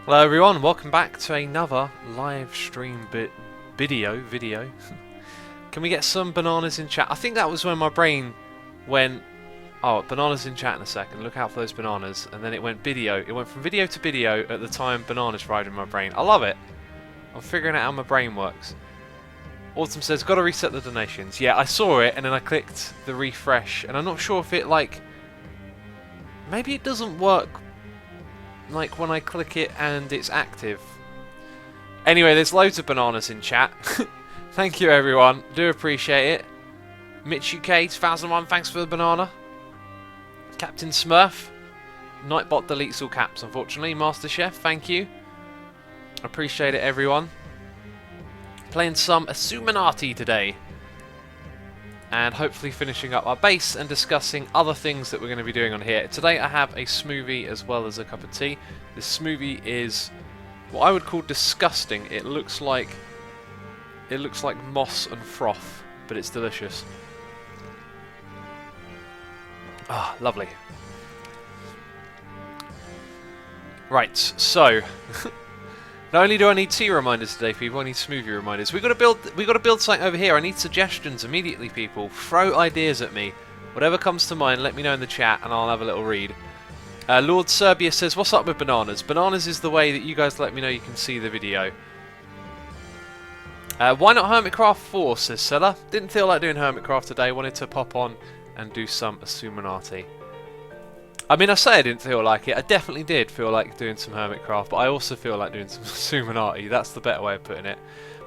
Hello everyone, welcome back to another live stream video. Can we get some bananas in chat? I think that was when my brain went, oh, bananas in chat in a second, look out for those bananas, and then it went video. It went from video to video at the time bananas fried in my brain. I love it. I'm figuring out how my brain works. Autumn says, gotta reset the donations. Yeah, I saw it and then I clicked the refresh and I'm not sure if it maybe it doesn't work like when I click it and it's active. Anyway, there's loads of bananas in chat. Thank you everyone, do appreciate it. Mitch UK 2001, thanks for the banana. Captain Smurf, Nightbot deletes all caps unfortunately. Master Chef, thank you. Appreciate it everyone. Playing some Xisuminati today. And hopefully finishing up our base and discussing other things that we're going to be doing on here. Today I have a smoothie as well as a cup of tea. This smoothie is what I would call disgusting. It looks like moss and froth, but it's delicious. Ah, lovely. Right, so not only do I need tea reminders today, people, I need smoothie reminders. We've got to build something over here. I need suggestions immediately, people. Throw ideas at me. Whatever comes to mind, let me know in the chat and I'll have a little read. Lord Serbia says, what's up with bananas? Bananas is the way that you guys let me know you can see the video. Why not Hermitcraft 4, says Sella. Didn't feel like doing Hermitcraft today. Wanted to pop on and do some Xisuminati. I mean, I say I didn't feel like it. I definitely did feel like doing some Hermitcraft, but I also feel like doing some Xisuminati. That's the better way of putting it.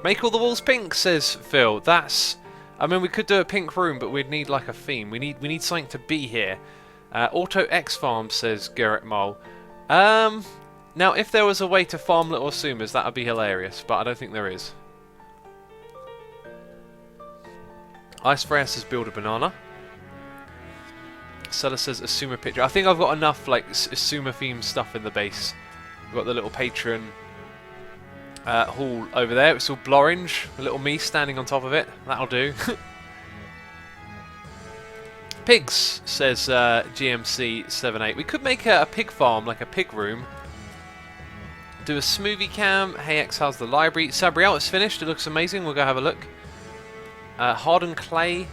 Make all the walls pink, says Phil. That's... I mean, we could do a pink room, but we'd need like a theme. We need something to be here. Auto X Farm, says Garrett Mole. Now, if there was a way to farm little Asumas, that would be hilarious, but I don't think there is. Ice Freya says build a banana. Sulla says Asuma picture. I think I've got enough like Asuma themed stuff in the base. We've got the little patron hall over there. It's all blorange. A little me standing on top of it. That'll do. Pigs, says GMC78. We could make a pig farm, like a pig room. Do a smoothie cam. Hey X, how's the library? Sabriel, it's finished. It looks amazing. We'll go have a look. Hardened clay.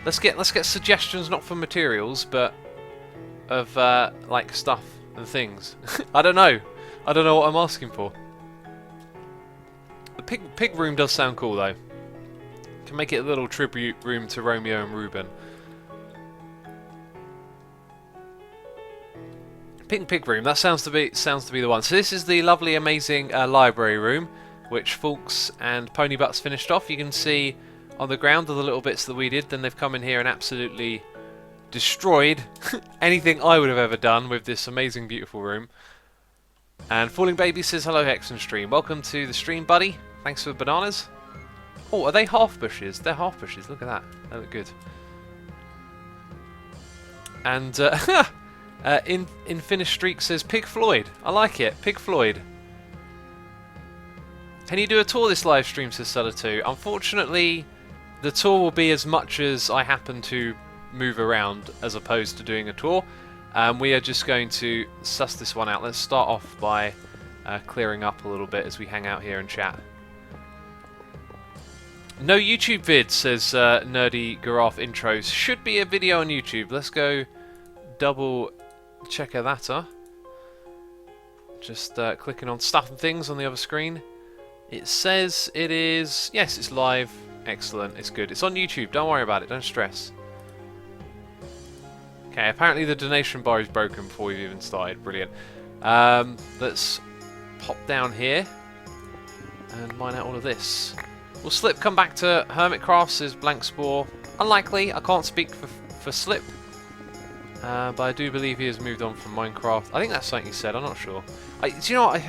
Let's get suggestions, not for materials, but of like stuff and things. I don't know what I'm asking for. The pig room does sound cool though. Can make it a little tribute room to Romeo and Reuben. Pig room. That sounds to be the one. So this is the lovely, amazing library room, which Fulks and Ponybutts finished off. You can see on the ground are the little bits that we did. Then they've come in here and absolutely destroyed anything I would have ever done with this amazing, beautiful room. And Falling Baby says, hello Hexen stream. Welcome to the stream, buddy. Thanks for the bananas. Oh, are they half bushes? They're half bushes. Look at that. They look good. And Infinite Streak says, Pig Floyd. I like it. Pig Floyd. Can you do a tour this live stream, says Sulla 2? Unfortunately, the tour will be as much as I happen to move around as opposed to doing a tour. We are just going to suss this one out. Let's start off by clearing up a little bit as we hang out here and chat. No YouTube vid, says Nerdy Giraffe Intros. Should be a video on YouTube. Let's go double check that. Just clicking on stuff and things on the other screen. It says it is... Yes, it's live. Excellent. It's good. It's on YouTube. Don't worry about it. Don't stress. Okay, apparently the donation bar is broken before we've even started. Brilliant. Let's pop down here and mine out all of this. Will Slip come back to Hermitcraft, says Blank Spore. Unlikely. I can't speak for Slip. But I do believe he has moved on from Minecraft. I think that's something he said. I'm not sure. Do you know what?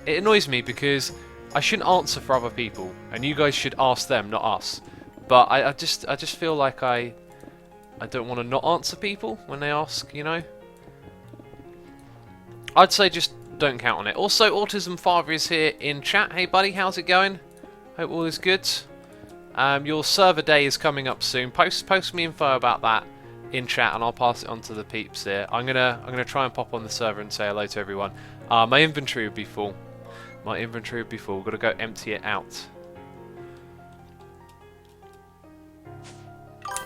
It annoys me because I shouldn't answer for other people, and you guys should ask them, not us. But I just feel like I don't want to not answer people when they ask, you know. I'd say just don't count on it. Also, Autism Father is here in chat. Hey buddy, how's it going? Hope all is good. Your server day is coming up soon. Post me info about that. in chat, and I'll pass it on to the peeps here. I'm gonna try and pop on the server and say hello to everyone. My inventory would be full. My inventory would be full. Got to go empty it out.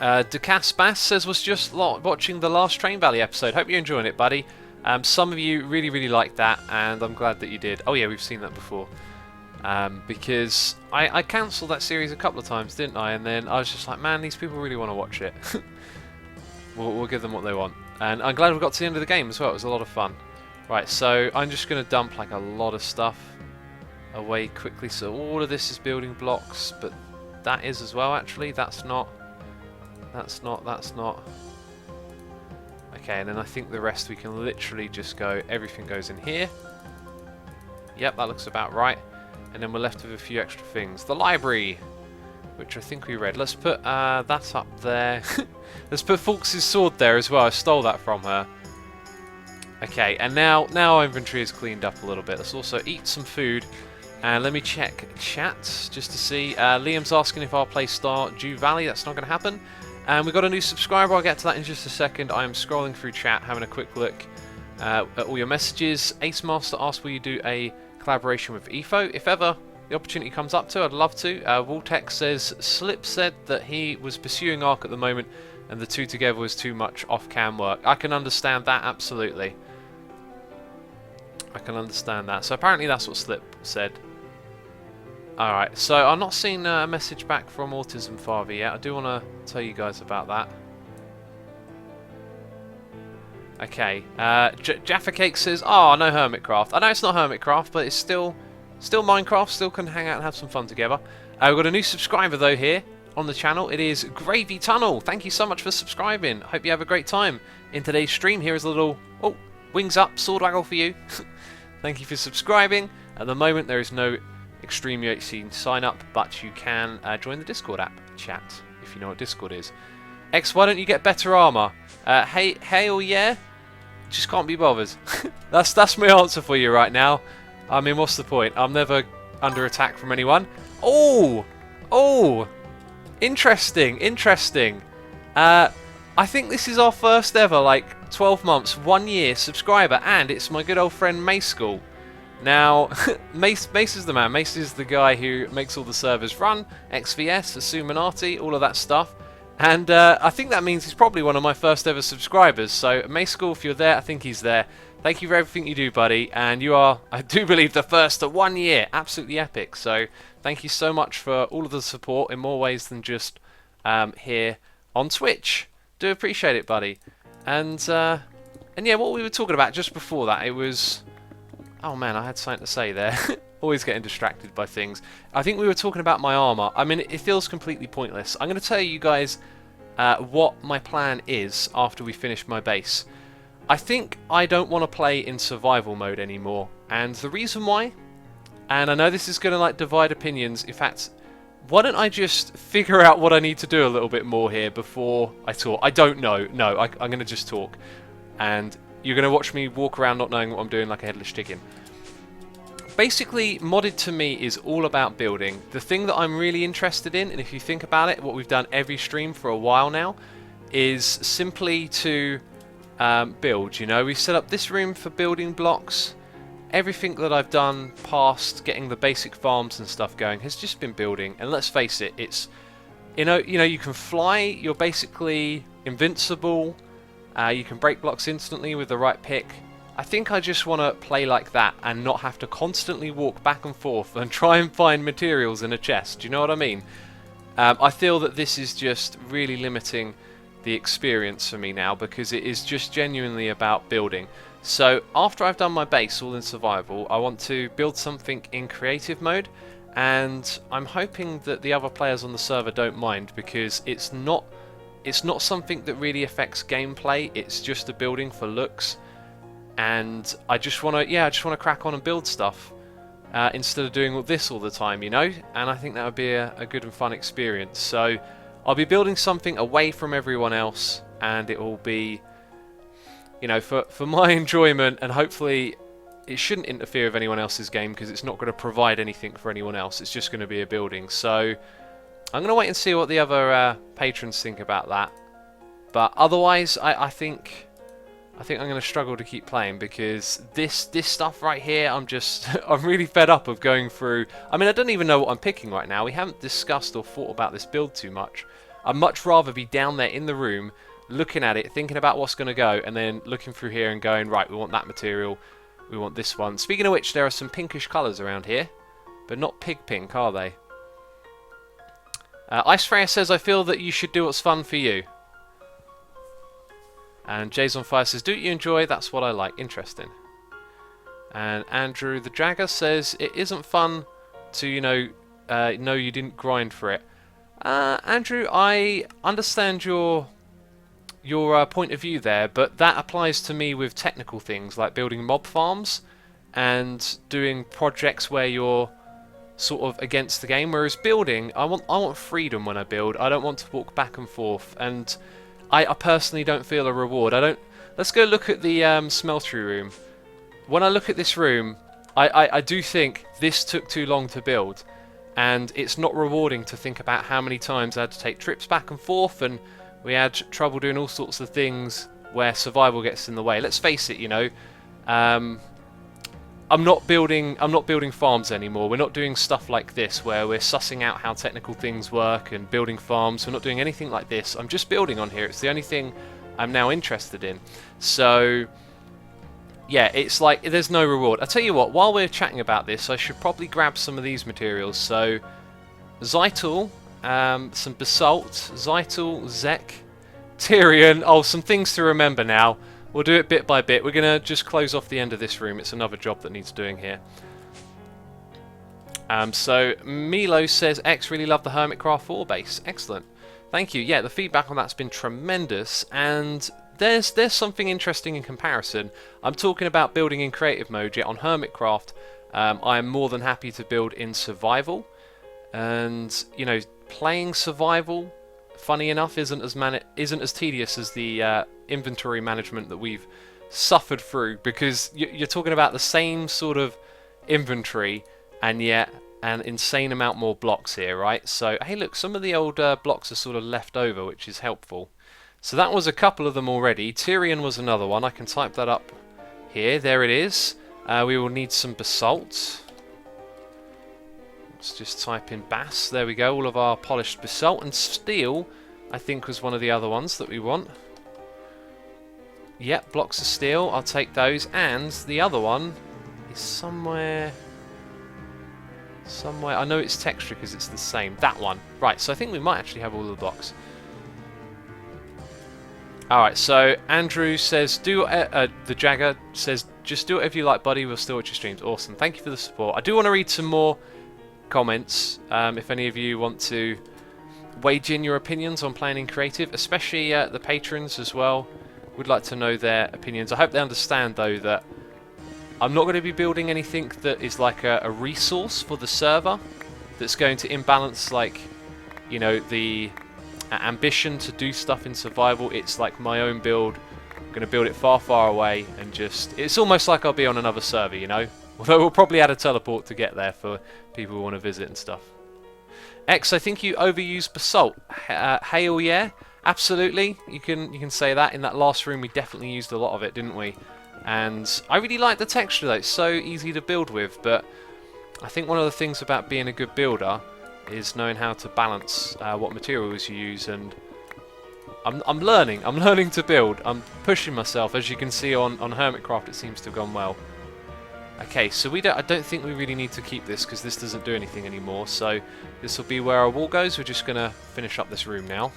Decas Bass says, was just watching the last Train Valley episode. Hope you're enjoying it, buddy. Some of you really liked that, and I'm glad that you did. Oh yeah, we've seen that before. Because I cancelled that series a couple of times, didn't I? And then I was just like, man, these people really want to watch it. we'll give them what they want. And I'm glad we got to the end of the game as well. It was a lot of fun. Right, so I'm just going to dump like a lot of stuff away quickly. So all of this is building blocks, but that is as well, actually. That's not. Okay, and then I think the rest we can literally just go, everything goes in here. Yep, that looks about right. And then we're left with a few extra things. The library, which I think we read. Let's put that up there. Let's put Fawkes' sword there as well. I stole that from her. Okay, and now our inventory is cleaned up a little bit. Let's also eat some food. And let me check chat just to see. Liam's asking if I'll play Stardew Valley. That's not going to happen. And we've got a new subscriber. I'll get to that in just a second. I'm scrolling through chat, having a quick look at all your messages. Ace Master asked, will you do a collaboration with EFO? If ever the opportunity comes up to, I'd love to. Waltex says, Slip said that he was pursuing Ark at the moment, and the two together was too much off-cam work. I can understand that, absolutely. I can understand that. So apparently that's what Slip said. Alright, so I'm not seeing a message back from Autism Father yet. I do want to tell you guys about that. Okay, Jaffa Cake says, oh, no Hermitcraft. I know it's not Hermitcraft, but it's still Minecraft, still can hang out and have some fun together. We've got a new subscriber, though, here on the channel. It is Gravy Tunnel. Thank you so much for subscribing. Hope you have a great time in today's stream. Here is a little, oh, wings up, sword waggle for you. Thank you for subscribing. At the moment, there is no Extreme UHC sign up, but you can join the Discord app chat if you know what Discord is. X, why don't you get better armor? Hell yeah, just can't be bothered. that's my answer for you right now. I mean, what's the point? I'm never under attack from anyone. Oh, interesting. I think this is our first ever, like, 12 months, 1 year subscriber, and it's my good old friend Mace School. Now, Mace is the man. Mace is the guy who makes all the servers run, XVS, Xisuminati, all of that stuff. And I think that means he's probably one of my first ever subscribers. So, Mace School, if you're there, I think he's there. Thank you for everything you do, buddy. And you are, I do believe, the first at 1 year. Absolutely epic. So, thank you so much for all of the support in more ways than just here on Twitch. Do appreciate it, buddy. And yeah, what we were talking about just before that, it was... Oh man, I had something to say there. Always getting distracted by things. I think we were talking about my armor. I mean, it feels completely pointless. I'm going to tell you guys what my plan is after we finish my base. I think I don't want to play in survival mode anymore. And the reason why, and I know this is going to like divide opinions. In fact, why don't I just figure out what I need to do a little bit more here before I talk? I don't know. No, I'm going to just talk. And you're going to watch me walk around not knowing what I'm doing like a headless chicken. Basically, modded to me is all about building. The thing that I'm really interested in, and if you think about it, what we've done every stream for a while now, is simply to build. You know, we set up this room for building blocks. Everything that I've done past getting the basic farms and stuff going has just been building. And let's face it, it's you know you can fly. You're basically invincible. You can break blocks instantly with the right pick. I think I just want to play like that and not have to constantly walk back and forth and try and find materials in a chest. Do you know what I mean? I feel that this is just really limiting the experience for me now because it is just genuinely about building. So after I've done my base all in survival, I want to build something in creative mode, and I'm hoping that the other players on the server don't mind because it's not something that really affects gameplay. It's just a building for looks, and I just want to crack on and build stuff instead of doing all this all the time, you know. And I think that would be a good and fun experience. So I'll be building something away from everyone else, and it will be, you know, for my enjoyment, and hopefully it shouldn't interfere with anyone else's game because it's not going to provide anything for anyone else. It's just going to be a building. So I'm going to wait and see what the other patrons think about that. But otherwise, I think I'm going to struggle to keep playing, because this stuff right here, I'm really fed up of going through. I mean, I don't even know what I'm picking right now. We haven't discussed or thought about this build too much. I'd much rather be down there in the room, looking at it, thinking about what's going to go, and then looking through here and going, right, we want that material, we want this one. Speaking of which, there are some pinkish colours around here, but not pig pink, are they? Ice Freya says, I feel that you should do what's fun for you. And Jays on Fire says, do what you enjoy, that's what I like. Interesting. And Andrew the Jagger says, it isn't fun to, know you didn't grind for it. Andrew, I understand your point of view there, but that applies to me with technical things like building mob farms and doing projects where you're sort of against the game. Whereas building, I want freedom when I build. I don't want to walk back and forth, and I personally don't feel a reward. Let's go look at the smeltery room. When I look at this room, I do think this took too long to build, and it's not rewarding to think about how many times I had to take trips back and forth, and we had trouble doing all sorts of things where survival gets in the way. Let's face it, I'm not building farms anymore. We're not doing stuff like this where we're sussing out how technical things work and building farms. We're not doing anything like this. I'm just building on here. It's the only thing I'm now interested in. So yeah, it's like there's no reward. I'll tell you what, while we're chatting about this, I should probably grab some of these materials. So Zytal, some basalt, Zytal, Zek, Tyrion. Oh, some things to remember now. We'll do it bit by bit. We're going to just close off the end of this room. It's another job that needs doing here. So Milo says, X really loved the Hermitcraft 4 base. Excellent. Thank you. Yeah, the feedback on that's been tremendous. And there's something interesting in comparison. I'm talking about building in creative mode, yet on Hermitcraft, I am more than happy to build in survival. And, playing survival, funny enough, isn't as tedious as the inventory management that we've suffered through, because you're talking about the same sort of inventory and yet an insane amount more blocks here, right? So hey, look, some of the old blocks are sort of left over, which is helpful. So that was a couple of them already. Tyrion was another one. I can type that up here. There it is. We will need some basalt. Let's just type in bass. There we go. All of our polished basalt. And steel, I think, was one of the other ones that we want. Yep, blocks of steel. I'll take those. And the other one is somewhere. I know it's texture because it's the same. That one. Right, so I think we might actually have all the blocks. Alright, so Andrew says, the Jagger says, just do whatever you like, buddy. We'll still watch your streams. Awesome. Thank you for the support. I do want to read some more comments. If any of you want to wage in your opinions on playing in creative, especially the patrons as well. Would like to know their opinions. I hope they understand, though, that I'm not going to be building anything that is like a resource for the server that's going to imbalance, like, the ambition to do stuff in survival. It's like my own build. I'm going to build it far, far away, and just... It's almost like I'll be on another server, Although we'll probably add a teleport to get there for people who want to visit and stuff. X, I think you overused basalt. Hail, yeah. Absolutely, you can say that. In that last room we definitely used a lot of it, didn't we? And I really like the texture though, it's so easy to build with, but I think one of the things about being a good builder is knowing how to balance what materials you use, and I'm learning to build. I'm pushing myself, as you can see on Hermitcraft. It seems to have gone well. Okay, so I don't think we really need to keep this because this doesn't do anything anymore, so this will be where our wall goes. We're just going to finish up this room now.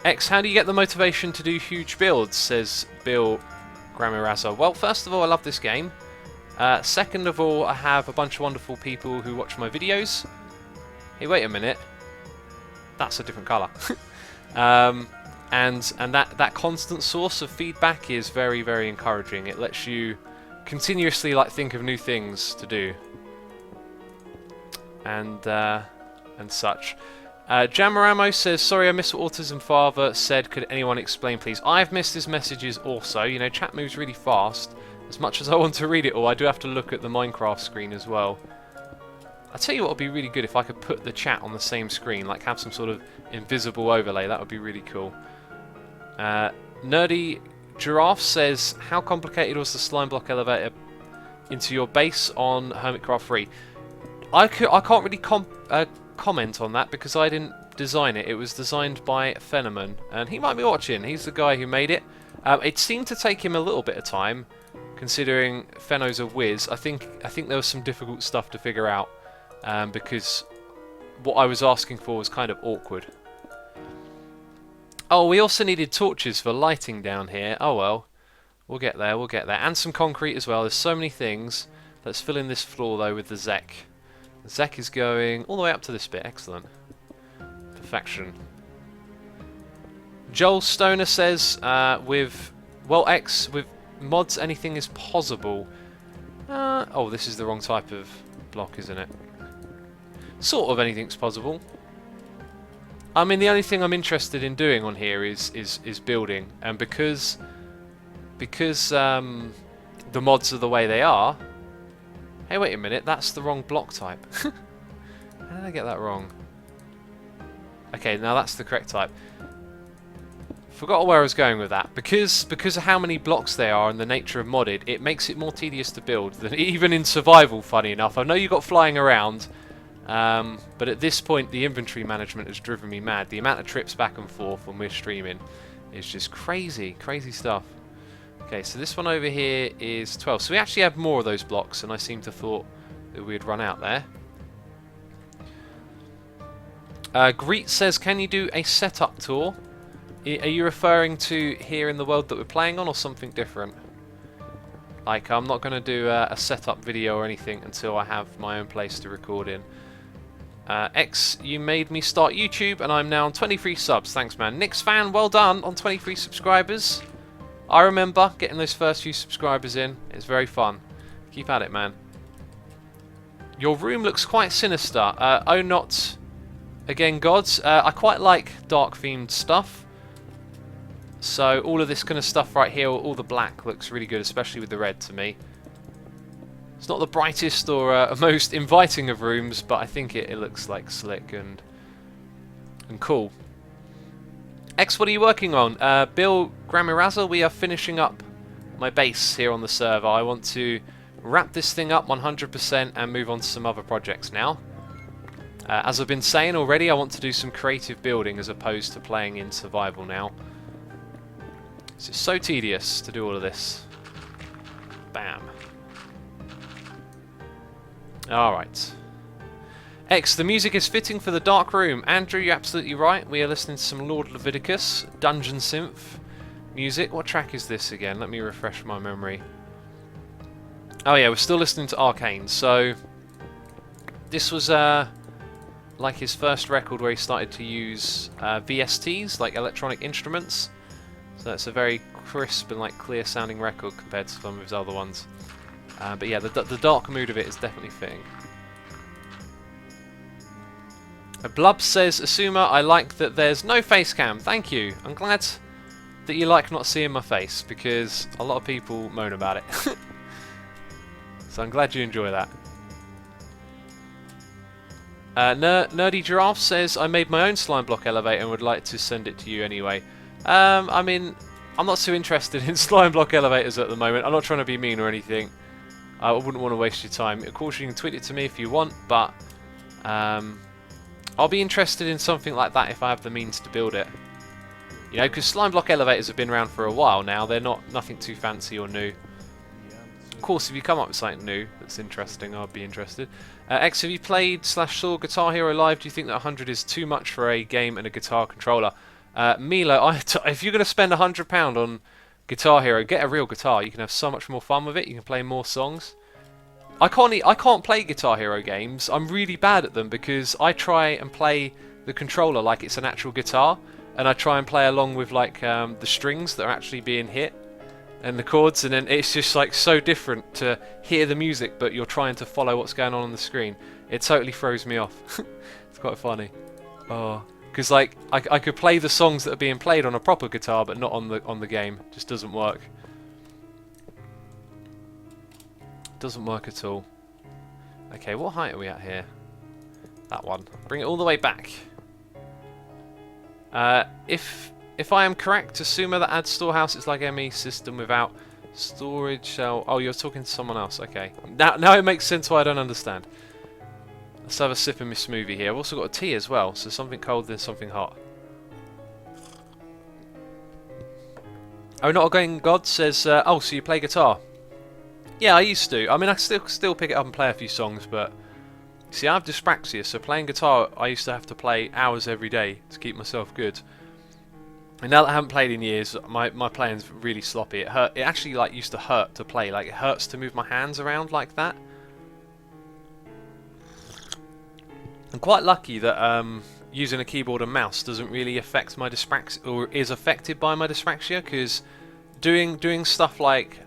X, how do you get the motivation to do huge builds, says Bill Gramiraza. Well, first of all, I love this game. Second of all, I have a bunch of wonderful people who watch my videos. Hey, wait a minute. That's a different colour. and that constant source of feedback is very, very encouraging. It lets you continuously think of new things to do. And such. Jamaramo says, sorry I missed what Autism Father said, could anyone explain please? I've missed his messages also. Chat moves really fast. As much as I want to read it all, I do have to look at the Minecraft screen as well. I'll tell you what would be really good if I could put the chat on the same screen, like have some sort of invisible overlay. That would be really cool. Nerdy Giraffe says, how complicated was the slime block elevator into your base on Hermitcraft 3? I can't really comment on that because I didn't design it. It was designed by Phenomen, and he might be watching. He's the guy who made it. It seemed to take him a little bit of time, considering Feno's a whiz. I think there was some difficult stuff to figure out, because what I was asking for was kind of awkward. Oh, we also needed torches for lighting down here. Oh well, we'll get there, we'll get there. And some concrete as well. There's so many things. Let's fill in this floor though with the Zek. The Zek is going all the way up to this bit. Excellent. Perfection. Joel Stoner says, with mods anything is possible. Oh, this is the wrong type of block, isn't it? Sort of anything's possible. I mean, the only thing I'm interested in doing on here is building, and because the mods are the way they are. Hey, wait a minute, that's the wrong block type. How did I get that wrong? Okay, now that's the correct type. Forgot where I was going with that. Because of how many blocks there are and the nature of modded, it makes it more tedious to build than even in survival, funny enough. I know you got flying around, but at this point the inventory management has driven me mad. The amount of trips back and forth when we're streaming is just crazy, crazy stuff. Okay, so this one over here is 12. So we actually have more of those blocks, and I seem to thought that we'd run out there. Greet says, can you do a setup tour? Are you referring to here in the world that we're playing on, or something different? Like, I'm not going to do a setup video or anything until I have my own place to record in. X, you made me start YouTube, and I'm now on 23 subs. Thanks, man. Nick's fan, well done on 23 subscribers. I remember getting those first few subscribers in. It's very fun. Keep at it, man. Your room looks quite sinister. Oh, not again, gods. I quite like dark-themed stuff. So all of this kind of stuff right here, all the black looks really good, especially with the red to me. It's not the brightest or most inviting of rooms, but I think it looks like slick and cool. X, what are you working on? Bill Gramiraza, we are finishing up my base here on the server. I want to wrap this thing up 100% and move on to some other projects now. As I've been saying already, I want to do some creative building as opposed to playing in survival now. It's just so tedious to do all of this. Bam. Alright. X, the music is fitting for the dark room. Andrew, you're absolutely right. We are listening to some Lord Leviticus, Dungeon Synth music. What track is this again? Let me refresh my memory. Oh yeah, we're still listening to Arcane. So, this was like his first record where he started to use VSTs, like electronic instruments. So that's a very crisp and like clear sounding record compared to some of his other ones. But yeah, the dark mood of it is definitely fitting. Blub says, Asuma, I like that there's no face cam. Thank you. I'm glad that you like not seeing my face, because a lot of people moan about it. So I'm glad you enjoy that. Nerdy Giraffe says, I made my own slime block elevator and would like to send it to you anyway. I mean, I'm not too interested in slime block elevators at the moment. I'm not trying to be mean or anything. I wouldn't want to waste your time. Of course, you can tweet it to me if you want, but I'll be interested in something like that if I have the means to build it. You know, because slime block elevators have been around for a while now. They're nothing too fancy or new. Of course, if you come up with something new that's interesting, I'll be interested. X, have you played / saw Guitar Hero Live? Do you think that 100 is too much for a game and a guitar controller? Milo, if you're going to spend £100 on Guitar Hero, get a real guitar. You can have so much more fun with it. You can play more songs. I can't play Guitar Hero games. I'm really bad at them because I try and play the controller like it's an actual guitar, and I try and play along with like the strings that are actually being hit and the chords, and then it's just like so different to hear the music but you're trying to follow what's going on the screen. It totally throws me off. It's quite funny. Oh, because like I could play the songs that are being played on a proper guitar but not on the game. It just doesn't work. Doesn't work at all. Okay, what height are we at here? That one. Bring it all the way back. If I am correct, Asuma that adds storehouse is like ME system without storage cell. Oh, you're talking to someone else. Okay. Now it makes sense why I don't understand. Let's have a sip of my smoothie here. I've also got a tea as well, so something cold then something hot. Oh, Not a Going God says, oh, so you play guitar? Yeah, I used to. I mean, I still pick it up and play a few songs, but see, I have dyspraxia, so playing guitar, I used to have to play hours every day to keep myself good. And now that I haven't played in years, my playing's really sloppy. It hurt. It actually like used to hurt to play. Like it hurts to move my hands around like that. I'm quite lucky that using a keyboard and mouse doesn't really affect my dyspraxia, or is affected by my dyspraxia, because doing stuff like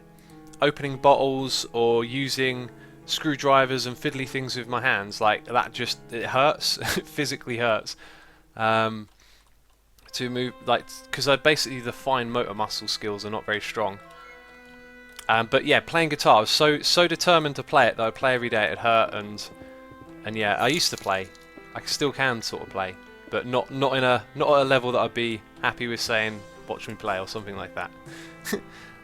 opening bottles or using screwdrivers and fiddly things with my hands, like that, just it hurts. It physically hurts. To move, like, because the fine motor muscle skills are not very strong. But yeah, playing guitar, I was so determined to play it that I play every day. It hurt, and yeah, I used to play. I still can sort of play, but not at a level that I'd be happy with saying watch me play or something like that.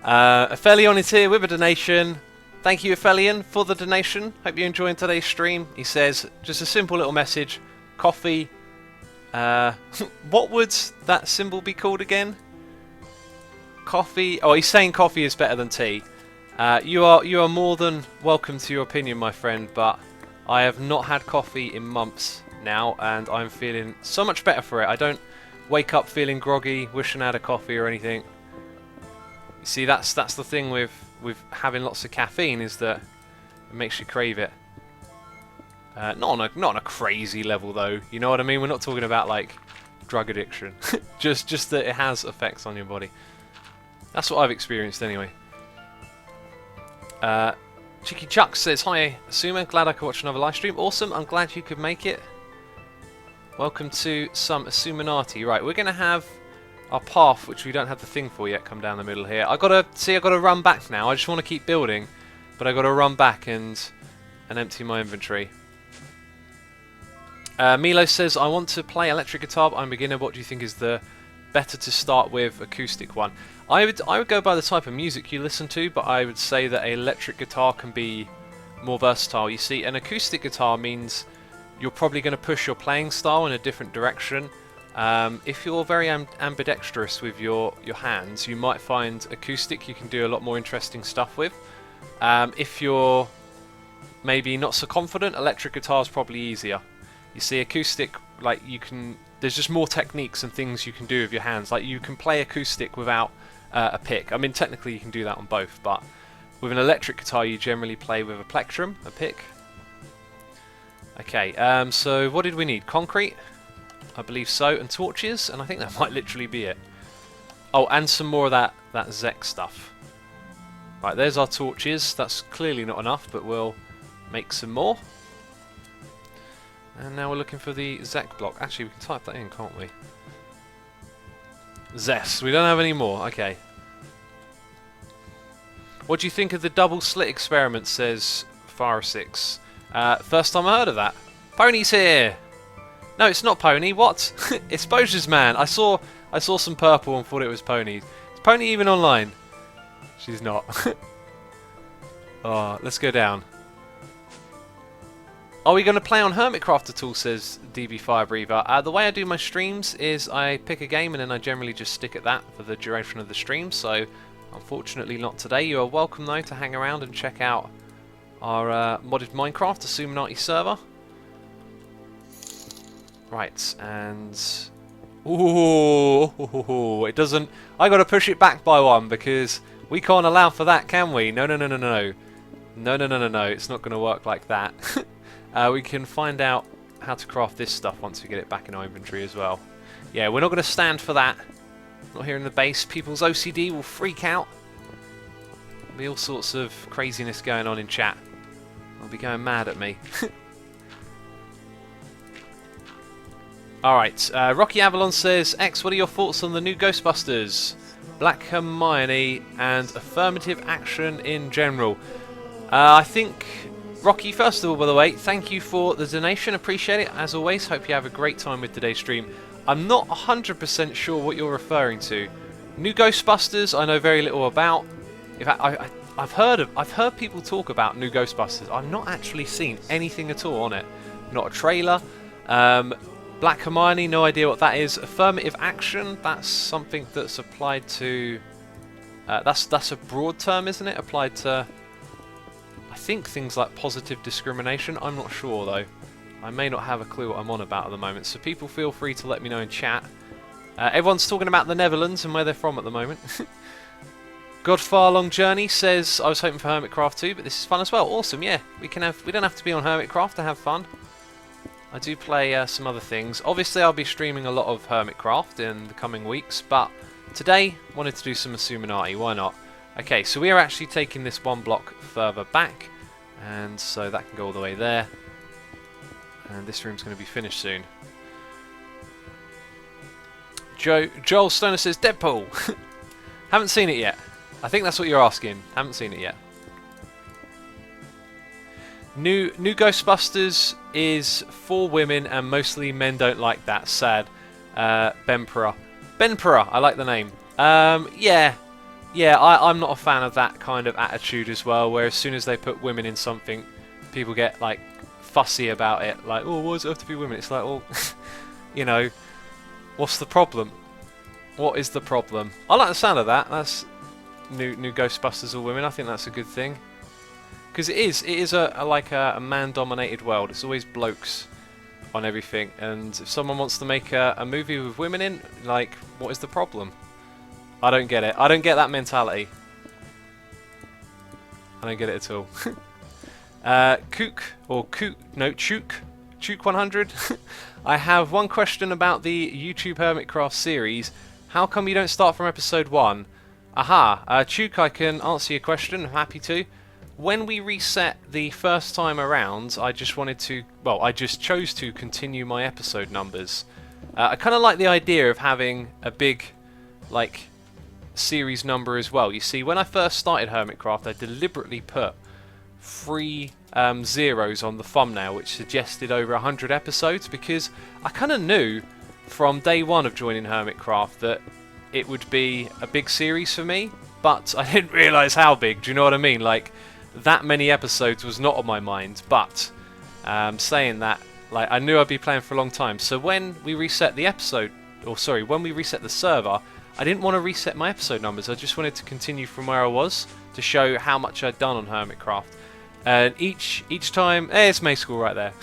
Aphelion is here with a donation. Thank you, Aphelion, for the donation. Hope you're enjoying today's stream. He says just a simple little message: coffee. What would that symbol be called again? Coffee. Oh, he's saying coffee is better than tea. You are more than welcome to your opinion, my friend, but I have not had coffee in months now, and I'm feeling so much better for it. I don't wake up feeling groggy, wishing I had a coffee or anything. You see, that's the thing with having lots of caffeine, is that it makes you crave it. Not on a crazy level though, you know what I mean? We're not talking about like drug addiction. just that it has effects on your body. That's what I've experienced anyway. Cheeky Chuck says, hi Asuma, glad I could watch another live stream. Awesome, I'm glad you could make it. Welcome to some Xisuminati. Right, we're gonna have our path, which we don't have the thing for yet, come down the middle here. I've got to run back now. I just want to keep building, but I've got to run back and empty my inventory. Milo says, I want to play electric guitar, but I'm a beginner. What do you think is the better to start with acoustic one? I would go by the type of music you listen to, but I would say that an electric guitar can be more versatile. You see, an acoustic guitar means you're probably going to push your playing style in a different direction. If you're very ambidextrous with your hands, you might find acoustic you can do a lot more interesting stuff with. If you're maybe not so confident, electric guitar is probably easier. You see, acoustic, like there's just more techniques and things you can do with your hands. Like you can play acoustic without a pick. I mean, technically you can do that on both, but with an electric guitar you generally play with a plectrum, a pick. Okay, so what did we need? Concrete? I believe so, and torches, and I think that might literally be it. Oh, and some more of that Zek stuff. Right, there's our torches. That's clearly not enough, but we'll make some more. And now we're looking for the Zek block. Actually, we can type that in, can't we? Zes. We don't have any more. Okay. What do you think of the double slit experiment, says Fire6. First time I heard of that. Pony's here! No, it's not Pony. What? It's Boja's man. I saw some purple and thought it was Pony. Is Pony even online? She's not. Oh, let's go down. Are we going to play on Hermitcraft at all, says DB Firebreather. The way I do my streams is I pick a game and then I generally just stick at that for the duration of the stream, so unfortunately not today. You are welcome though to hang around and check out our modded Minecraft Xisuminati server. Right, and... Ooh, it doesn't... I got to push it back by one because we can't allow for that, can we? No, no, no, no, no. No, no, no, no, no. It's not going to work like that. We can find out how to craft this stuff once we get it back in our inventory as well. Yeah, we're not going to stand for that. Not here in the base. People's OCD will freak out. There'll be all sorts of craziness going on in chat. They'll be going mad at me. Alright, Rocky Avalon says, X, what are your thoughts on the new Ghostbusters? Black Hermione and affirmative action in general. I think Rocky, first of all, by the way, thank you for the donation. Appreciate it, as always. Hope you have a great time with today's stream. I'm not 100% sure what you're referring to. New Ghostbusters, I know very little about. In fact, I've heard people talk about New Ghostbusters. I've not actually seen anything at all on it. Not a trailer. Black Hermione, no idea what that is. Affirmative action, that's something that's applied to... that's a broad term, isn't it? Applied to, I think, things like positive discrimination. I'm not sure, though. I may not have a clue what I'm on about at the moment, so people feel free to let me know in chat. Everyone's talking about the Netherlands and where they're from at the moment. Godfar Long Journey says, I was hoping for Hermitcraft too, but this is fun as well. Awesome, yeah. We don't have to be on Hermitcraft to have fun. I do play some other things. Obviously, I'll be streaming a lot of Hermitcraft in the coming weeks, but today, wanted to do some Xisuminati. Why not? Okay, so we are actually taking this one block further back, and so that can go all the way there. And this room's going to be finished soon. Joel Stoner says, Deadpool! Haven't seen it yet. I think that's what you're asking. Haven't seen it yet. New Ghostbusters is for women, and mostly men don't like that. Sad. Benpera. Benpera, I like the name. Yeah, I'm not a fan of that kind of attitude as well, where as soon as they put women in something, people get, like, fussy about it. Like, oh, why does it have to be women? It's like, well, you know, what's the problem? What is the problem? I like the sound of that. That's new Ghostbusters all women. I think that's a good thing. Because it is a man-dominated world. It's always blokes on everything, and if someone wants to make a movie with women in, like, what is the problem? I don't get it. I don't get that mentality. I don't get it at all. Chook 100. I have one question about the YouTube Hermitcraft series. How come you don't start from episode 1? Aha, Chook, I can answer your question. I'm happy to. When we reset the first time around, I just chose to continue my episode numbers. I kind of like the idea of having a big, like, series number as well. You see, when I first started Hermitcraft, I deliberately put 3 zeros on the thumbnail, which suggested over 100 episodes, because I kind of knew from day one of joining Hermitcraft that it would be a big series for me, but I didn't realise how big. Do you know what I mean? Like, that many episodes was not on my mind, but saying that, like, I knew I'd be playing for a long time. So when we reset the when we reset the server, I didn't want to reset my episode numbers. I just wanted to continue from where I was to show how much I'd done on Hermitcraft. And each time, it's May School right there.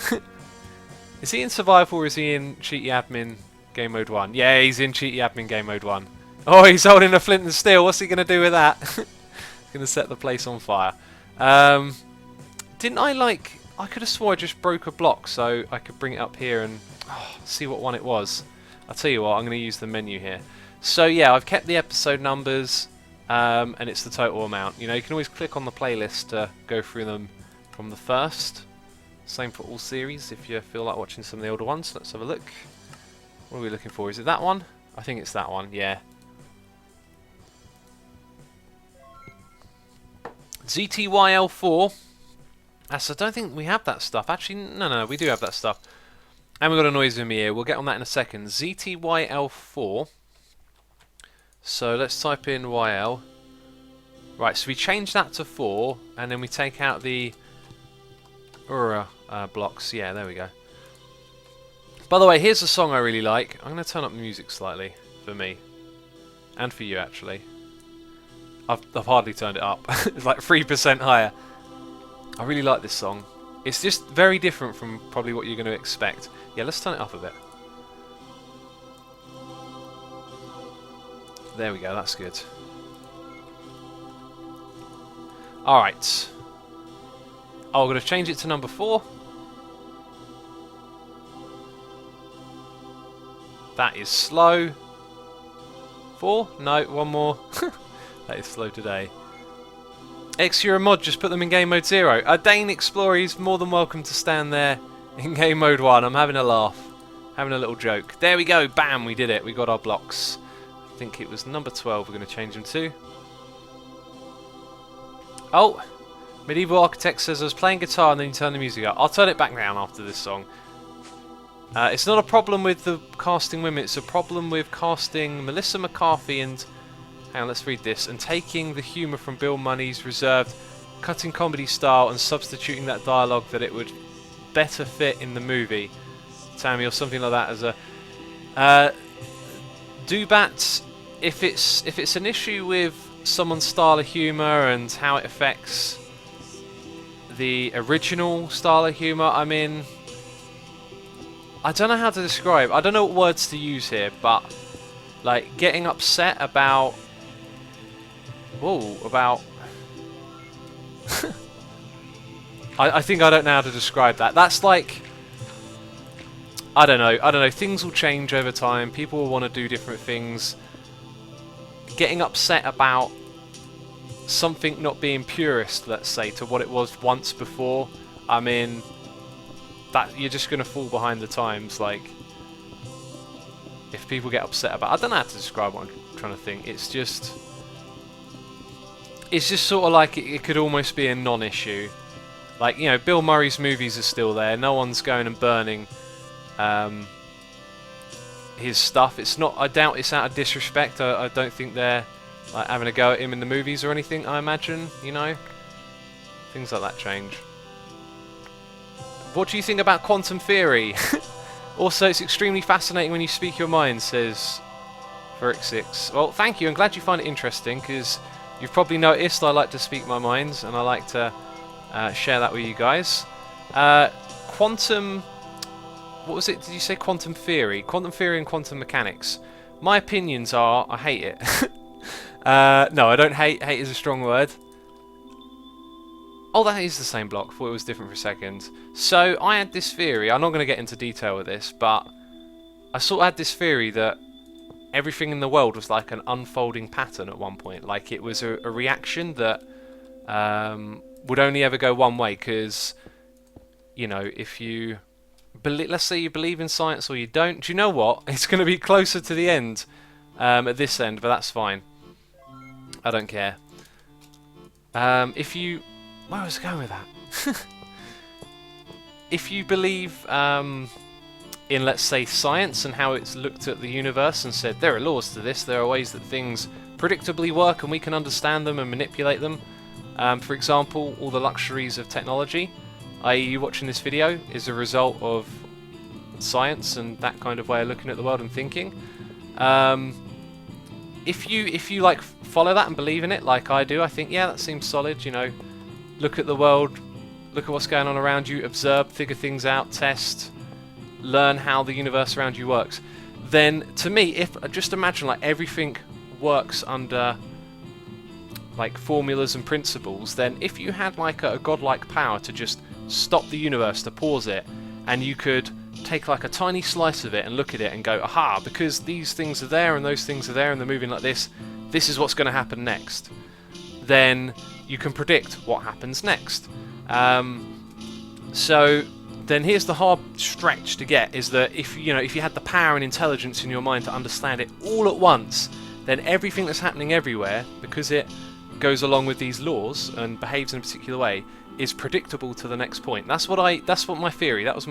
Is he in Survival or is he in Cheaty Admin Game Mode 1? Yeah, he's in Cheaty Admin Game Mode 1. Oh, he's holding a flint and steel. What's he going to do with that? He's going to set the place on fire. Didn't I could have swore I just broke a block so I could bring it up here and see what one it was. I'll tell you what, I'm going to use the menu here. So yeah, I've kept the episode numbers, and it's the total amount. You know, you can always click on the playlist to go through them from the first. Same for all series if you feel like watching some of the older ones. Let's have a look. What are we looking for? Is it that one? I think it's that one, yeah. ZTYL4. I don't think we have that stuff. Actually, no, we do have that stuff. And we've got a noise in my ear. We'll get on that in a second. ZTYL4. So let's type in YL. Right, so we change that to 4, and then we take out the blocks. Yeah, there we go. By the way, here's a song I really like. I'm going to turn up the music slightly for me. And for you, actually. I've hardly turned it up. It's like 3% higher. I really like this song. It's just very different from probably what you're going to expect. Yeah, let's turn it up a bit. There we go, that's good. Alright. Oh, I'm going to change it to number 4. That is slow. 4? No, one more. That is slow today. X, you're a mod, just put them in game mode 0. Dane Explorer is more than welcome to stand there in game mode 1. I'm having a laugh. Having a little joke. There we go, bam, we did it. We got our blocks. I think it was number 12 we're going to change them to. Oh, Medieval Architect says, I was playing guitar and then you turn the music up. I'll turn it back down after this song. It's not a problem with the casting women, it's a problem with casting Melissa McCarthy and... Hang on, let's read this. And taking the humour from Bill Money's reserved, cutting comedy style and substituting that dialogue that it would better fit in the movie. Tammy, or something like that as a... Dubats, if it's an issue with someone's style of humour and how it affects the original style of humour, I mean... I don't know how to describe. I don't know what words to use here, but like getting upset about. Whoa, about. I think I don't know how to describe that. That's like. I don't know. Things will change over time. People will want to do different things. Getting upset about something not being purist, let's say, to what it was once before. I mean. That you're just going to fall behind the times. Like, if people get upset about, I don't know how to describe what I'm trying to think. It's just sort of like it could almost be a non-issue. Like, you know, Bill Murray's movies are still there. No one's going and burning his stuff. It's not. I doubt it's out of disrespect. I don't think they're like having a go at him in the movies or anything. I imagine, you know, things like that change. What do you think about quantum theory? Also, it's extremely fascinating when you speak your mind, says Verix6. Well, thank you. I'm glad you find it interesting, because you've probably noticed I like to speak my mind, and I like to share that with you guys. Quantum... What was it? Did you say quantum theory? Quantum theory and quantum mechanics. My opinions are, I hate it. No, I don't hate. Hate is a strong word. Oh, that is the same block. Thought it was different for a second. So, I had this theory. I'm not going to get into detail with this, but I sort of had this theory that everything in the world was like an unfolding pattern at one point. Like, it was a reaction that would only ever go one way, because, you know, if you... let's say you believe in science or you don't. Do you know what? It's going to be closer to the end at this end, but that's fine. I don't care. If you... Where was I going with that? If you believe in, let's say, science and how it's looked at the universe and said, there are laws to this, there are ways that things predictably work and we can understand them and manipulate them. For example, all the luxuries of technology, i.e. you watching this video, is a result of science and that kind of way of looking at the world and thinking. If you like follow that and believe in it like I do, I think, yeah, that seems solid, you know. Look at the world, look at what's going on around you, observe, figure things out, test, learn how the universe around you works. Then, to me, if just imagine like everything works under like formulas and principles, then if you had like a godlike power to just stop the universe, to pause it, and you could take like a tiny slice of it and look at it and go, aha, because these things are there and those things are there and they're moving like this is what's going to happen next. Then you can predict what happens next. So then here's the hard stretch to get, is that if you had the power and intelligence in your mind to understand it all at once, then everything that's happening everywhere, because it goes along with these laws and behaves in a particular way, is predictable to the next point. That was my theory. That's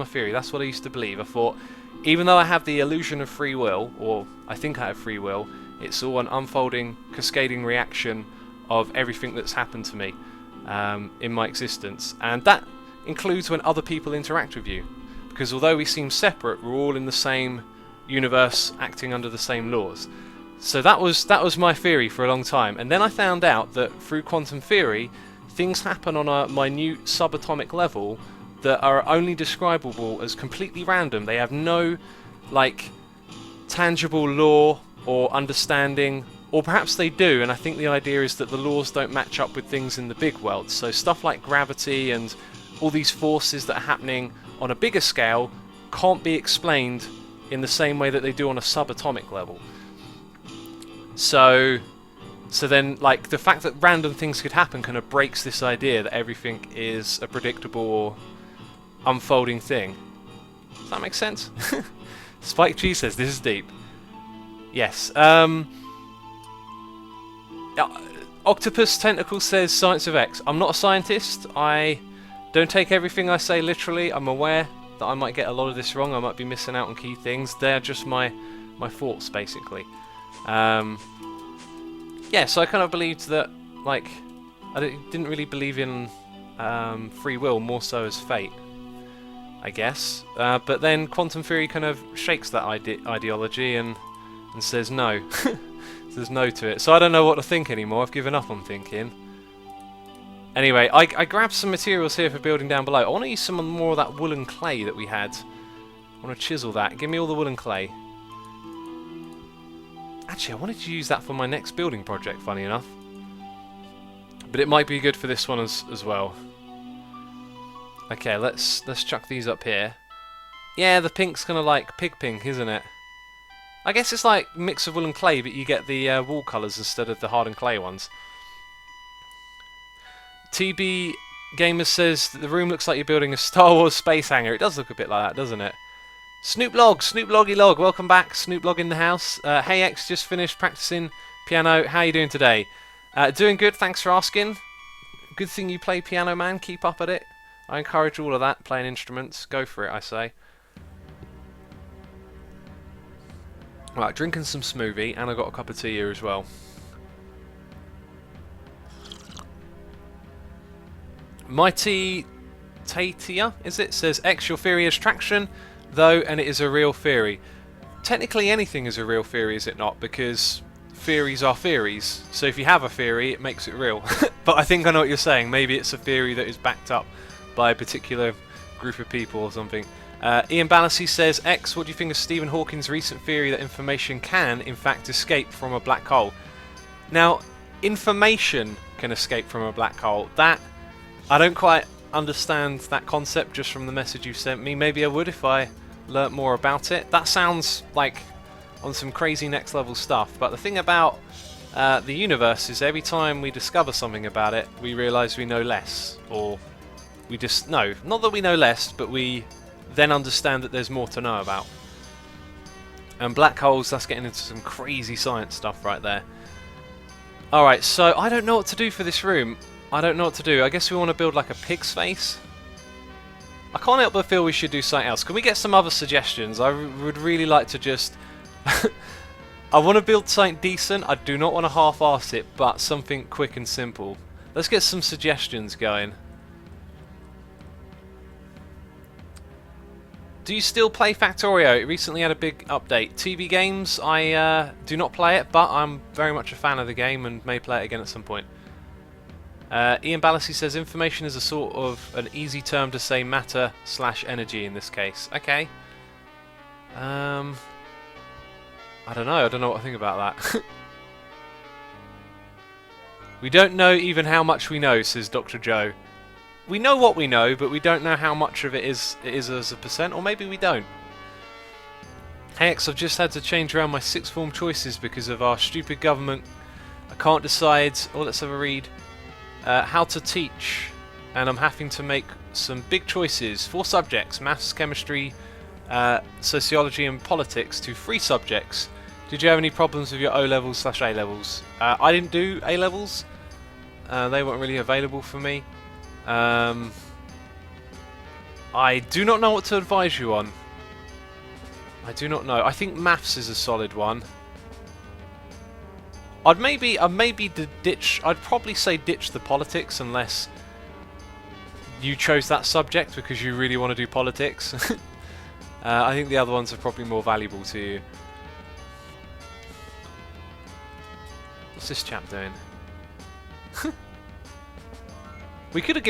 what I used to believe. I thought, even though I have the illusion of free will, or I think I have free will, it's all an unfolding, cascading reaction of everything that's happened to me in my existence. And that includes when other people interact with you. Because although we seem separate, we're all in the same universe, acting under the same laws. So that was my theory for a long time. And then I found out that through quantum theory, things happen on a minute subatomic level that are only describable as completely random. They have no like tangible law or understanding, or perhaps they do, and I think the idea is that the laws don't match up with things in the big world. So stuff like gravity and all these forces that are happening on a bigger scale can't be explained in the same way that they do on a subatomic level. So then, like, the fact that random things could happen kind of breaks this idea that everything is a predictable or unfolding thing. Does that make sense? Spike G says, this is deep. Yes. Octopus Tentacle says Science of X. I'm not a scientist. I don't take everything I say literally. I'm aware that I might get a lot of this wrong. I might be missing out on key things. They're just my thoughts, basically. Yeah, so I kind of believed that, like, I didn't really believe in free will, more so as fate, I guess. But then quantum theory kind of shakes that ideology and says no. Says no to it. So I don't know what to think anymore. I've given up on thinking. Anyway, I grabbed some materials here for building down below. I want to use some more of that woolen clay that we had. I want to chisel that. Give me all the woolen clay. Actually, I wanted to use that for my next building project, funny enough. But it might be good for this one as well. Okay, let's chuck these up here. Yeah, the pink's kind of like pig pink, isn't it? I guess it's like a mix of wool and clay, but you get the wall colours instead of the hardened clay ones. TB Gamer says that the room looks like you're building a Star Wars space hangar. It does look a bit like that, doesn't it? Snoop Loggy Log, welcome back. Snoop Log in the house. Hey X, just finished practicing piano. How are you doing today? Doing good, thanks for asking. Good thing you play piano, man. Keep up at it. I encourage all of that, playing instruments. Go for it, I say. Right, drinking some smoothie, and I got a cup of tea here as well. Mighty Tatia, is it? Says X, your theory is traction, though, and it is a real theory. Technically anything is a real theory, is it not? Because theories are theories. So if you have a theory, it makes it real. But I think I know what you're saying. Maybe it's a theory that is backed up by a particular group of people or something. Ian Balassi says, X, what do you think of Stephen Hawking's recent theory that information can, in fact, escape from a black hole? Now, information can escape from a black hole. That, I don't quite understand that concept just from the message you sent me. Maybe I would if I learnt more about it. That sounds like on some crazy next level stuff. But the thing about the universe is every time we discover something about it, we realise we know less. Or we just know. Not that we know less, but we then understand that there's more to know about. And black holes, that's getting into some crazy science stuff right there. Alright, so I don't know what to do for this room. I don't know what to do. I guess we want to build like a pig's face. I can't help but feel we should do something else. Can we get some other suggestions? I would really like to just... I want to build something decent. I do not want to half-arse it, but something quick and simple. Let's get some suggestions going. Do you still play Factorio? It recently had a big update. TV games, I do not play it, but I'm very much a fan of the game and may play it again at some point. Ian Balassi says information is a sort of an easy term to say matter / energy in this case. Okay. I don't know what I think about that. We don't know even how much we know, says Dr. Joe. We know what we know, but we don't know how much of it is as a percent, or maybe we don't. Hey X, I've just had to change around my sixth form choices because of our stupid government. I can't decide, let's have a read, how to teach, and I'm having to make some big choices. 4 subjects, maths, chemistry, sociology and politics, to 3 subjects. Did you have any problems with your O-levels / A-levels? I didn't do A-levels. They weren't really available for me. I do not know what to advise you on. I do not know. I think maths is a solid one. I'd probably say ditch the politics unless you chose that subject because you really want to do politics. I think the other ones are probably more valuable to you. What's this chap doing? We could have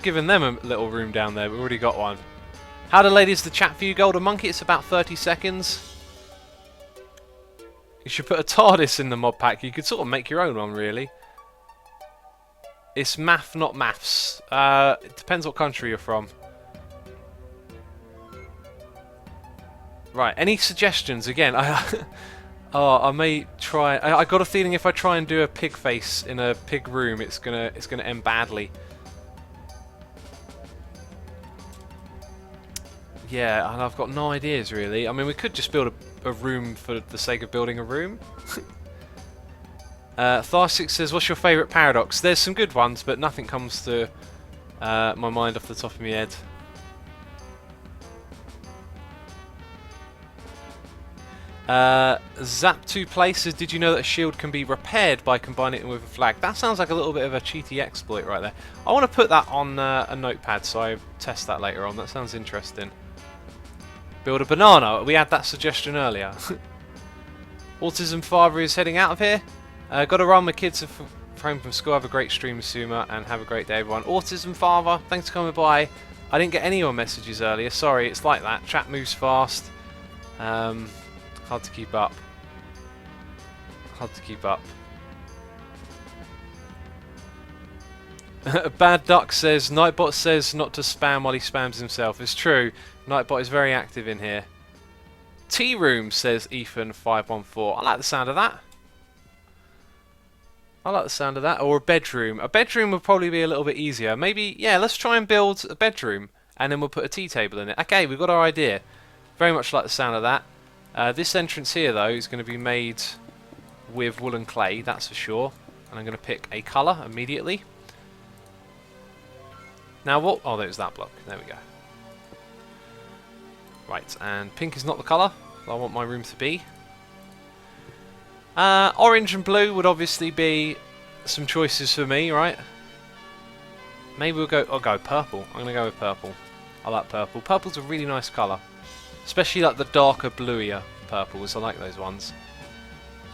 given them a little room down there. We already got one. How the ladies the chat for you, Golden Monkey? It's about 30 seconds. You should put a TARDIS in the mod pack. You could sort of make your own one, really. It's math, not maths. It depends what country you're from. Right. Any suggestions? Again, I may try. I got a feeling if I try and do a pig face in a pig room, it's gonna end badly. Yeah, and I've got no ideas really. I mean, we could just build a room for the sake of building a room. Tharsix says, what's your favourite paradox? There's some good ones, but nothing comes to my mind off the top of my head. Zap2 places, did you know that a shield can be repaired by combining it with a flag? That sounds like a little bit of a cheaty exploit right there. I want to put that on a notepad so I test that later on. That sounds interesting. Build a banana. We had that suggestion earlier. Autism Father is heading out of here. Got to run. My kids are home from school. Have a great stream, Suma, and have a great day, everyone. Autism Father, thanks for coming by. I didn't get any of your messages earlier. Sorry, it's like that. Chat moves fast. Hard to keep up. Hard to keep up. Bad Duck says, Nightbot says not to spam while he spams himself. It's true. Nightbot is very active in here. Tea Room says Ethan514. I like the sound of that. I like the sound of that. Or a bedroom. A bedroom would probably be a little bit easier. Maybe, yeah, let's try and build a bedroom. And then we'll put a tea table in it. Okay, we've got our idea. Very much like the sound of that. This entrance here, though, is going to be made with wool and clay, that's for sure. And I'm going to pick a colour immediately. Now what? Oh, there's that block. There we go. Right, and pink is not the colour I want my room to be. Orange and blue would obviously be some choices for me, right? Maybe we'll go. I'll go purple. I'm going to go with purple. I like purple. Purple's a really nice colour. Especially like the darker, bluier purples. I like those ones.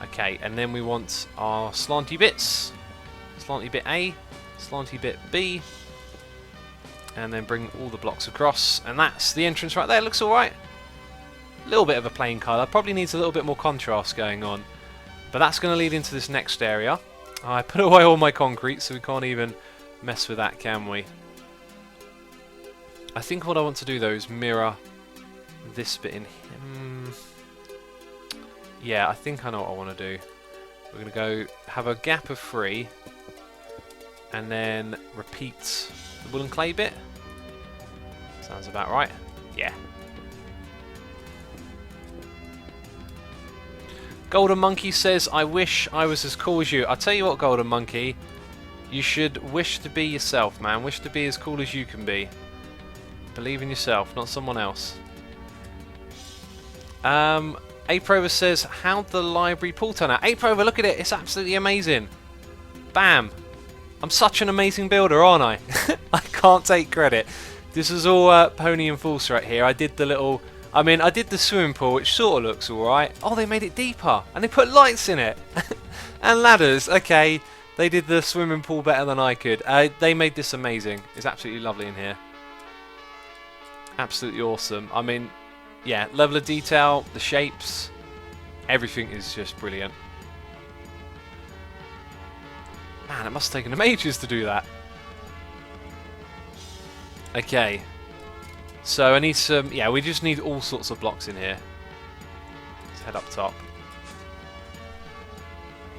Okay, and then we want our slanty bits. Slanty bit A, slanty bit B. And then bring all the blocks across. And that's the entrance right there. Looks alright. A little bit of a plain colour. Probably needs a little bit more contrast going on. But that's going to lead into this next area. I put away all my concrete, so we can't even mess with that, can we? I think what I want to do, though, is mirror this bit in here. Yeah, I think I know what I want to do. We're going to go have a gap of 3 and then repeat the wool and clay bit. Sounds about right. Yeah. Golden Monkey says, I wish I was as cool as you. I'll tell you what, Golden Monkey, you should wish to be yourself, man. Wish to be as cool as you can be. Believe in yourself, not someone else. Aprover says, how'd the library pool turn out? Aprover, look at it, it's absolutely amazing. Bam. I'm such an amazing builder, aren't I? I can't take credit. This is all Pony and False right here. I did the little, I did the swimming pool, which sort of looks alright. Oh, they made it deeper, and they put lights in it. And ladders, okay. They did the swimming pool better than I could. They made this amazing. It's absolutely lovely in here. Absolutely awesome. Yeah, level of detail, the shapes, everything is just brilliant. Man, it must have taken them ages to do that. Okay. So I need some, yeah, we just need all sorts of blocks in here. Let's head up top.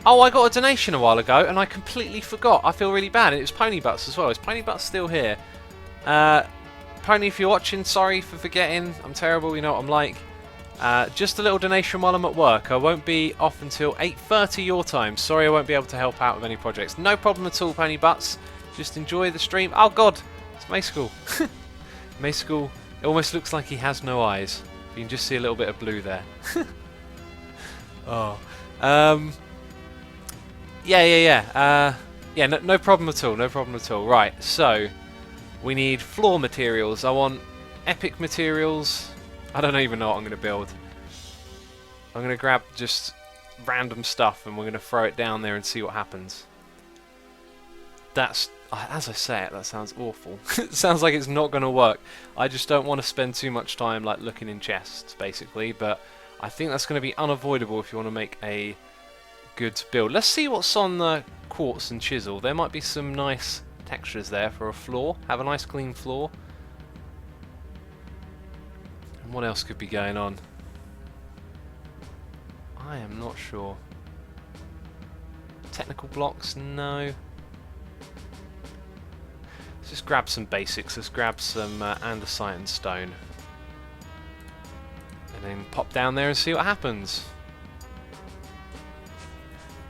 Oh, I got a donation a while ago and I completely forgot. I feel really bad. It was Pony Butts as well. Is Pony Butts still here? Pony, if you're watching, sorry for forgetting. I'm terrible, you know what I'm like. Just a little donation while I'm at work. I won't be off until 8:30 your time. Sorry I won't be able to help out with any projects. No problem at all, Pony Butts. Just enjoy the stream. Oh god, it's Mayschool. Mayschool, it almost looks like he has no eyes. You can just see a little bit of blue there. Oh. Yeah, no problem at all, no problem at all. Right, so we need floor materials. I want epic materials. I don't even know what I'm going to build. I'm going to grab just random stuff and we're going to throw it down there and see what happens. That's, as I say it, that sounds awful. It sounds like it's not going to work. I just don't want to spend too much time like looking in chests, basically. But I think that's going to be unavoidable if you want to make a good build. Let's see what's on the quartz and chisel. There might be some nice textures there for a floor. Have a nice clean floor. And what else could be going on? I am not sure. Technical blocks? No. Let's just grab some basics. Let's grab some andesite and stone. And then pop down there and see what happens.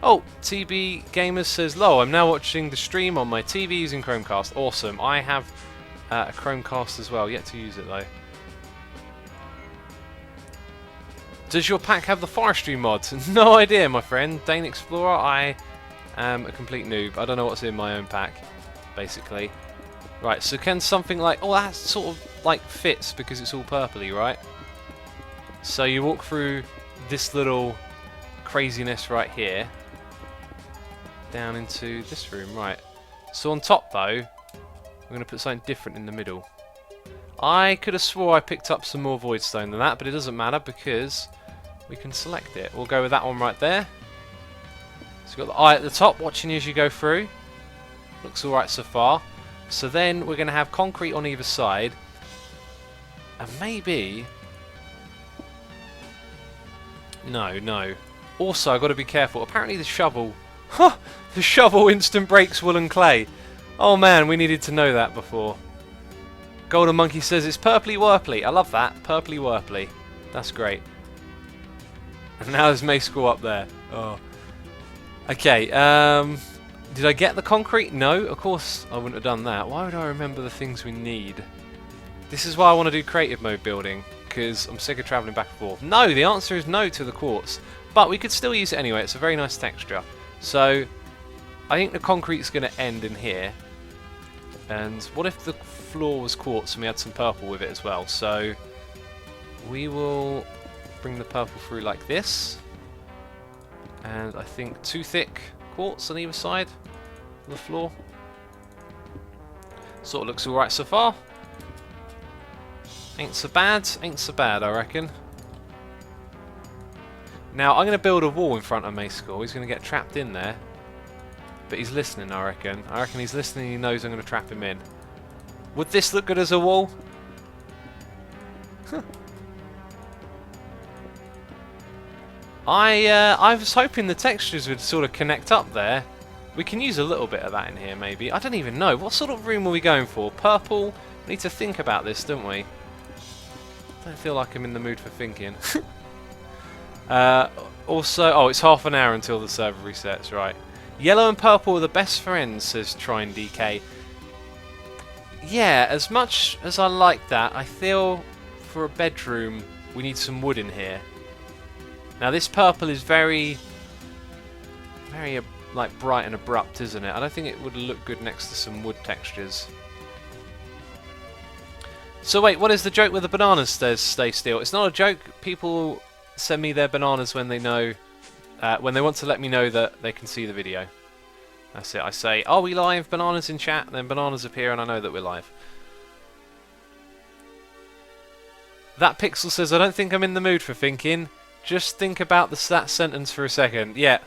Oh, TB Gamers says, "Lo, I'm now watching the stream on my TV using Chromecast." Awesome. I have a Chromecast as well. Yet to use it though. Does your pack have the forestry mod? No idea, my friend. Dane Explorer, I am a complete noob. I don't know what's in my own pack, basically. Right, so can something like... Oh, that sort of like fits because it's all purpley, right? So you walk through this little craziness right here. Down into this room, right. So on top, though, I'm going to put something different in the middle. I could have swore I picked up some more void stone than that, but it doesn't matter because we can select it. We'll go with that one right there. So you've got the eye at the top watching you as you go through. Looks alright so far. So then we're going to have concrete on either side. And maybe... No. Also, I've got to be careful. Apparently the shovel... Huh! The shovel instant breaks wool and clay. Oh man, we needed to know that before. Golden Monkey says it's purpley wurpley. I love that. Purpley wurpley. That's great. And now there's May School up there. Oh. Okay, did I get the concrete? No, of course I wouldn't have done that. Why would I remember the things we need? This is why I want to do creative mode building, because I'm sick of travelling back and forth. No, the answer is no to the quartz. But we could still use it anyway. It's a very nice texture. So, I think the concrete's going to end in here. And what if the floor was quartz and we had some purple with it as well? So, we will bring the purple through like this. And I think 2 thick quartz on either side of the floor. Sort of looks alright so far. Ain't so bad, I reckon. Now, I'm going to build a wall in front of May School. He's going to get trapped in there. But he's listening, I reckon. I reckon he's listening, he knows I'm going to trap him in. Would this look good as a wall? I was hoping the textures would sort of connect up there. We can use a little bit of that in here, maybe. I don't even know. What sort of room are we going for? Purple? We need to think about this, don't we? I don't feel like I'm in the mood for thinking. Also, oh, it's half an hour until the server resets, right. Yellow and purple are the best friends, says Trine DK. Yeah, as much as I like that, I feel for a bedroom we need some wood in here. Now this purple is very like bright and abrupt, isn't it? I don't think it would look good next to some wood textures. So wait, what is the joke with the bananas, says Stay Still? It's not a joke. People send me their bananas when they know, when they want to let me know that they can see the video. That's it. I say, "Are we live?" Bananas in chat, and then bananas appear, and I know that we're live. That Pixel says, "I don't think I'm in the mood for thinking. Just think about that sentence for a second." Yeah.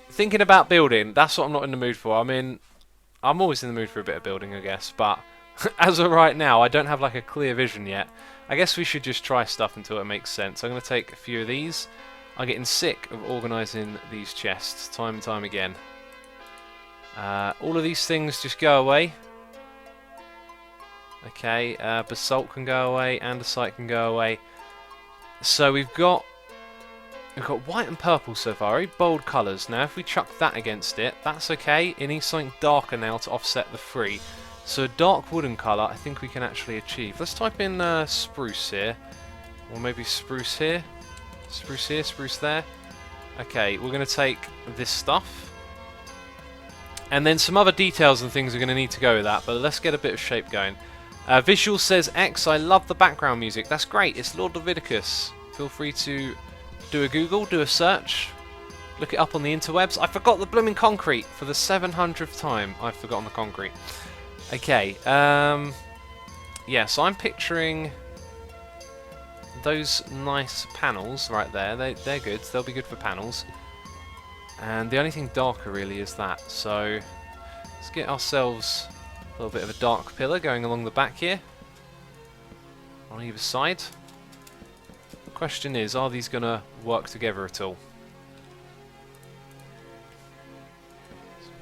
Thinking about building, that's what I'm not in the mood for. I mean, I'm always in the mood for a bit of building, I guess, but as of right now, I don't have like a clear vision yet. I guess we should just try stuff until it makes sense. I'm going to take a few of these. I'm getting sick of organising these chests time and time again. All of these things just go away. Okay, basalt can go away, andesite can go away. So we've got white and purple so far, very bold colours. Now if we chuck that against it, that's okay. It needs something darker now to offset the 3. So a dark wooden colour I think we can actually achieve. Let's type in spruce here. Or maybe spruce here. Spruce here, spruce there. Okay, we're going to take this stuff. And then some other details and things are going to need to go with that, but let's get a bit of shape going. Visual says, "X, I love the background music." That's great, it's Lord Leviticus. Feel free to do a Google, do a search, look it up on the interwebs. I forgot the blooming concrete for the 700th time. I've forgotten the concrete. Okay, yeah, so I'm picturing those nice panels right there. They're good, they'll be good for panels. And the only thing darker really is that. So let's get ourselves a little bit of a dark pillar going along the back here. On either side. The question is, are these going to work together at all?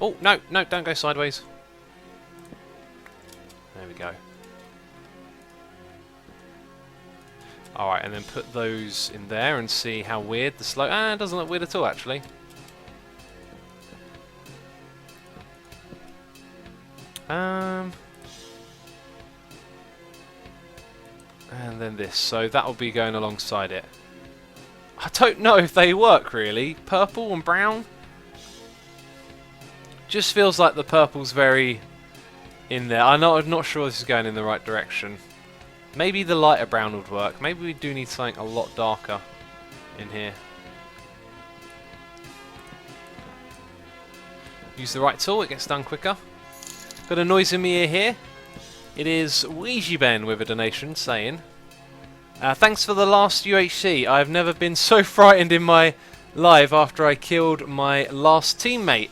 Oh, no, no, don't go sideways. There we go. Alright, and then put those in there and see how weird the slope... Ah, it doesn't look weird at all, actually. And then this. So that will be going alongside it. I don't know if they work really. Purple and brown. Just feels like the purple's very in there. I'm not sure this is going in the right direction. Maybe the lighter brown would work. Maybe we do need something a lot darker in here. Use the right tool, it gets done quicker. Got a noise in my ear here. It is Ouija Ben with a donation saying, thanks for the last UHC. I've never been so frightened in my life after I killed my last teammate.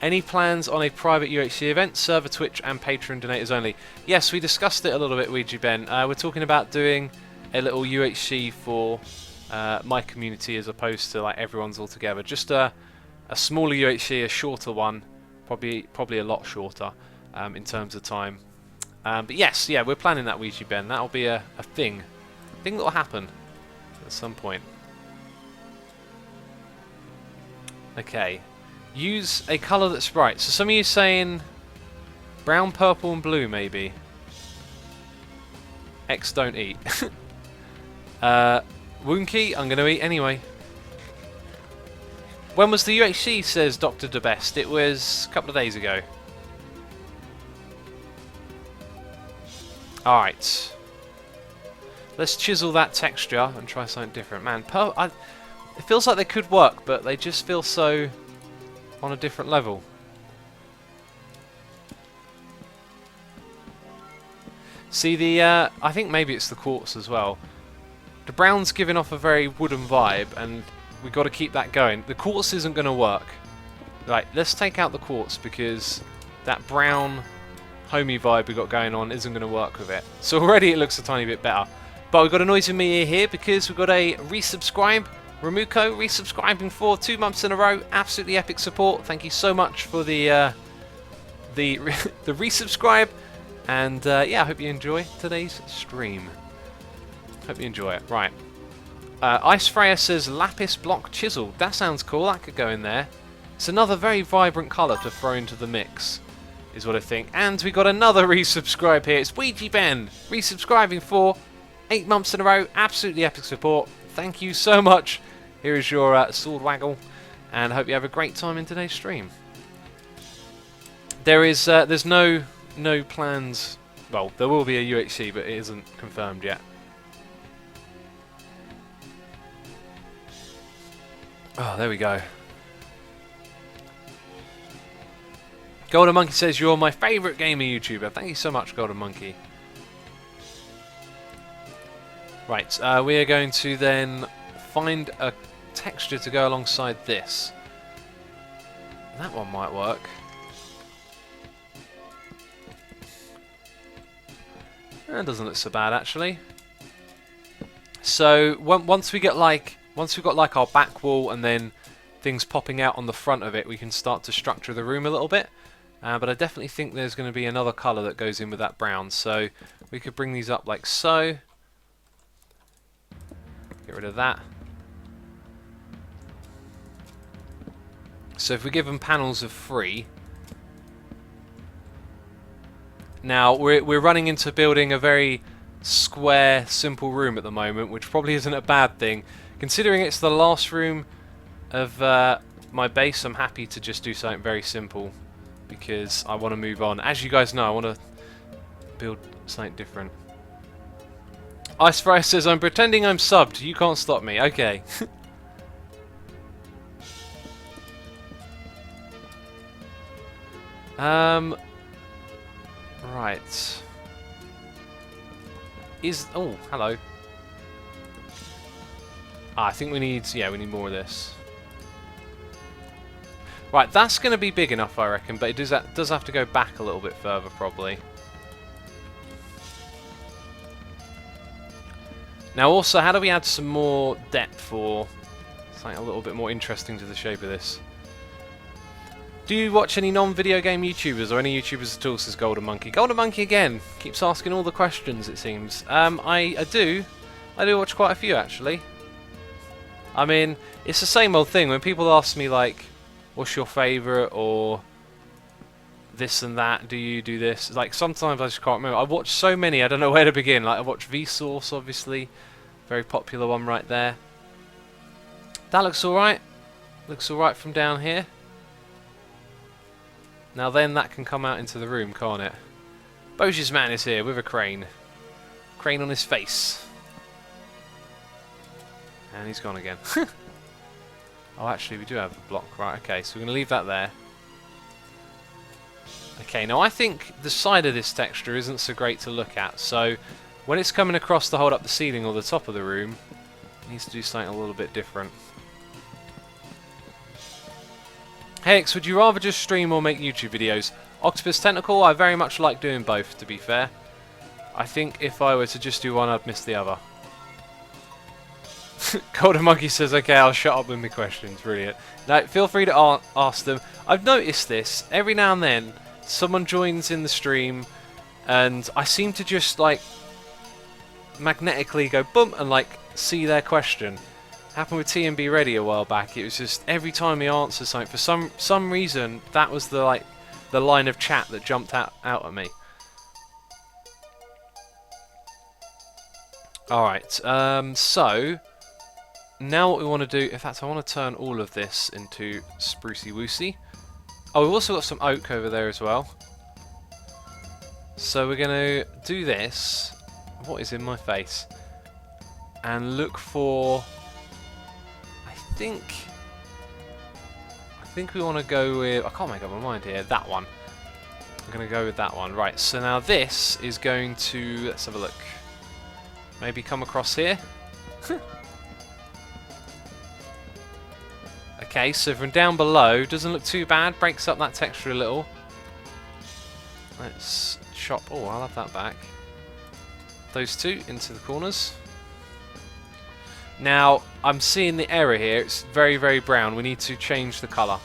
Any plans on a private UHC event, server, Twitch and Patreon donators only? Yes, we discussed it a little bit, Ouija Ben. We're talking about doing a little UHC for my community as opposed to like everyone's all together. Just a smaller UHC, a shorter one, probably a lot shorter in terms of time. But yes, yeah, we're planning that, Ouija Ben. That'll be a thing that'll happen at some point. Okay. Use a colour that's bright. So some of you saying brown, purple and blue maybe. X don't eat. Woonky, I'm going to eat anyway. When was the UHC, says Dr. DeBest? It was a couple of days ago. Alright. Let's chisel that texture and try something different. Man, it feels like they could work, but they just feel so on a different level. See I think maybe it's the quartz as well. The brown's giving off a very wooden vibe, and we've got to keep that going. The quartz isn't going to work. Right, let's take out the quartz because that brown homey vibe we got going on isn't going to work with it. So already it looks a tiny bit better. But we've got a noise in my ear here because we've got a resubscribe. Ramuko resubscribing for 2 months in a row. Absolutely epic support. Thank you so much for the resubscribe. And yeah, I hope you enjoy today's stream. Hope you enjoy it. Right. Ice Freya says lapis block chisel. That sounds cool. That could go in there. It's another very vibrant colour to throw into the mix, is what I think. And we got another resubscribe here. It's Ouija Ben resubscribing for 8 months in a row. Absolutely epic support. Thank you so much. Here is your sword waggle, and I hope you have a great time in today's stream. There's no plans. Well, there will be a UHC, but it isn't confirmed yet. Oh, there we go. Golden Monkey says you're my favourite gamer YouTuber. Thank you so much, Golden Monkey. Right, we are going to then find a texture to go alongside this. That one might work. That doesn't look so bad actually. So once we've got like our back wall and then things popping out on the front of it, we can start to structure the room a little bit. But I definitely think there's going to be another colour that goes in with that brown. So we could bring these up like so. Get rid of that. So if we give them panels of 3. Now we're running into building a very square, simple room at the moment, which probably isn't a bad thing. Considering it's the last room of my base, I'm happy to just do something very simple because I want to move on. As you guys know, I want to build something different. Ice Fry says, I'm pretending I'm subbed. You can't stop me. Okay. Right. Oh, hello. I think we need more of this. Right, that's going to be big enough, I reckon, but it does have to go back a little bit further, probably. Now, also, how do we add some more depth or something a little bit more interesting to the shape of this? Do you watch any non-video game YouTubers or any YouTubers at all, says Golden Monkey? Golden Monkey again keeps asking all the questions, it seems. I do watch quite a few, actually. I mean, it's the same old thing. When people ask me, like, what's your favourite, or this and that? Do you do this? Like, sometimes I just can't remember. I watch so many, I don't know where to begin. Like, I watch Vsauce, obviously. Very popular one right there. That looks alright. Looks alright from down here. Now then, that can come out into the room, can't it? Boja's man is here with a crane. Crane on his face. And he's gone again. Oh, actually, we do have a block. Right, okay, so we're going to leave that there. Okay, now I think the side of this texture isn't so great to look at, so when it's coming across to hold up the ceiling or the top of the room, it needs to do something a little bit different. Hex, would you rather just stream or make YouTube videos? Octopus Tentacle, I very much like doing both, to be fair. I think if I were to just do one, I'd miss the other. Golden Monkey says, okay, I'll shut up with my questions. Brilliant. Now, feel free to ask them. I've noticed this. Every now and then, someone joins in the stream, and I seem to just, like, magnetically go boom and, like, see their question. Happened with TMB Ready a while back. It was just every time he answers something, for some reason, that was the line of chat that jumped out at me. Alright, so now what we want to do, in fact I want to turn all of this into sprucey woosey. Oh, we've also got some oak over there as well. So we're going to do this. What is in my face? And look for, I think we want to go with, I can't make up my mind here, that one. I'm going to go with that one. Right, so now this is going to, let's have a look. Maybe come across here. Okay, so from down below, doesn't look too bad, breaks up that texture a little. Let's chop, oh, I'll have that back. Those two into the corners. Now, I'm seeing the error here, it's very, very brown. We need to change the colour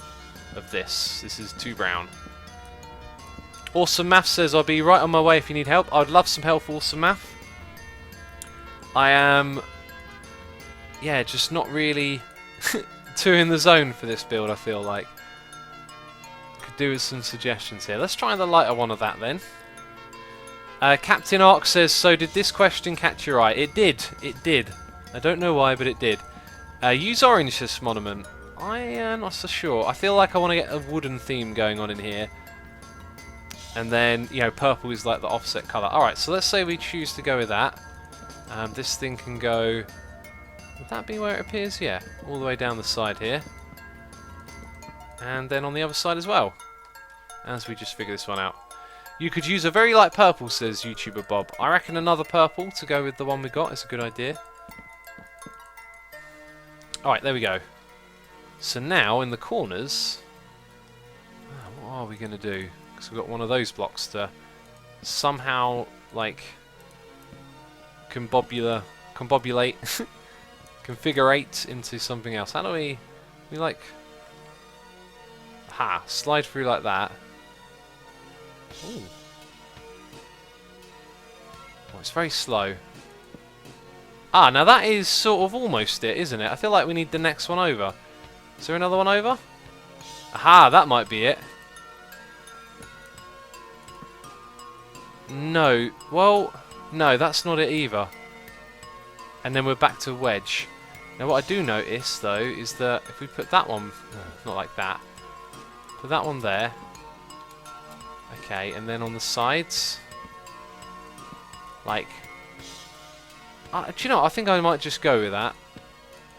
of this. This is too brown. Awesome Math says, I'll be right on my way if you need help. I'd love some help, Awesome Math. I am, yeah, just not really too in the zone for this build, I feel like. Could do with some suggestions here. Let's try the lighter one of that then. Captain Ark says, so did this question catch your eye? It did, it did. I don't know why, but it did. Use orange this monument. I am not so sure. I feel like I want to get a wooden theme going on in here. And then, you know, purple is like the offset colour. Alright, so let's say we choose to go with that. This thing can go... Would that be where it appears? Yeah, all the way down the side here. And then on the other side as well. As we just figure this one out. You could use a very light purple, says YouTuber Bob. I reckon another purple to go with the one we got is a good idea. Alright, there we go. So now, in the corners... what are we going to do? Because we've got one of those blocks to somehow, like... configurate into something else. How do we like... Ha! Slide through like that. Ooh. Oh, it's very slow. Ah, now that is sort of almost it, isn't it? I feel like we need the next one over. Is there another one over? Aha, that might be it. No. Well, no, that's not it either. And then we're back to wedge. Now what I do notice, though, is that if we put that one... not like that. Put that one there. Okay, and then on the sides... Like... do you know what? I think I might just go with that.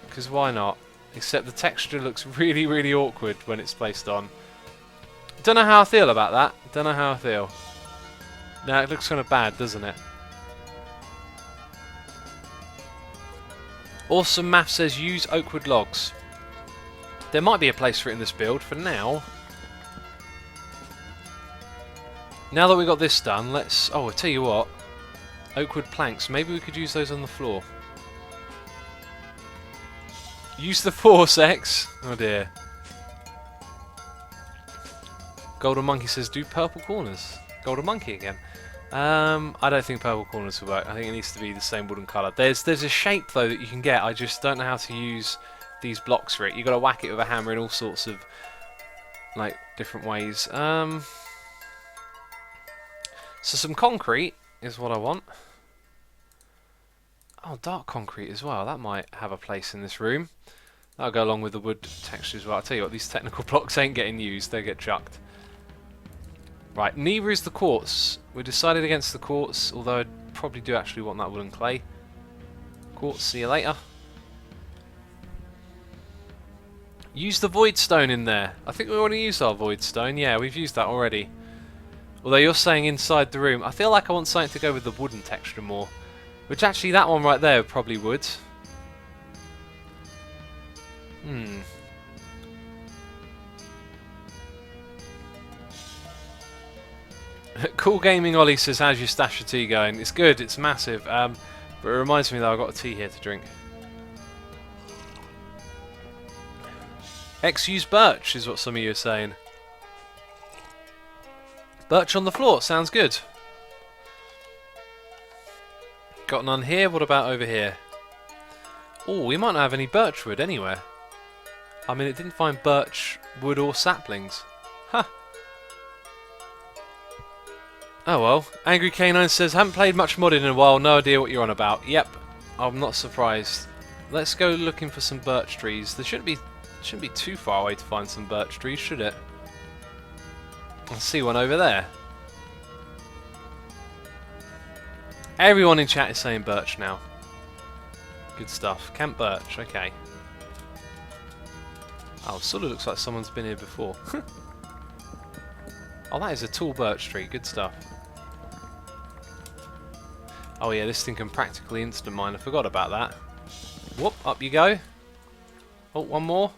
Because why not? Except the texture looks really, really awkward when it's placed on. Don't know how I feel about that. Don't know how I feel. No, it looks kind of bad, doesn't it? Awesome Math says use oakwood logs. There might be a place for it in this build. For now... Now that we've got this done, let's... Oh, I'll tell you what. Oakwood planks. Maybe we could use those on the floor. Use the force, X. Oh dear. Golden Monkey says do purple corners. Golden Monkey again. I don't think purple corners will work. I think it needs to be the same wooden colour. There's a shape though that you can get. I just don't know how to use these blocks for it. You've got to whack it with a hammer in all sorts of like different ways. So some concrete is what I want. Oh, dark concrete as well. That might have a place in this room. That'll go along with the wood texture as well. I'll tell you what, these technical blocks ain't getting used. They get chucked. Right, neither is the quartz. We decided against the quartz, although I probably do actually want that wooden clay. Quartz, see you later. Use the void stone in there. I think we want to use our void stone. Yeah, we've used that already. Although you're saying inside the room. I feel like I want something to go with the wooden texture more. Which actually that one right there probably would. Cool Gaming Ollie says, how's your stash of tea going? It's good, it's massive. But it reminds me that I've got a tea here to drink. X use birch is what some of you are saying. Birch on the floor, sounds good. Got none here, what about over here? Oh, we might not have any birch wood anywhere. I mean, it didn't find birch wood or saplings. Huh. Oh well. Angry K9 says, haven't played much modding in a while, no idea what you're on about. Yep, I'm not surprised. Let's go looking for some birch trees. There shouldn't be too far away to find some birch trees, should it? I see one over there. Everyone in chat is saying birch now. Good stuff. Camp birch, okay. Oh, sort of looks like someone's been here before. Oh, that is a tall birch tree. Good stuff. Oh yeah, this thing can practically instant mine. I forgot about that. Whoop, up you go. Oh, one more.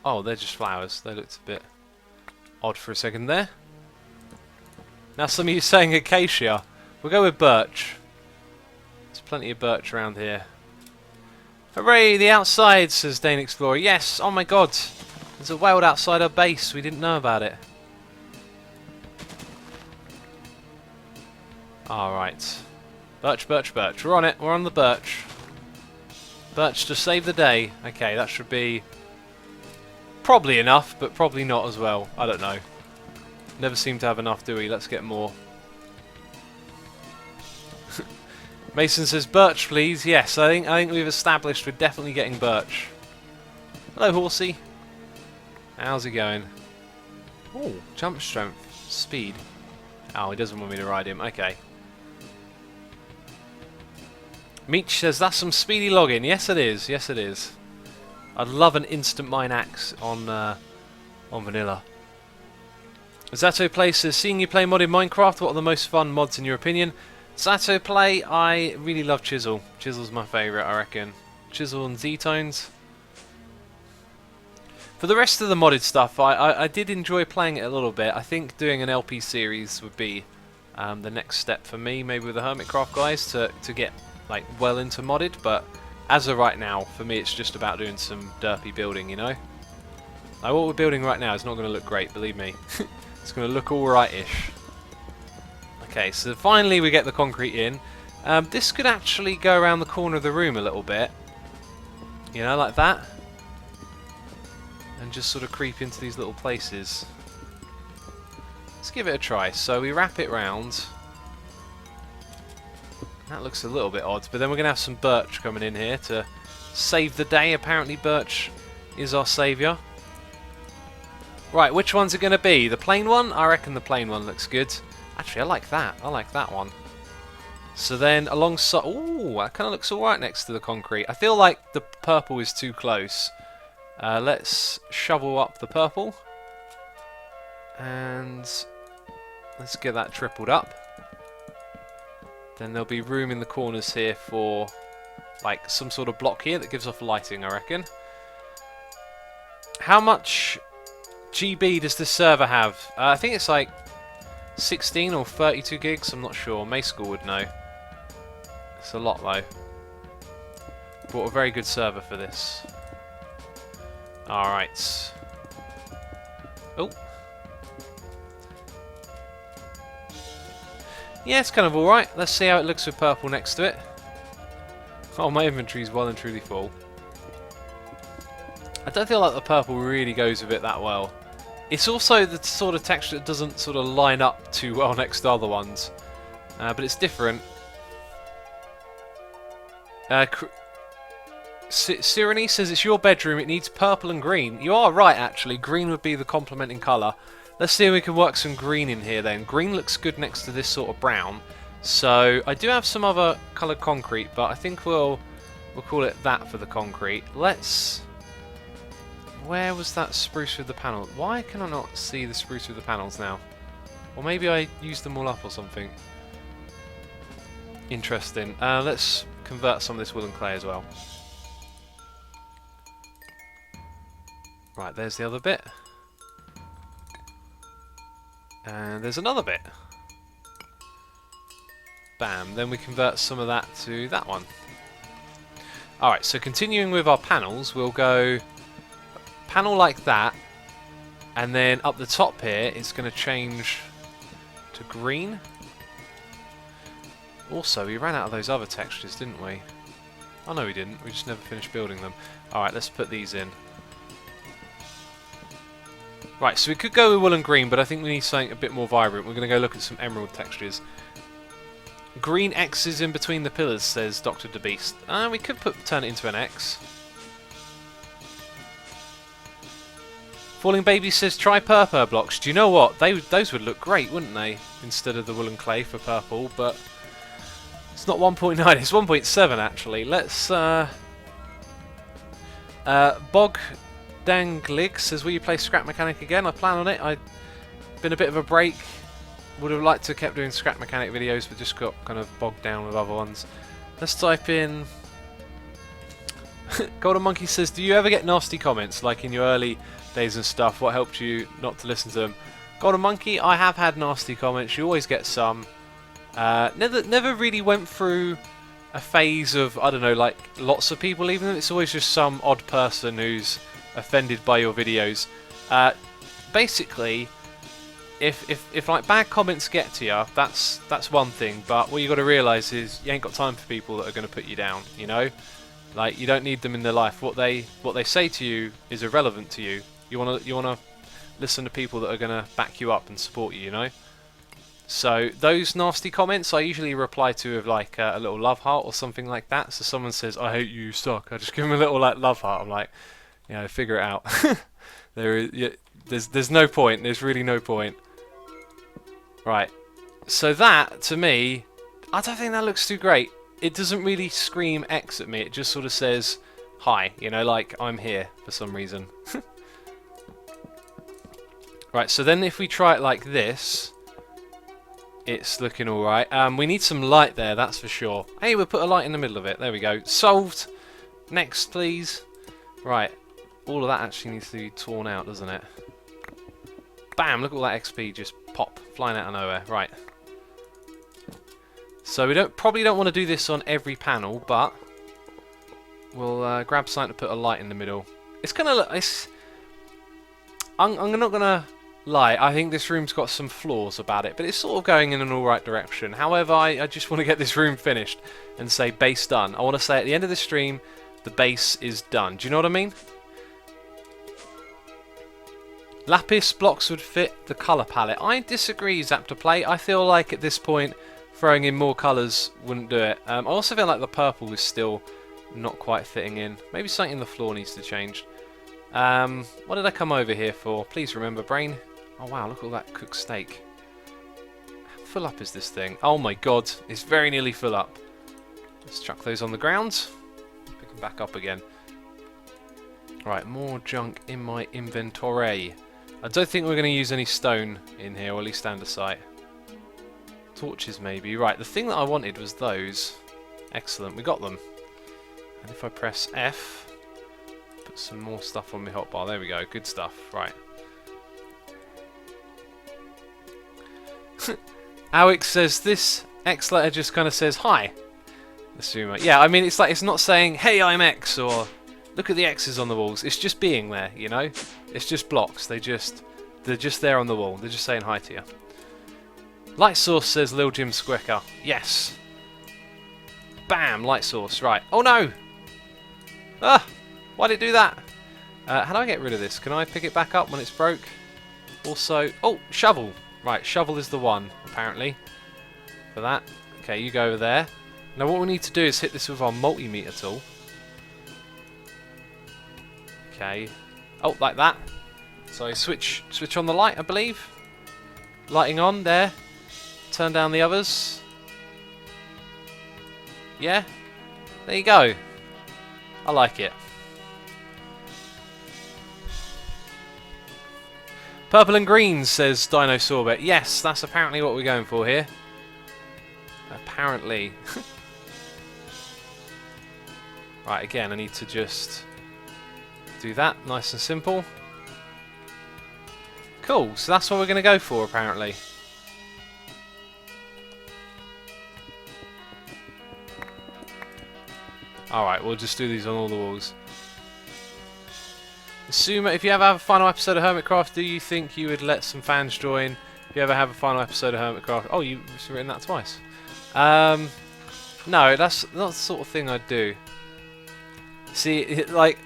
Oh, they're just flowers. They looked a bit odd for a second there. Now some of you saying acacia. We'll go with birch. There's plenty of birch around here. Hooray, the outside, says Dane Explorer. Yes, oh my god. There's a whale outside our base. We didn't know about it. Alright. Birch, birch, birch. We're on it. We're on the birch. Birch to save the day. Okay, that should be probably enough, but probably not as well. I don't know. Never seem to have enough, do we? Let's get more. Mason says, birch please. Yes, I think we've established we're definitely getting birch. Hello, horsey. How's it going? Oh, jump strength. Speed. Oh, he doesn't want me to ride him. Okay. Meech says, that's some speedy logging. Yes, it is. Yes, it is. I'd love an instant mine axe on vanilla. Zato Play says, seeing you play modded Minecraft, what are the most fun mods in your opinion? Zato Play, I really love Chisel. Chisel's my favourite, I reckon. Chisel and Z-Tones. For the rest of the modded stuff, I did enjoy playing it a little bit. I think doing an LP series would be the next step for me, maybe with the Hermitcraft guys, to get like well into modded, but as of right now, for me it's just about doing some derpy building, you know? Like what we're building right now is not going to look great, believe me. It's going to look alright-ish. Okay, so finally we get the concrete in. This could actually go around the corner of the room a little bit. You know, like that. And just sort of creep into these little places. Let's give it a try. So we wrap it round. That looks a little bit odd, but then we're going to have some birch coming in here to save the day. Apparently birch is our saviour. Right, which one's it going to be? The plain one? I reckon the plain one looks good. Actually, I like that. I like that one. So then alongside... Ooh, that kind of looks alright next to the concrete. I feel like the purple is too close. Let's shovel up the purple. And let's get that tripled up. Then there'll be room in the corners here for like some sort of block here that gives off lighting, I reckon. How much GB does this server have? I think it's like 16 or 32 gigs, I'm not sure. May School would know. It's a lot though. Bought a very good server for this. Alright. Oh. Yeah, it's kind of alright. Let's see how it looks with purple next to it. Oh, my inventory's well and truly full. I don't feel like the purple really goes with it that well. It's also the sort of texture that doesn't sort of line up too well next to other ones. But it's different. Sirene says it's your bedroom, it needs purple and green. You are right, actually. Green would be the complementing colour. Let's see if we can work some green in here then. Green looks good next to this sort of brown. So I do have some other coloured concrete, but I think we'll call it that for the concrete. Let's... Where was that spruce with the panel? Why can I not see the spruce with the panels now? Or maybe I used them all up or something. Interesting. Let's convert some of this woolen clay as well. Right, there's the other bit. And there's another bit. Bam. Then we convert some of that to that one. Alright, so continuing with our panels, we'll go panel like that. And then up the top here, it's going to change to green. Also, we ran out of those other textures, didn't we? Oh no, we didn't. We just never finished building them. Alright, let's put these in. Right, so we could go with wool and green, but I think we need something a bit more vibrant. We're going to go look at some emerald textures. Green X's in between the pillars, says Dr. DeBeast. We could turn it into an X. Falling Baby says try purple blocks. Do you know what? Those would look great, wouldn't they? Instead of the wool and clay for purple, but it's not 1.9, it's 1.7 actually. Let's Bog Danglig says, will you play Scrap Mechanic again? I plan on it. I've been a bit of a break. Would have liked to have kept doing Scrap Mechanic videos, but just got kind of bogged down with other ones. Let's type in... Golden Monkey says, do you ever get nasty comments, like in your early days and stuff? What helped you not to listen to them? Golden Monkey, I have had nasty comments. You always get some. Never really went through a phase of, I don't know, like lots of people leaving them. It's always just some odd person who's offended by your videos. Basically, if like bad comments get to you, that's one thing. But what you got to realise is you ain't got time for people that are going to put you down. You know, like you don't need them in their life. What they say to you is irrelevant to you. You wanna listen to people that are going to back you up and support you. You know. So those nasty comments I usually reply to with like a little love heart or something like that. So someone says I hate you, you suck. I just give them a little like love heart. I'm like, you know, figure it out. There's no point. There's really no point. Right. So that to me, I don't think that looks too great. It doesn't really scream X at me. It just sort of says hi. You know, like I'm here for some reason. Right. So then if we try it like this. It's looking alright. We need some light there, that's for sure. Hey, we'll put a light in the middle of it. There we go. Solved. Next, please. Right. All of that actually needs to be torn out, doesn't it? Bam! Look at all that XP just pop, flying out of nowhere. Right. So we probably don't want to do this on every panel, but we'll grab something to put a light in the middle. It's gonna look... I'm not gonna... lie, I think this room's got some flaws about it, but it's sort of going in an alright direction. However, I just want to get this room finished and say base done. I want to say at the end of the stream, the base is done. Do you know what I mean? Lapis blocks would fit the colour palette. I disagree, Zaptoplay. I feel like at this point, throwing in more colours wouldn't do it. I also feel like the purple is still not quite fitting in. Maybe something in the floor needs to change. What did I come over here for? Please remember, brain. Oh wow, look at all that cooked steak. How full up is this thing? Oh my god, it's very nearly full up. Let's chuck those on the ground. Pick them back up again. Right, more junk in my inventory. I don't think we're going to use any stone in here, or at least andesite. Torches maybe. Right, the thing that I wanted was those. Excellent, we got them. And if I press F, put some more stuff on my hotbar. There we go, good stuff. Right. Alex says this X letter just kind of says hi. Yeah, I mean it's like it's not saying hey I'm X or look at the X's on the walls. It's just being there, you know. It's just blocks. They're just there on the wall. They're just saying hi to you. Light source says Lil Jim Squicker. Yes. Bam, light source. Right. Oh no. Ah, why did it do that? How do I get rid of this? Can I pick it back up when it's broke? Also, oh, shovel. Right, shovel is the one, apparently, for that. Okay, you go over there. Now what we need to do is hit this with our multimeter tool. Okay. Oh, like that. So switch on the light, I believe. Lighting on, there. Turn down the others. Yeah. There you go. I like it. Purple and green, says Dino Sorbet. Yes, that's apparently what we're going for here. Apparently. Right, again, I need to just do that, nice and simple. Cool, so that's what we're going to go for, apparently. Alright, we'll just do these on all the walls. If you ever have a final episode of Hermitcraft, do you think you would let some fans join? If you ever have a final episode of Hermitcraft... Oh, you've written that twice. No, that's not the sort of thing I'd do. See, like,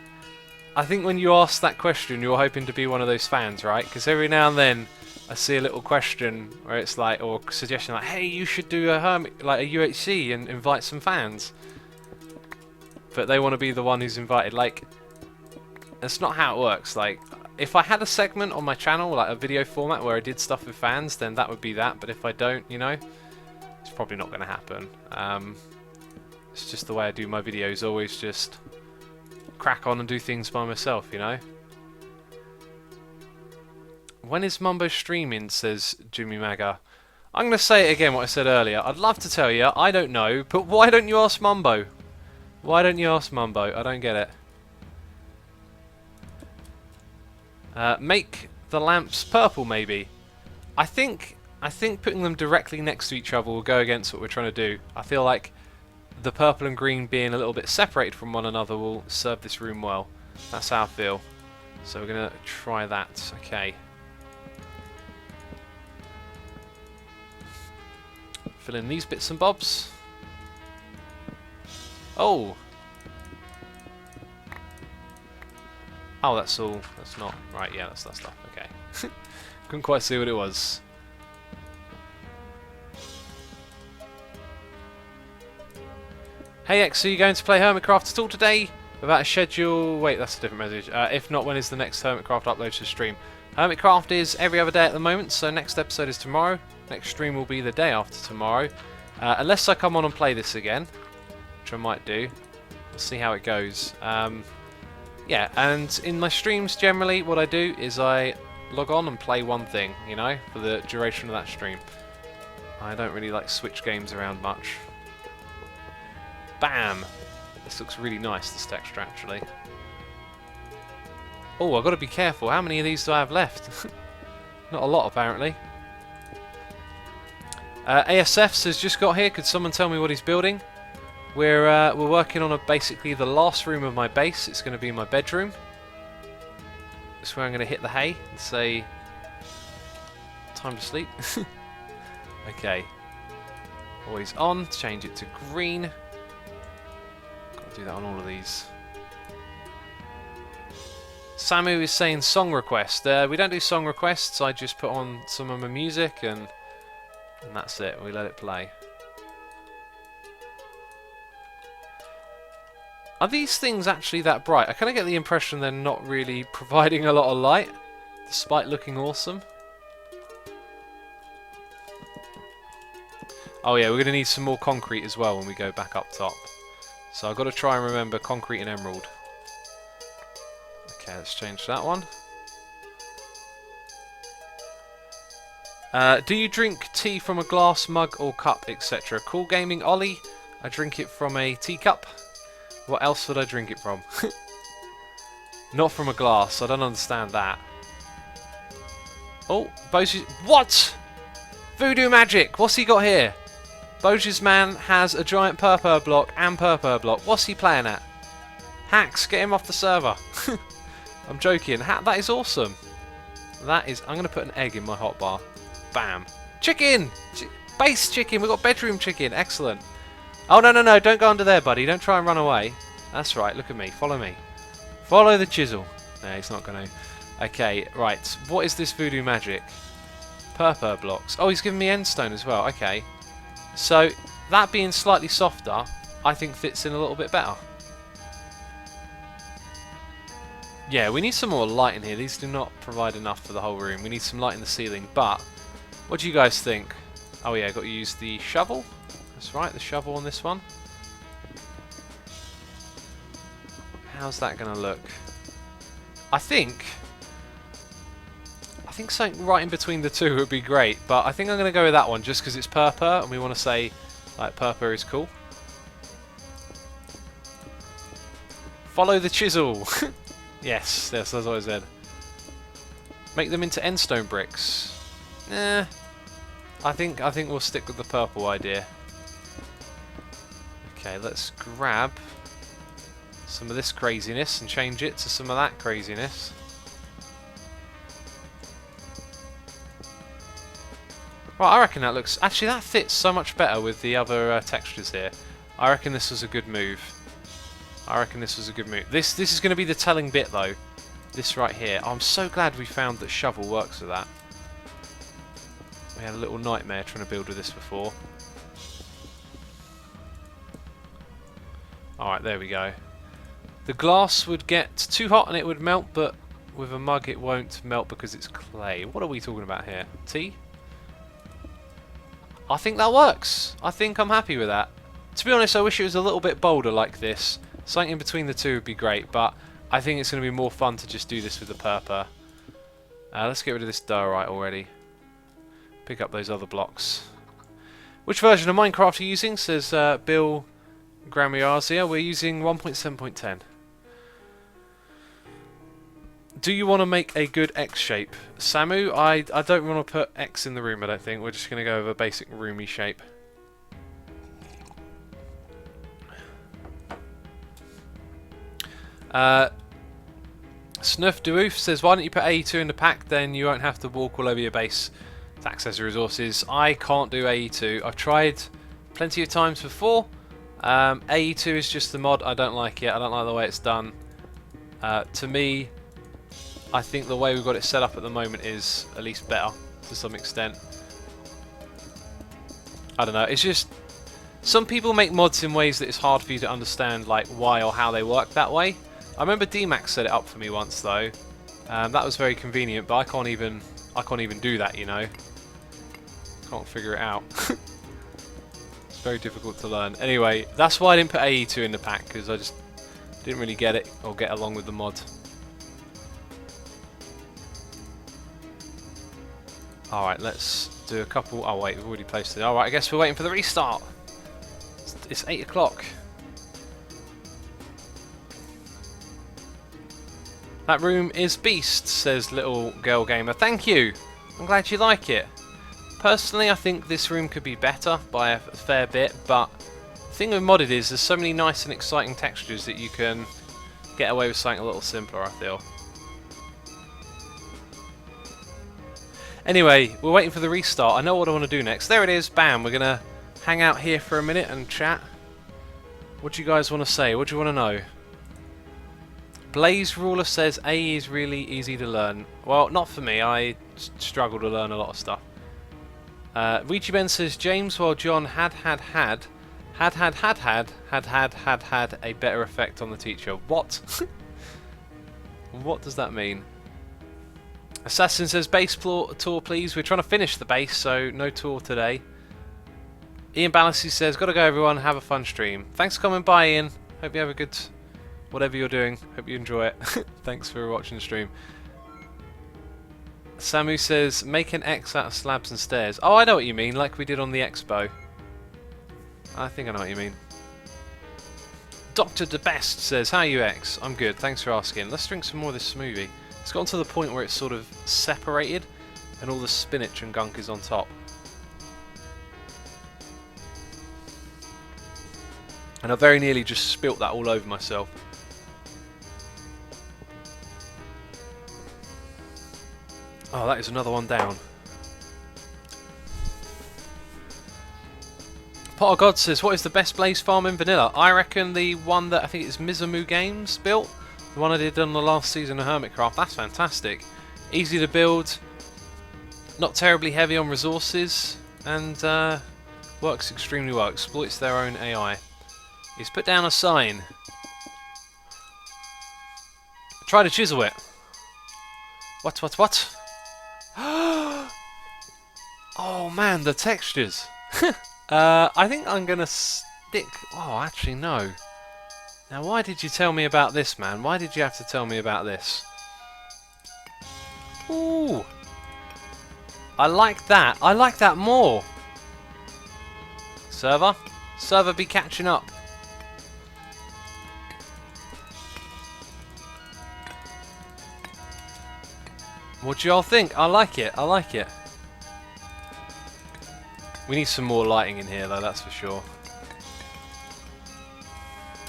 I think when you ask that question, you're hoping to be one of those fans, right? Because every now and then, I see a little question where it's like, or suggestion like, hey, you should do a UHC and invite some fans. But they want to be the one who's invited. Like, that's not how it works. Like, if I had a segment on my channel, like a video format where I did stuff with fans, then that would be that. But if I don't, you know, it's probably not going to happen. It's just the way I do my videos, always just crack on and do things by myself, you know. When is Mumbo streaming, says Jimmy Maga. I'm going to say it again what I said earlier. I'd love to tell you, I don't know, but why don't you ask Mumbo? Why don't you ask Mumbo? I don't get it. Make the lamps purple, maybe. I think putting them directly next to each other will go against what we're trying to do. I feel like the purple and green being a little bit separated from one another will serve this room well. That's how I feel. So we're going to try that. Okay. Fill in these bits and bobs. Oh! Oh, that's all. That's not... Right, yeah, that's that stuff. Okay. Couldn't quite see what it was. Hey X, are you going to play Hermitcraft at all today? Without a schedule... Wait, that's a different message. If not, when is the next Hermitcraft upload to stream? Hermitcraft is every other day at the moment, so next episode is tomorrow. Next stream will be the day after tomorrow. Unless I come on and play this again, which I might do. We'll see how it goes. Yeah, and in my streams, generally, what I do is I log on and play one thing, you know, for the duration of that stream. I don't really like switch games around much. Bam! This looks really nice, this texture, actually. Oh, I've got to be careful. How many of these do I have left? Not a lot, apparently. ASF says, just got here. Could someone tell me what he's building? We're working on basically the last room of my base. It's going to be my bedroom. That's where I'm going to hit the hay and say, time to sleep. Okay. Always on. Change it to green. Got to do that on all of these. Samu is saying song request. We don't do song requests. I just put on some of my music and that's it. We let it play. Are these things actually that bright? I kind of get the impression they're not really providing a lot of light, despite looking awesome. Oh yeah, we're going to need some more concrete as well when we go back up top. So I've got to try and remember concrete and emerald. Okay, let's change that one. Do you drink tea from a glass, mug or cup, etc.? Cool Gaming Ollie, I drink it from a teacup. What else would I drink it from? Not from a glass, I don't understand that. Oh, Bozi's... What? Voodoo magic, what's he got here? Bozi's man has a giant purple block and purple block. What's he playing at? Hacks, get him off the server. I'm joking. That is awesome. That is... I'm going to put an egg in my hotbar. Bam. Chicken! Base chicken! We've got bedroom chicken. Excellent. Oh, no, no, no. Don't go under there, buddy. Don't try and run away. That's right. Look at me. Follow me. Follow the chisel. No, he's not going to. Okay, right. What is this voodoo magic? Purple blocks. Oh, he's giving me endstone as well. Okay. So, that being slightly softer, I think fits in a little bit better. Yeah, we need some more light in here. These do not provide enough for the whole room. We need some light in the ceiling. But, what do you guys think? Oh yeah, got to use the shovel. That's right, the shovel on this one. How's that going to look? I think something right in between the two would be great, but I think I'm going to go with that one just because it's purple and we want to say like purple is cool. Follow the chisel. Yes, that's what I said. Make them into endstone bricks. I think we'll stick with the purple idea. Okay, let's grab some of this craziness and change it to some of that craziness. Right, I reckon that looks... Actually, that fits so much better with the other textures here. I reckon this was a good move. This is going to be the telling bit, though. This right here. I'm so glad we found that shovel works with that. We had a little nightmare trying to build with this before. Alright, there we go. The glass would get too hot and it would melt, but with a mug it won't melt because it's clay. What are we talking about here? Tea? I think that works. I think I'm happy with that. To be honest, I wish it was a little bit bolder like this. Something in between the two would be great, but I think it's going to be more fun to just do this with the purple. Let's get rid of this diorite already. Pick up those other blocks. Which version of Minecraft are you using? Says Bill Gramiazia. We're using 1.7.10. Do you want to make a good X shape? Samu, I don't want to put X in the room, I don't think. We're just going to go with a basic roomy shape. Snuff Doof says, why don't you put AE2 in the pack, then you won't have to walk all over your base to access the resources. I can't do AE2. I've tried plenty of times before. AE2 is just the mod. I don't like it. I don't like the way it's done. To me, I think the way we've got it set up at the moment is at least better to some extent. I don't know. It's just some people make mods in ways that it's hard for you to understand, like why or how they work that way. I remember DMAX set it up for me once though. That was very convenient, but I can't even do that, you know. Can't figure it out. It's very difficult to learn. Anyway, that's why I didn't put AE2 in the pack, because I just didn't really get it or get along with the mod. Alright, let's do a couple... Oh wait, we've already placed it. Alright, I guess we're waiting for the restart. It's 8 o'clock. That room is beast, says Little Girl Gamer. Thank you! I'm glad you like it. Personally, I think this room could be better by a fair bit, but the thing with modded is there's so many nice and exciting textures that you can get away with something a little simpler, I feel. Anyway, we're waiting for the restart. I know what I want to do next. There it is. Bam. We're going to hang out here for a minute and chat. What do you guys want to say? What do you want to know? Blaze Ruler says AE is really easy to learn. Well, not for me. I struggle to learn a lot of stuff. Ouija Ben says James, while John had a better effect on the teacher. What? What does that mean? Assassin says base tour please. We're trying to finish the base, so no tour today. Ian Balassi says gotta go everyone, have a fun stream. Thanks for coming by, Ian. Hope you have a good whatever you're doing. Hope you enjoy it. Thanks for watching the stream. Samu says make an X out of slabs and stairs. Oh, I know what you mean, like we did on the Expo. I think I know what you mean. Dr. The Best says, how are you, X? I'm good, thanks for asking. Let's drink some more of this smoothie. It's gotten to the point where it's sort of separated and all the spinach and gunk is on top. And I very nearly just spilt that all over myself. Oh, that is another one down. Pot of God says, what is the best Blaze farm in vanilla? I reckon the one that I think it's Mizumu Games built. The one I did on the last season of Hermitcraft. That's fantastic. Easy to build, not terribly heavy on resources, and works extremely well. Exploits their own AI. He's put down a sign. Try to chisel it. What? Oh man, the textures. I think I'm gonna stick... Oh, actually no. Now why did you tell me about this, man? Why did you have to tell me about this? Ooh. I like that. I like that more. Server? Server be catching up. What do y'all think? I like it. I like it. We need some more lighting in here though, that's for sure.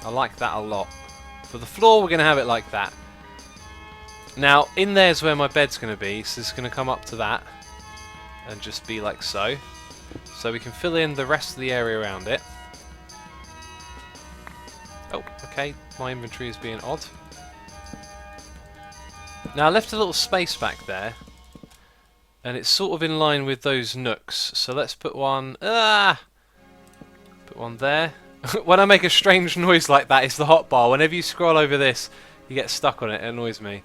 I like that a lot. For the floor we're going to have it like that. Now in there's where my bed's going to be, so it's going to come up to that and just be like so. So we can fill in the rest of the area around it. Oh, okay, my inventory is being odd. Now I left a little space back there, and it's sort of in line with those nooks. So let's put one. Put one there. When I make a strange noise like that, it's the hotbar. Whenever you scroll over this, you get stuck on it. It annoys me.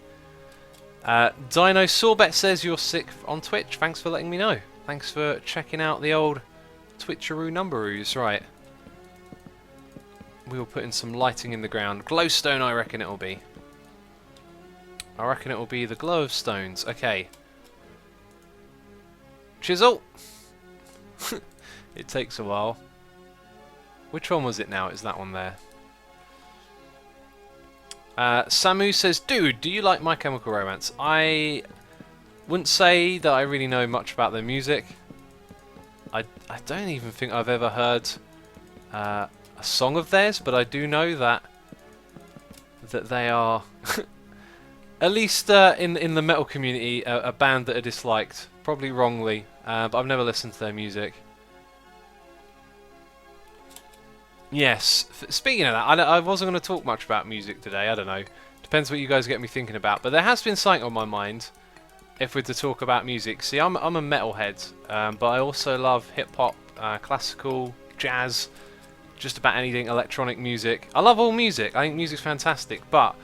Dino Sorbet says you're sick on Twitch. Thanks for letting me know. Thanks for checking out the old Twitcheroo numberoos. Right. We will put in some lighting in the ground. Glowstone, I reckon it will be. I reckon it will be the glow of stones. Okay. Chisel! It takes a while. Which one was it now? It's that one there. Samu says, dude, do you like My Chemical Romance? I wouldn't say that I really know much about their music. I don't even think I've ever heard a song of theirs, but I do know that they are... At least in the metal community, a band that are disliked, probably wrongly, but I've never listened to their music. Yes, speaking of that, I wasn't going to talk much about music today, I don't know. Depends what you guys get me thinking about, but there has been something on my mind, if we're to talk about music. See, I'm a metalhead, but I also love hip-hop, classical, jazz, just about anything electronic music. I love all music, I think music's fantastic, but...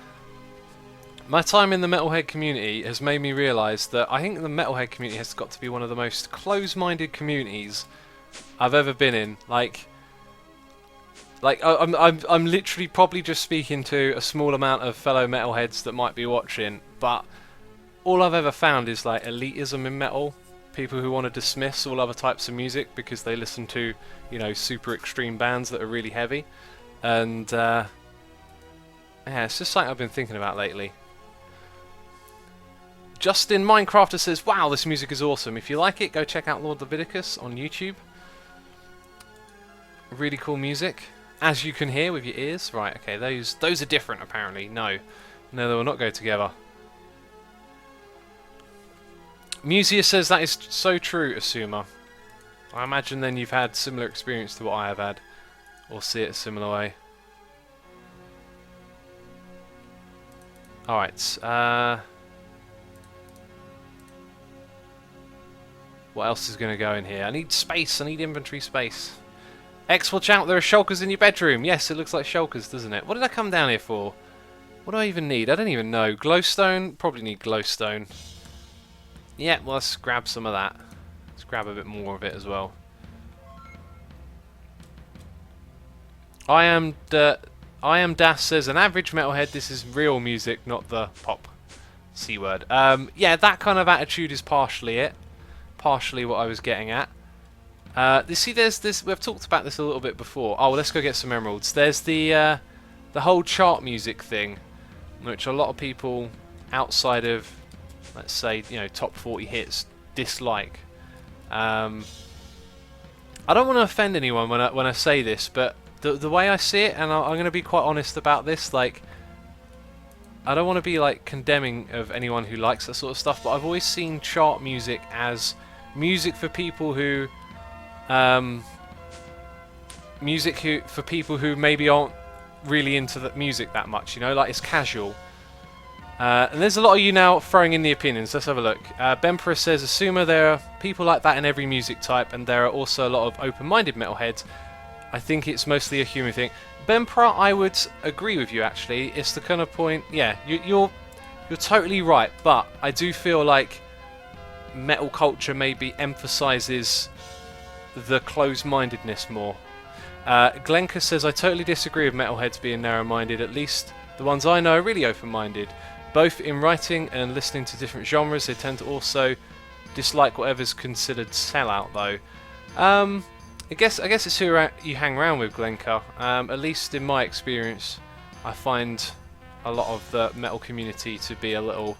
my time in the metalhead community has made me realise that I think the metalhead community has got to be one of the most close-minded communities I've ever been in. Like I'm literally probably just speaking to a small amount of fellow metalheads that might be watching, but all I've ever found is like elitism in metal. People who want to dismiss all other types of music because they listen to, you know, super extreme bands that are really heavy, and yeah, it's just something I've been thinking about lately. Justin Minecrafter says, wow, this music is awesome. If you like it, go check out Lord Leviticus on YouTube. Really cool music. As you can hear with your ears. Right, okay, those are different apparently. No, they will not go together. Musia says that is so true, Asuma. I imagine then you've had similar experience to what I have had. Or see it a similar way. Alright, what else is going to go in here? I need space. I need inventory space. X, watch out. There are shulkers in your bedroom. Yes, it looks like shulkers, doesn't it? What did I come down here for? What do I even need? I don't even know. Glowstone? Probably need glowstone. Yeah, well, let's grab some of that. Let's grab a bit more of it as well. I am Das says, an average metalhead, this is real music, not the pop C word. Yeah, that kind of attitude is partially it. Partially what I was getting at. You see, there's this. We've talked about this a little bit before. Oh, well, let's go get some emeralds. There's the whole chart music thing, which a lot of people outside of, let's say, you know, top 40 hits dislike. I don't want to offend anyone when I say this, but the way I see it, and I'm going to be quite honest about this, like, I don't want to be like condemning of anyone who likes that sort of stuff, but I've always seen chart music as music for people who for people who maybe aren't really into the music that much, you know, like it's casual. And there's a lot of you now throwing in the opinions. Let's have a look. Bempera says, Assumer, there are people like that in every music type, and there are also a lot of open-minded metalheads. I think it's mostly a human thing. Bempera, I would agree with you, actually. It's the kind of point... Yeah, you're totally right, but I do feel like metal culture maybe emphasises the closed-mindedness more. Glenka says, I totally disagree with metalheads being narrow-minded. At least the ones I know are really open-minded. Both in writing and listening to different genres, they tend to also dislike whatever's considered sellout, though. I guess it's who you hang around with, Glenka. At least in my experience, I find a lot of the metal community to be a little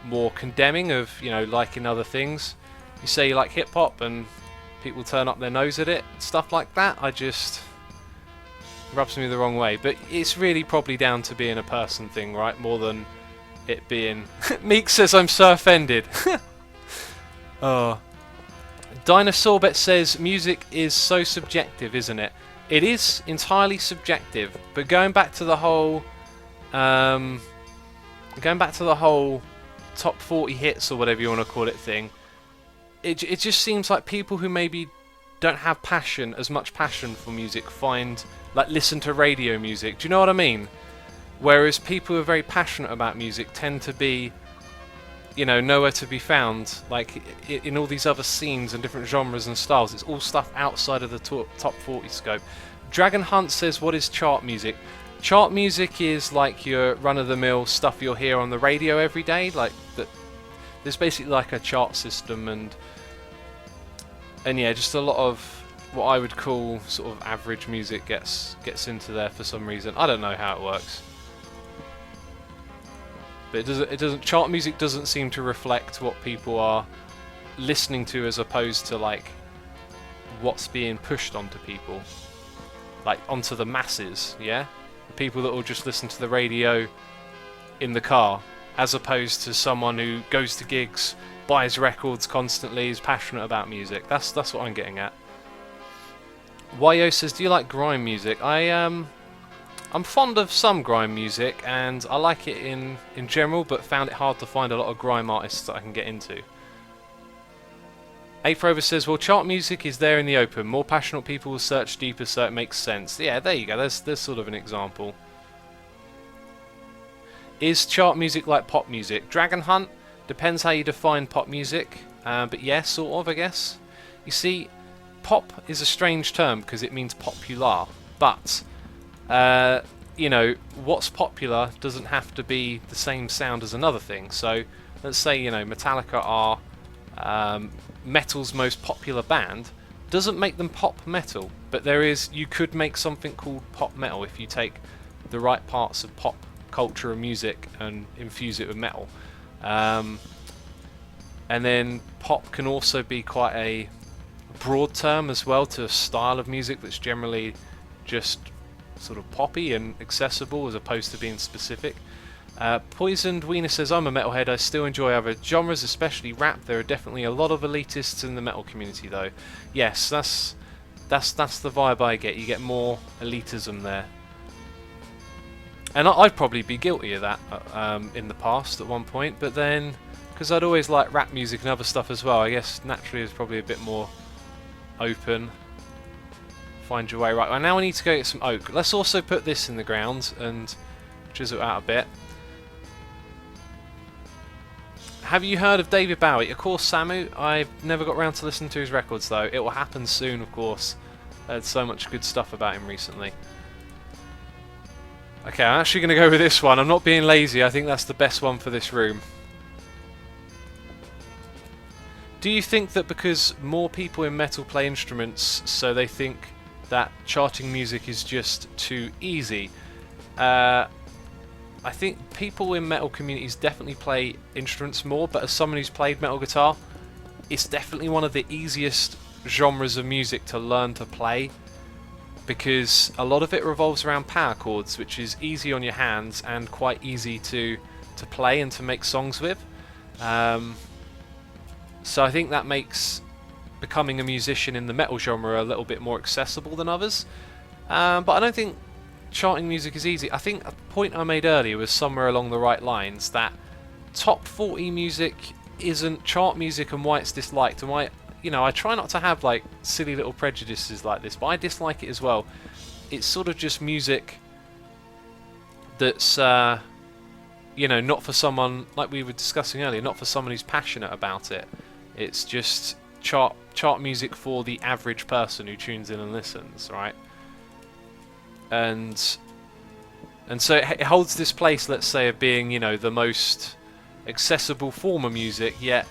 more condemning of, you know, liking other things. You say you like hip-hop and people turn up their nose at it, stuff like that, rubs me the wrong way. But it's really probably down to being a person thing, right? More than it being... Meek says I'm so offended. Oh. Dinosaurbet says music is so subjective, isn't it? It is entirely subjective, but going back to the whole top 40 hits or whatever you want to call it thing, it just seems like people who maybe don't have as much passion for music listen to radio music. Do you know what I mean? Whereas people who are very passionate about music tend to be, you know, nowhere to be found. Like in all these other scenes and different genres and styles, it's all stuff outside of the top 40 scope. Dragon Hunt says, what is chart music? Chart music is like your run-of-the-mill stuff you'll hear on the radio every day. Like that, there's basically like a chart system, and yeah, just a lot of what I would call sort of average music gets into there for some reason. I don't know how it works. But it doesn't. Chart music doesn't seem to reflect what people are listening to, as opposed to like what's being pushed onto people, like onto the masses. Yeah, the people that will just listen to the radio in the car, as opposed to someone who goes to gigs, buys records constantly, is passionate about music. That's what I'm getting at. Yo says, do you like grime music? I'm fond of some grime music, and I like it in general, but found it hard to find a lot of grime artists that I can get into. Aphrover says, well, chart music is there in the open. More passionate people will search deeper, so it makes sense. Yeah, there you go. There's sort of an example. Is chart music like pop music? Dragon Hunt, depends how you define pop music, but yeah, sort of, I guess. You see, pop is a strange term because it means popular, but you know, what's popular doesn't have to be the same sound as another thing. So let's say, you know, Metallica are metal's most popular band, doesn't make them pop metal, but you could make something called pop metal if you take the right parts of pop culture and music and infuse it with metal. And then pop can also be quite a broad term as well to a style of music that's generally just sort of poppy and accessible as opposed to being specific. Poisoned Wiener says, I'm a metalhead, I still enjoy other genres, especially rap. There are definitely a lot of elitists in the metal community though. Yes, that's the vibe I get. You get more elitism there. And I'd probably be guilty of that in the past at one point, but then, because I'd always like rap music and other stuff as well, I guess naturally it's probably a bit more open. Find your way. Right, well, now we need to go get some oak. Let's also put this in the ground and chisel it out a bit. Have you heard of David Bowie? Of course, Samu. I've never got around to listening to his records though. It will happen soon, of course. I heard so much good stuff about him recently. Okay, I'm actually going to go with this one. I'm not being lazy. I think that's the best one for this room. Do you think that because more people in metal play instruments, so they think that charting music is just too easy? I think people in metal communities definitely play instruments more, but as someone who's played metal guitar, it's definitely one of the easiest genres of music to learn to play, because a lot of it revolves around power chords, which is easy on your hands and quite easy to play and to make songs with. So I think that makes becoming a musician in the metal genre a little bit more accessible than others. But I don't think charting music is easy. I think a point I made earlier was somewhere along the right lines, that top 40 music isn't chart music and why it's disliked, and why, you know, I try not to have like silly little prejudices like this, but I dislike it as well. It's sort of just music that's you know, not for someone, like we were discussing earlier, not for someone who's passionate about it. It's just chart music for the average person who tunes in and listens, right? And so it holds this place, let's say, of being, you know, the most accessible form of music, yet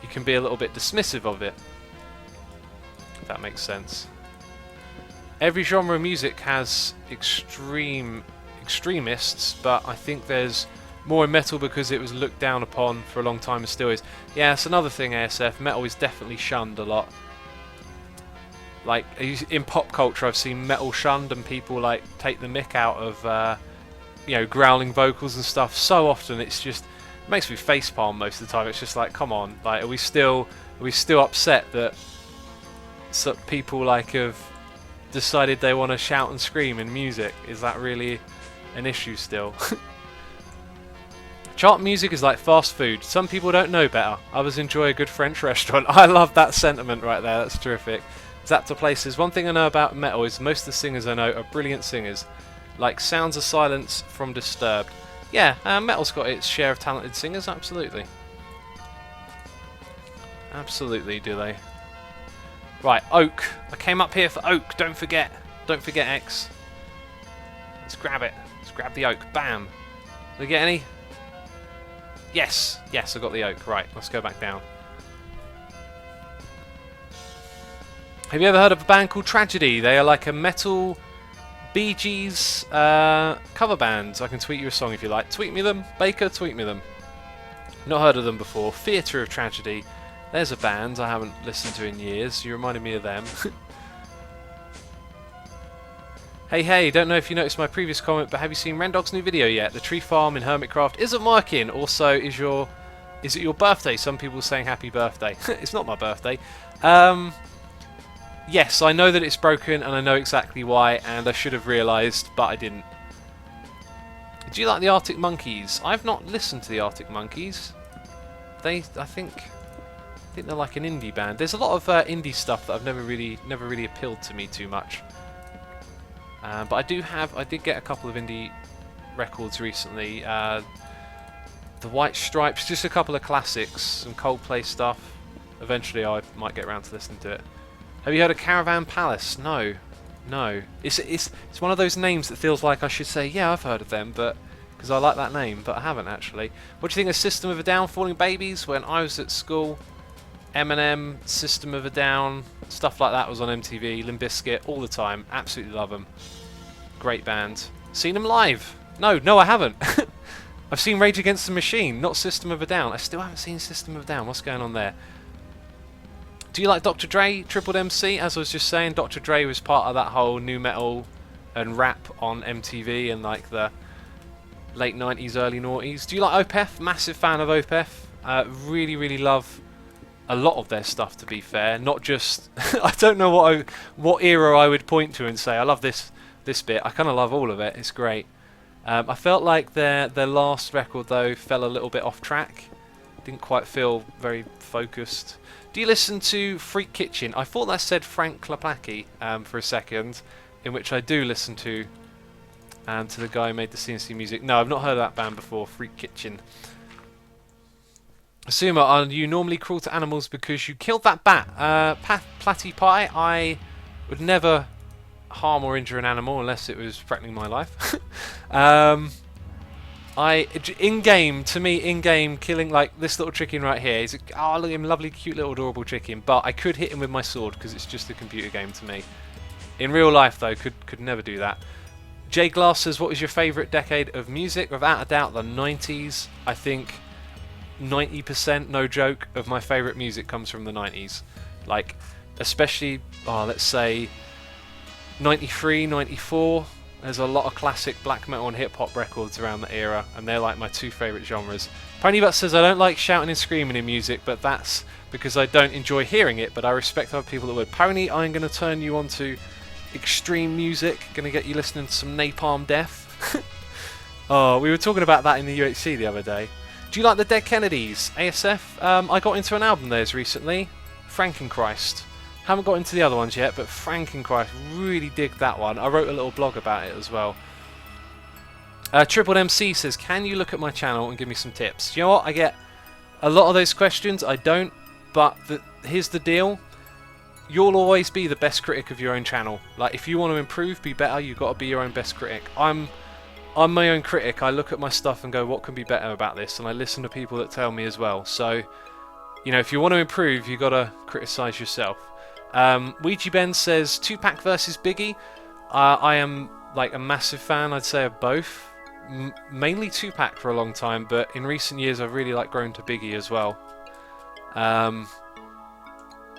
you can be a little bit dismissive of it, if that makes sense. Every genre of music has extremists, but I think there's more in metal because it was looked down upon for a long time and still is. Yeah, it's another thing, ASF. Metal is definitely shunned a lot. Like, in pop culture, I've seen metal shunned and people, like, take the mick out of, you know, growling vocals and stuff so often. It's just, it makes me facepalm most of the time. It's just like, come on, like, are we still upset that people, like, have decided they want to shout and scream in music? Is that really an issue still? Chart music is like fast food. Some people don't know better. Others enjoy a good French restaurant. I love that sentiment right there. That's terrific. Zap to places. One thing I know about metal is most of the singers I know are brilliant singers. Like Sounds of Silence from Disturbed. Yeah, metal's got its share of talented singers, absolutely. Absolutely, do they? Right, Oak. I came up here for Oak, don't forget. Don't forget X. Let's grab it. Let's grab the Oak. Bam. Did I get any? Yes. Yes, I got the Oak. Right, let's go back down. Have you ever heard of a band called Tragedy? They are like a metal Bee Gees cover band. I can tweet you a song if you like. Tweet me them. Baker, tweet me them. Not heard of them before. Theatre of Tragedy. There's a band I haven't listened to in years. You reminded me of them. Hey, don't know if you noticed my previous comment, but have you seen Rendog's new video yet? The tree farm in Hermitcraft isn't working. Also, is it your birthday? Some people saying happy birthday. It's not my birthday. Yes, I know that it's broken, and I know exactly why, and I should have realised, but I didn't. Do you like the Arctic Monkeys? I've not listened to the Arctic Monkeys. I think they're like an indie band. There's a lot of indie stuff that I've never really appealed to me too much. But I did get a couple of indie records recently. The White Stripes, just a couple of classics, some Coldplay stuff. Eventually, I might get around to listening to it. Have you heard of Caravan Palace? No. It's one of those names that feels like I should say, yeah, I've heard of them, but because I like that name, but I haven't actually. What do you think of System of a Down, Falling Babies? When I was at school, Eminem, System of a Down, stuff like that was on MTV, Limp Bizkit, all the time. Absolutely love them. Great band. Seen them live? No, I haven't. I've seen Rage Against the Machine, not System of a Down. I still haven't seen System of a Down. What's going on there? Do you like Dr. Dre, Triple MC? As I was just saying, Dr. Dre was part of that whole new metal and rap on MTV in like the late 90s, early noughties. Do you like Opeth? Massive fan of Opeth. Really love a lot of their stuff, to be fair. Not just... I don't know what era I would point to and say, I love this bit. I kind of love all of it. It's great. I felt like their last record, though, fell a little bit off track. Didn't quite feel very focused. Do you listen to Freak Kitchen? I thought that said Frank Klapacki for a second, in which I do listen to the guy who made the CNC music. No, I've not heard of that band before, Freak Kitchen. Asuma, are you normally cruel to animals because you killed that bat? Platty Pie, I would never harm or injure an animal unless it was threatening my life. In-game, killing like this little chicken right here, he's look at him, lovely, cute little adorable chicken, but I could hit him with my sword because it's just a computer game to me. In real life though, could never do that. Jay Glass says, what was your favourite decade of music? Without a doubt, the 90s. I think 90%, no joke, of my favourite music comes from the 90s. Like, especially, let's say, 93, 94. There's a lot of classic black metal and hip-hop records around that era, and they're like my two favourite genres. Ponybutt says, I don't like shouting and screaming in music, but that's because I don't enjoy hearing it, but I respect other people that would. Pony, I'm going to turn you on to extreme music, going to get you listening to some Napalm Death. Oh, we were talking about that in the UHC the other day. Do you like the Dead Kennedys? ASF? I got into an album of theirs recently. Frankenchrist. Haven't got into the other ones yet, but Frankenchrist, really dig that one. I wrote a little blog about it as well. Triple MC says, can you look at my channel and give me some tips? You know what? I get a lot of those questions. I don't, but here's the deal. You'll always be the best critic of your own channel. Like, if you want to improve, be better, you've got to be your own best critic. I'm my own critic. I look at my stuff and go, what can be better about this? And I listen to people that tell me as well. So, you know, if you want to improve, you've got to criticise yourself. Ouija Ben says, Tupac versus Biggie. I am like a massive fan, I'd say, of both. Mainly Tupac for a long time, but in recent years I've really grown to Biggie as well.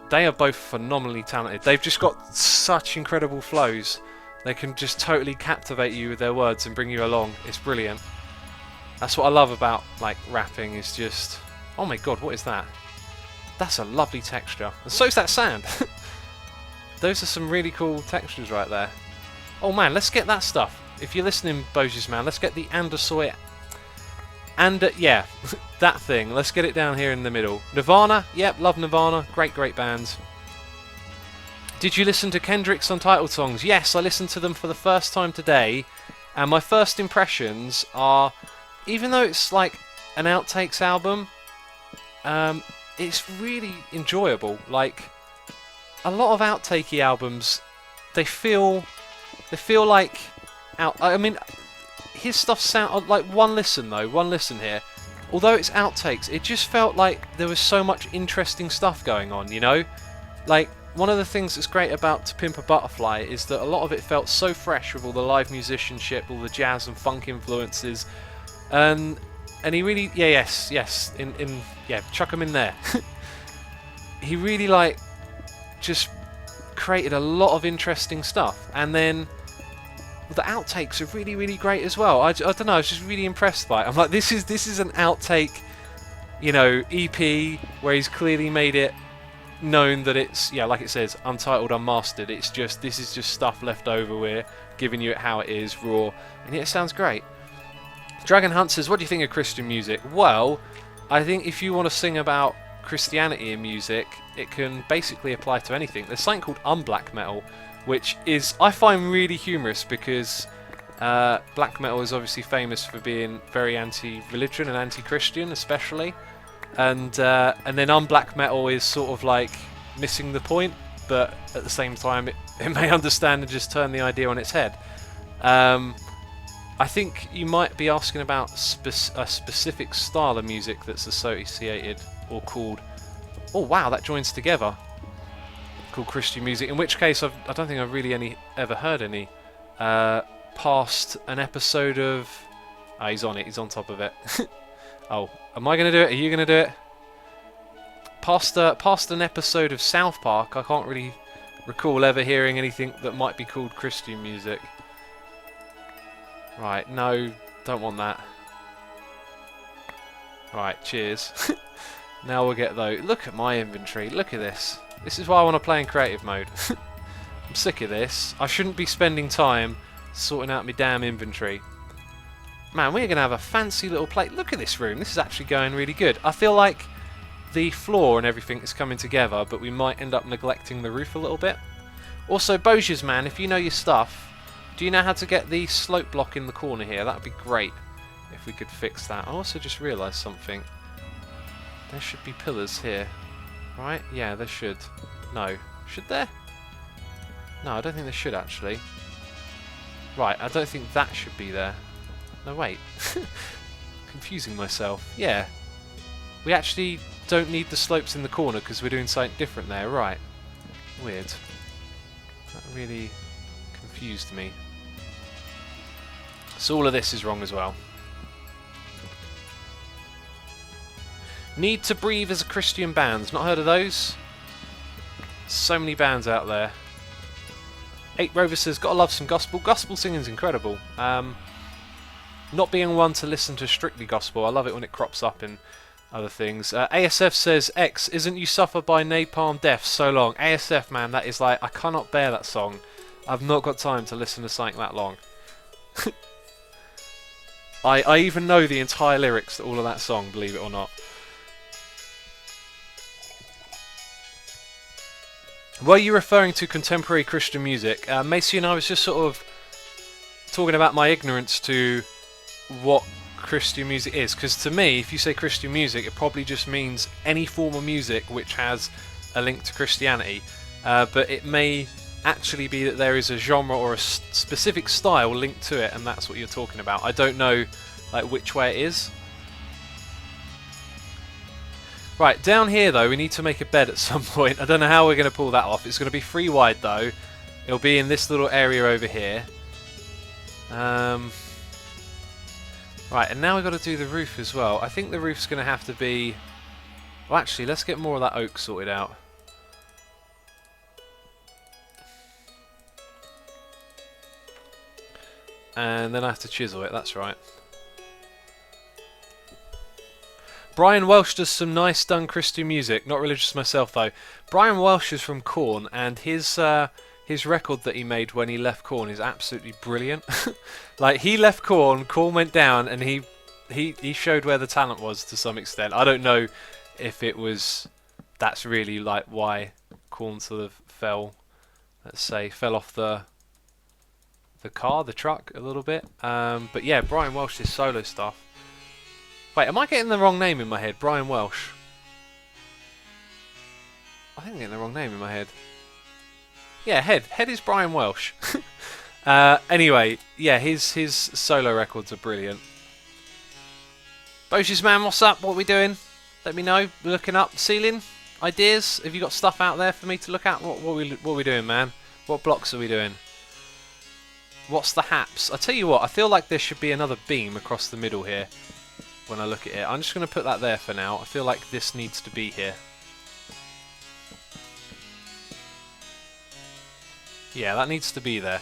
They are both phenomenally talented. They've just got such incredible flows. They can just totally captivate you with their words and bring you along. It's brilliant. That's what I love about rapping, is just, oh my god, what is that? That's a lovely texture. And so's that sand. Those are some really cool textures right there. Oh man, let's get that stuff. If you're listening, Bojes man, let's get the Andersoy. And yeah, that thing. Let's get it down here in the middle. Nirvana, yep, love Nirvana. Great, great bands. Did you listen to Kendrick's Untitled songs? Yes, I listened to them for the first time today. And my first impressions are, even though it's like an outtakes album, it's really enjoyable. Like, a lot of outtakey albums, they feel like I mean, his stuff sound like one listen here. Although it's outtakes, it just felt like there was so much interesting stuff going on, you know? Like, one of the things that's great about To Pimp a Butterfly is that a lot of it felt so fresh with all the live musicianship, all the jazz and funk influences. And he really, yes, chuck him in there. He really just created a lot of interesting stuff. And then the outtakes are really, really great as well. I don't know, I was just really impressed by it. I'm like, this is an outtake, you know, EP where he's clearly made it known that it's, like it says, untitled, unmastered. It's just, this is just stuff left over. We're giving you it how it is, raw, and it sounds great. Dragon Hunt says, what do you think of Christian music? Well, I think if you want to sing about Christianity in music, it can basically apply to anything. There's something called unblack metal, which is, I find, really humorous, because black metal is obviously famous for being very anti-religion and anti-Christian, especially, and then unblack metal is sort of like missing the point, but at the same time it may understand and just turn the idea on its head. I think you might be asking about a specific style of music that's associated or called, oh wow, that joins together, called Christian music, in which case I don't think I've really ever heard any past an episode of, he's on it, he's on top of it. Oh, am I going to do it? Are you going to do it? Past an episode of South Park, I can't really recall ever hearing anything that might be called Christian music. Right, no, don't want that. Right, cheers. Now we'll get though. Look at my inventory, look at this. This is why I want to play in creative mode. I'm sick of this. I shouldn't be spending time sorting out my damn inventory. Man, we're going to have a fancy little plate. Look at this room. This is actually going really good. I feel like the floor and everything is coming together, but we might end up neglecting the roof a little bit. Also, Bojes man, if you know your stuff, do you know how to get the slope block in the corner here? That would be great if we could fix that. I also just realised something. There should be pillars here. Right? Yeah, there should. No. Should there? No, I don't think there should actually. Right, I don't think that should be there. No, wait. Confusing myself. Yeah. We actually don't need the slopes in the corner because we're doing something different there. Right. Weird. That really confused me. So all of this is wrong as well. Need to Breathe as a Christian band. Not heard of those? So many bands out there. 8 Rover says, gotta love some gospel. Gospel singing's incredible. Not being one to listen to strictly gospel, I love it when it crops up in other things. ASF says, X, isn't You Suffer by Napalm Death so long? ASF, man, that is like, I cannot bear that song. I've not got time to listen to something that long. I even know the entire lyrics to all of that song, believe it or not. Were you referring to contemporary Christian music? Macy and I was just sort of talking about my ignorance to what Christian music is, because to me, if you say Christian music, it probably just means any form of music which has a link to Christianity, but it may actually be that there is a genre or a specific style linked to it, and that's what you're talking about. I don't know like which way it is. Right, down here though, we need to make a bed at some point. I don't know how we're going to pull that off. It's going to be 3 wide though. It'll be in this little area over here. Right, and now we've got to do the roof as well. I think the roof's going to have to be... Well, actually, let's get more of that oak sorted out. And then I have to chisel it, that's right. Brian Welsh does some nice done Christian music. Not religious myself, though. Brian Welsh is from Korn, and his record that he made when he left Korn is absolutely brilliant. Like, he left Korn, Korn went down, and he showed where the talent was to some extent. I don't know if it was... That's really, like, why Korn sort of fell, let's say, fell off the truck a little bit. But yeah, Brian Welsh's solo stuff. Wait, am I getting the wrong name in my head? Brian Welsh. I think I'm getting the wrong name in my head. Yeah, Head is Brian Welsh. Anyway, yeah, his solo records are brilliant. Bosh's man, what's up? What are we doing? Let me know. We're looking up ceiling ideas. Have you got stuff out there for me to look at? What are we doing, man? What blocks are we doing? What's the haps? I tell you what, I feel like there should be another beam across the middle here when I look at it. I'm just going to put that there for now. I feel like this needs to be here. Yeah, that needs to be there.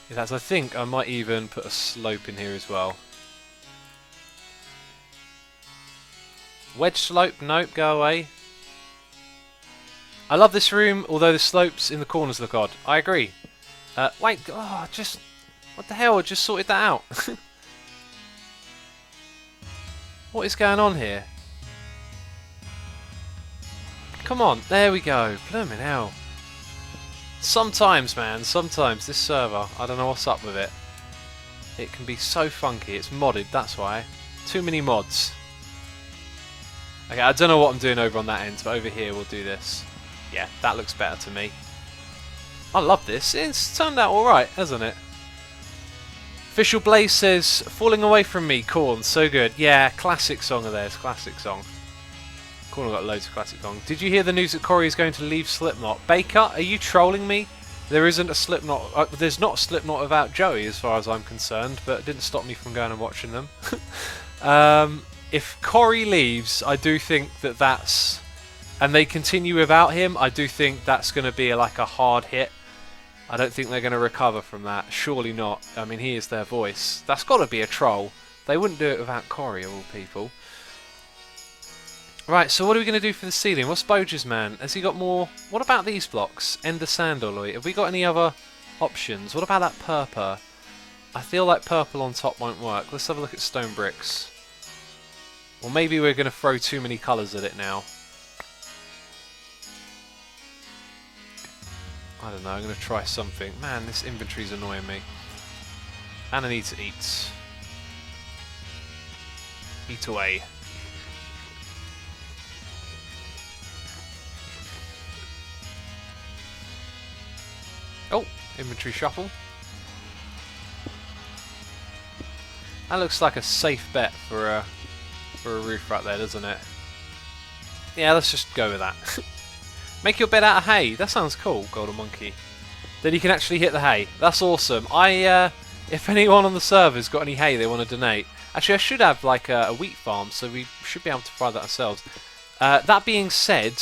In fact, I think I might even put a slope in here as well. Wedge slope, nope, go away. I love this room, although the slopes in the corners look odd. I agree. Wait, oh, just... What the hell, I just sorted that out. What is going on here? Come on, there we go. Blooming hell. Sometimes, man, sometimes this server, I don't know what's up with it. It can be so funky. It's modded, that's why. Too many mods. Okay, I don't know what I'm doing over on that end, but over here we'll do this. Yeah, that looks better to me. I love this. It's turned out alright, hasn't it? Official Blaze says, Falling Away From Me, Korn, so good. Yeah, classic song of theirs, classic song. Korn have got loads of classic songs. Did you hear the news that Corey is going to leave Slipknot? Baker, are you trolling me? There isn't a Slipknot, there's not a Slipknot without Joey as far as I'm concerned, but it didn't stop me from going and watching them. If Corey leaves, I do think that that's... And they continue without him, I do think that's going to be like a hard hit. I don't think they're going to recover from that. Surely not. I mean, he is their voice. That's got to be a troll. They wouldn't do it without Corey, of all people. Right, so what are we going to do for the ceiling? What's Boja's man? Has he got more... What about these blocks? Ender Sandalloy. Have we got any other options? What about that purple? I feel like purple on top won't work. Let's have a look at stone bricks. Or maybe we're going to throw too many colours at it now. I don't know, I'm going to try something. Man, this inventory's annoying me. And I need to eat. Eat away. Oh, inventory shuffle. That looks like a safe bet for a roof right there, doesn't it? Yeah, let's just go with that. Make your bed out of hay. That sounds cool, Golden Monkey. Then you can actually hit the hay. That's awesome. If anyone on the server's got any hay they want to donate... Actually, I should have like a wheat farm, so we should be able to provide that ourselves. That being said,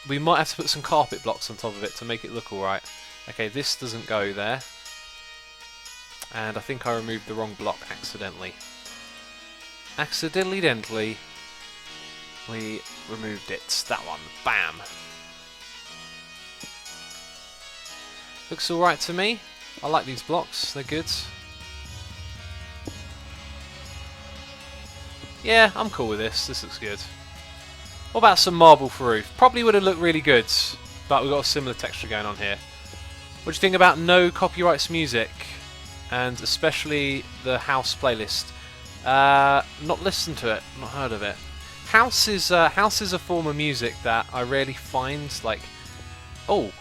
we might have to put some carpet blocks on top of it to make it look alright. Okay, this doesn't go there. And I think I removed the wrong block accidentally. Accidentally, we removed it. That one. Bam. Looks alright to me. I like these blocks. They're good. Yeah, I'm cool with this. This looks good. What about some marble for roof? Probably would have looked really good, but we've got a similar texture going on here. What do you think about no copyrights music, and especially the house playlist? Not listened to it, not heard of it. House is a form of music that I rarely find. Like, oh,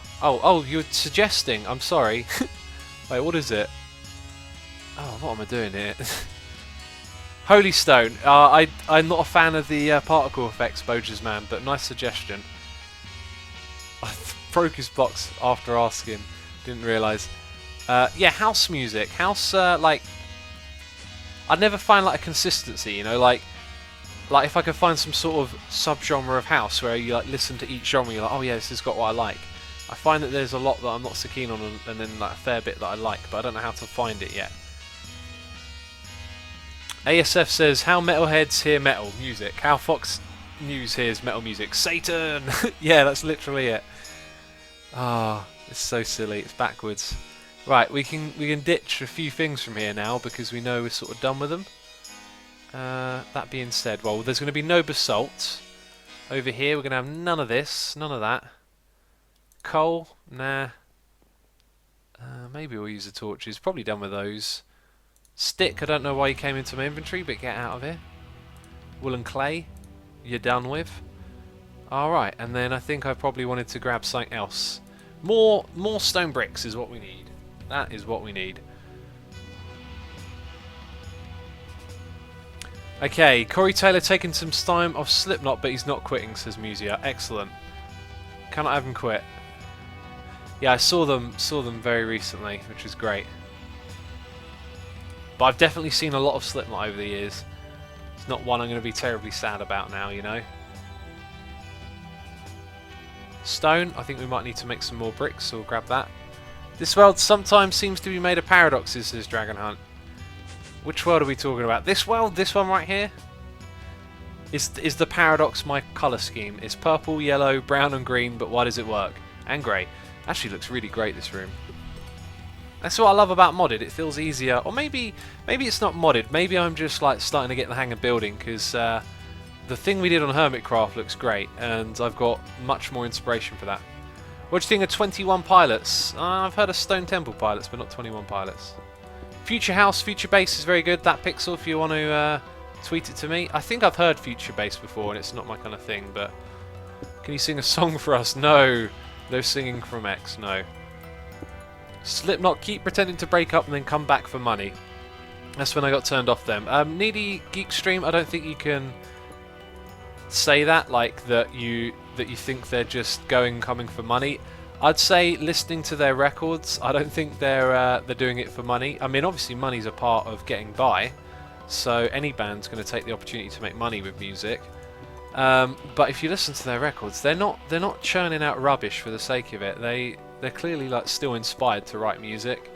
you're suggesting. I'm sorry. Wait, what is it? Oh, what am I doing here? Holy Stone. I'm not a fan of the particle effects, Boja's man, but nice suggestion. I broke his box after asking. Didn't realise. Yeah, house music. House, like... I'd never find, like, a consistency, you know? Like if I could find some sort of sub-genre of house where you, like, listen to each genre, you're like, oh, yeah, this has got what I like. I find that there's a lot that I'm not so keen on, and then, like, a fair bit that I like, but I don't know how to find it yet. ASF says, how metalheads hear metal music. How Fox News hears metal music. Satan! Yeah, that's literally it. Ah, it's so silly. It's backwards. Right, we can ditch a few things from here now because we know we're sort of done with them. That being said, well, there's going to be no basalt. Over here, we're going to have none of this, none of that. Coal? Nah. Maybe we'll use the torches. Probably done with those. Stick, I don't know why you came into my inventory, but get out of here. Wool and clay, you're done with. Alright, and then I think I probably wanted to grab something else. More stone bricks is what we need. That is what we need. Okay, Corey Taylor taking some time off Slipknot, but he's not quitting, says Musia. Excellent. Cannot have him quit. Yeah, I saw them very recently, which is great. But I've definitely seen a lot of Slipknot over the years. It's not one I'm going to be terribly sad about now, you know. Stone, I think we might need to make some more bricks, so we'll grab that. This world sometimes seems to be made of paradoxes, says Dragon Hunt. Which world are we talking about? This world? This one right here? Is the paradox my colour scheme? It's purple, yellow, brown and green, but why does it work? And grey. Actually looks really great, this room. That's what I love about modded. It feels easier. Or maybe it's not modded. Maybe I'm just like starting to get the hang of building, because the thing we did on Hermitcraft looks great, and I've got much more inspiration for that. What do you think of 21 pilots? I've heard of Stone Temple pilots, but not 21 pilots. Future House, Future Base is very good. That pixel, if you want to tweet it to me. I think I've heard Future Base before, and it's not my kind of thing, but... Can you sing a song for us? No. No singing from X, no. Slipknot, keep pretending to break up and then come back for money. That's when I got turned off them. Needy Geek Stream, I don't think you can say that, like that you think they're just coming for money. I'd say listening to their records, I don't think they're doing it for money. I mean, obviously money's a part of getting by, so any band's going to take the opportunity to make money with music. But if you listen to their records, they're not churning out rubbish for the sake of it. They're clearly like still inspired to write music.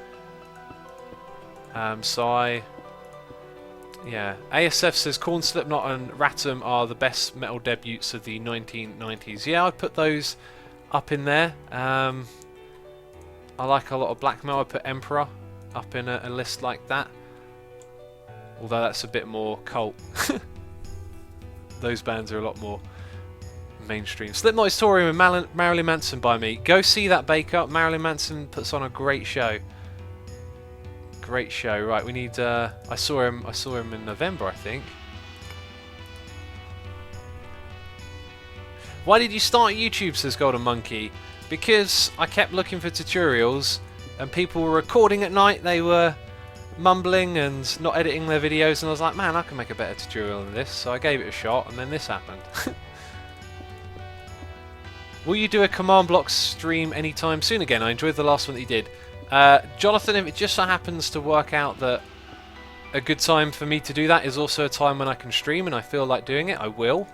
Yeah. ASF says Korn, Slipknot and Ratum are the best metal debuts of the 1990s. Yeah, I'd put those up in there. I like a lot of black metal. I put Emperor up in a list like that. Although that's a bit more cult. Those bands are a lot more mainstream. Slipknot is touring with Marilyn Manson by me. Go see that, Baker. Marilyn Manson puts on a great show. Great show. Right, we need. I saw him in November, I think. Why did you start YouTube? Says Golden Monkey. Because I kept looking for tutorials, and people were recording at night. They were mumbling and not editing their videos, and I was like, man, I can make a better tutorial than this. So I gave it a shot, and then this happened. Will you do a command block stream anytime soon again? I enjoyed the last one that you did. Jonathan, if it just so happens to work out that a good time for me to do that is also a time when I can stream and I feel like doing it, I will.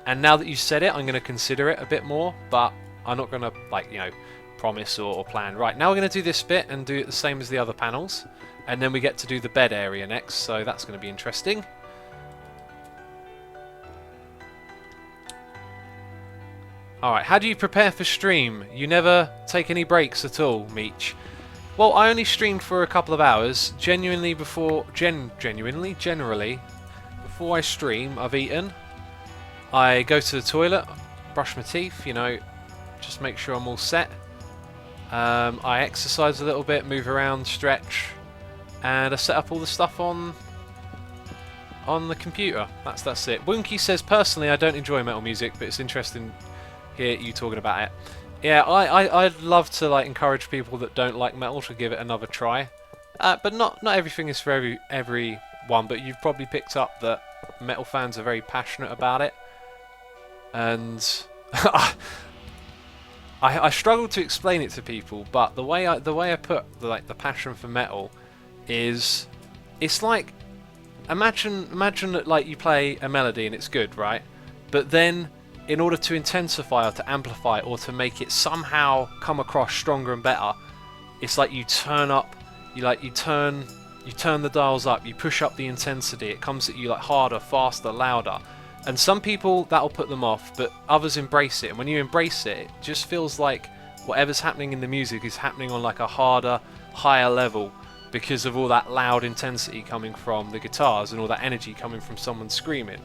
And now that you said it, I'm going to consider it a bit more, but I'm not going to, like, you know, promise or plan. Right, now we're going to do this bit and do it the same as the other panels, and then we get to do the bed area next, so that's going to be interesting. Alright, how do you prepare for stream? You never take any breaks at all, Meech. Well, I only streamed for a couple of hours, generally before before I stream, I've eaten. I go to the toilet, brush my teeth, you know, just make sure I'm all set. I exercise a little bit, move around, stretch, and I set up all the stuff on the computer. That's it. Wonky says, personally, I don't enjoy metal music, but it's interesting to hear you talking about it. Yeah, I'd love to like encourage people that don't like metal to give it another try. But not everything is for everyone, but you've probably picked up that metal fans are very passionate about it. And I struggle to explain it to people, but the way I put the passion for metal is, it's like, imagine that like you play a melody and it's good, right? But then in order to intensify or to amplify or to make it somehow come across stronger and better, it's like you turn up, you turn the dials up, you push up the intensity, it comes at you like harder, faster, louder. And some people, that'll put them off, but others embrace it. And when you embrace it, it just feels like whatever's happening in the music is happening on like a harder, higher level, because of all that loud intensity coming from the guitars and all that energy coming from someone screaming.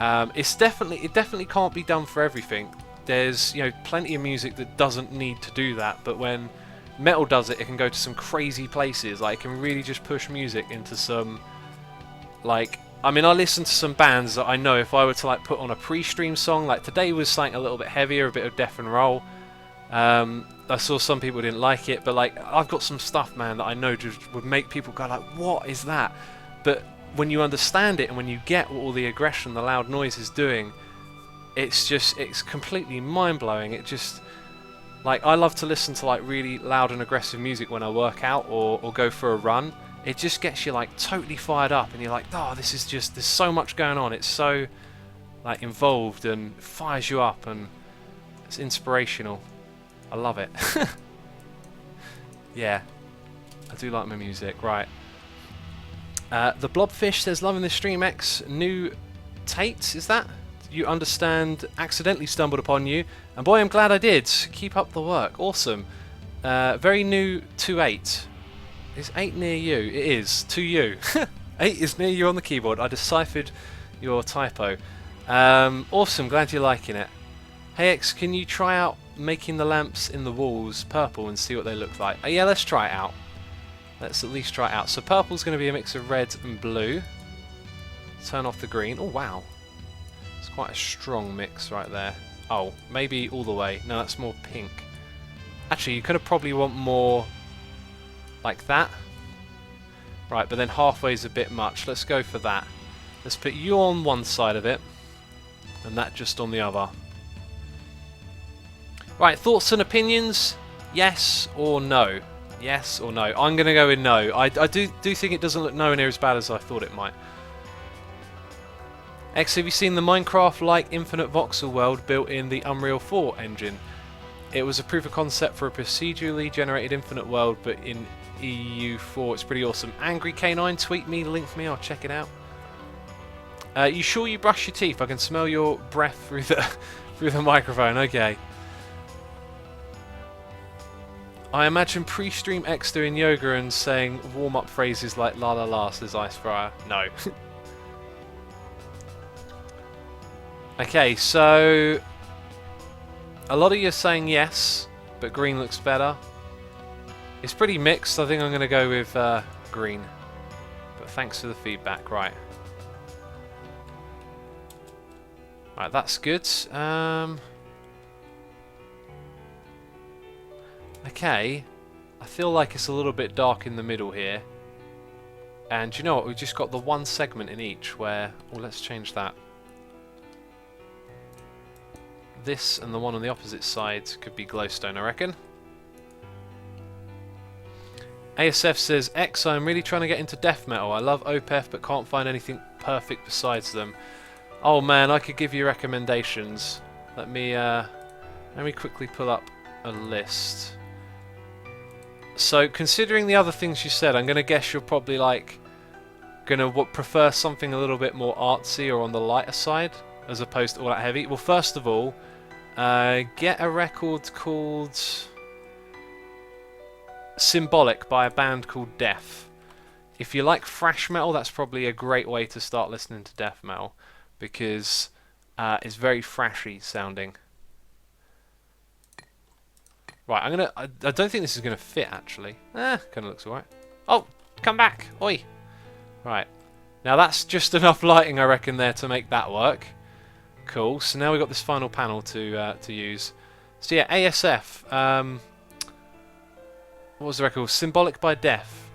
It definitely can't be done for everything. There's, you know, plenty of music that doesn't need to do that, but when metal does it, it can go to some crazy places. Like, it can really just push music into some, like, I mean, I listen to some bands that I know if I were to like put on a pre-stream song, like today was something a little bit heavier, a bit of death and roll. I saw some people didn't like it, but like I've got some stuff, man, that I know just would make people go like, what is that? But when you understand it and when you get what all the aggression, the loud noise is doing, it's completely mind-blowing. It just, like, I love to listen to like really loud and aggressive music when I work out or go for a run. It just gets you like totally fired up and you're like, oh, there's so much going on. It's so like involved and fires you up and it's inspirational. I love it. Yeah, I do like my music. Right. The Blobfish says, loving the stream, X. New Tate, is that? You understand, accidentally stumbled upon you. And boy, I'm glad I did. Keep up the work. Awesome. Very new to 8. Is 8 near you? It is. To you. 8 is near you on the keyboard. I deciphered your typo. Awesome. Glad you're liking it. Hey X, can you try out making the lamps in the walls purple and see what they look like? Yeah, let's try it out. Let's at least try it out. So purple's going to be a mix of red and blue. Turn off the green. Oh, wow. It's quite a strong mix right there. Oh, maybe all the way. No, that's more pink. Actually, you could have probably want more like that. Right, but then halfway's a bit much. Let's go for that. Let's put you on one side of it and that just on the other. Right, thoughts and opinions? Yes or no? Yes or no? I'm going to go with no. I do think it doesn't look nowhere near as bad as I thought it might. X, have you seen the Minecraft-like infinite voxel world built in the Unreal 4 engine? It was a proof of concept for a procedurally generated infinite world, but in EU4 it's pretty awesome. Angry K9, tweet me, link me, I'll check it out. You sure you brush your teeth? I can smell your breath through the microphone. Okay. I imagine pre-stream X doing yoga and saying warm-up phrases like la la la, says Ice Fryer. No. Okay, so a lot of you are saying yes, but green looks better. It's pretty mixed. I think I'm going to go with green. But thanks for the feedback. Right. Right, that's good. Okay, I feel like it's a little bit dark in the middle here. And you know what, we've just got the one segment in each where... Well, let's change that. This and the one on the opposite side could be glowstone, I reckon. ASF says, X, I'm really trying to get into death metal. I love Opeth but can't find anything perfect besides them. Oh man, I could give you recommendations. Let me quickly pull up a list. So, considering the other things you said, I'm going to guess you're probably like going to prefer something a little bit more artsy or on the lighter side, as opposed to all that heavy. Well, first of all, get a record called Symbolic by a band called Death. if you like thrash metal, that's probably a great way to start listening to death metal, because it's very thrashy sounding. Right, I don't think this is gonna fit actually. Kind of looks alright. Oh, come back, oi! Right, now that's just enough lighting, I reckon, there to make that work. Cool. So now we've got this final panel to use. So yeah, ASF. What was the record? Symbolic by Death.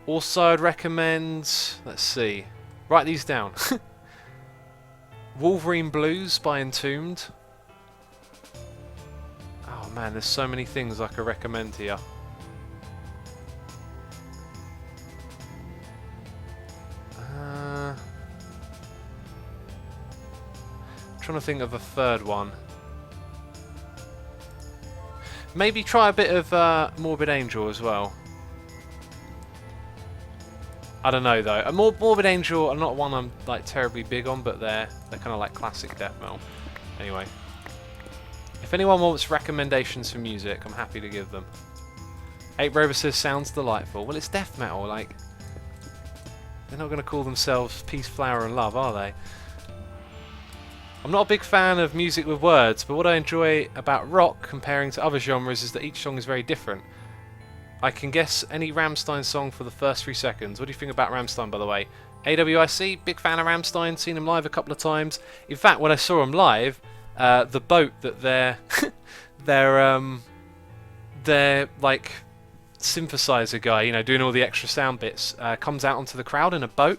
Also, I'd recommend. Let's see. Write these down. Wolverine Blues by Entombed. Oh man, there's so many things I could recommend here. Trying to think of a third one. Maybe try a bit of Morbid Angel as well. I don't know though. A Morbid Angel are not one I'm like terribly big on, but they're kind of like classic death metal. Anyway, if anyone wants recommendations for music, I'm happy to give them. 8 Rover says sounds delightful. Well, it's death metal. Like, they're not going to call themselves Peace, Flower and Love, are they? I'm not a big fan of music with words, but what I enjoy about rock comparing to other genres is that each song is very different. I can guess any Rammstein song for the first 3 seconds. What do you think about Rammstein, by the way? AWIC, big fan of Rammstein, seen them live a couple of times. In fact, when I saw them live, the boat that their like synthesizer guy, you know, doing all the extra sound bits, comes out onto the crowd in a boat.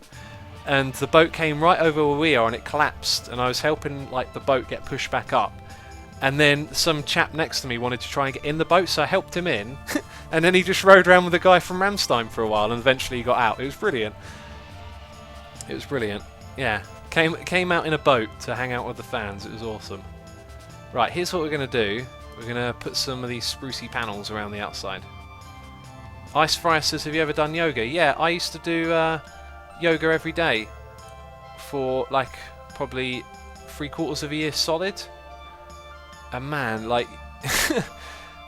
And the boat came right over where we are and it collapsed, and I was helping like the boat get pushed back up, and then some chap next to me wanted to try and get in the boat, so I helped him in and then he just rode around with the guy from Rammstein for a while and eventually he got out. It was brilliant. It was brilliant. Yeah, came out in a boat to hang out with the fans. It was awesome. Right, here's what we're going to do. We're going to put some of these sprucey panels around the outside. Ice Fryer says, have you ever done yoga? Yeah, I used to do yoga every day for like probably 3/4 of a year solid, and man, like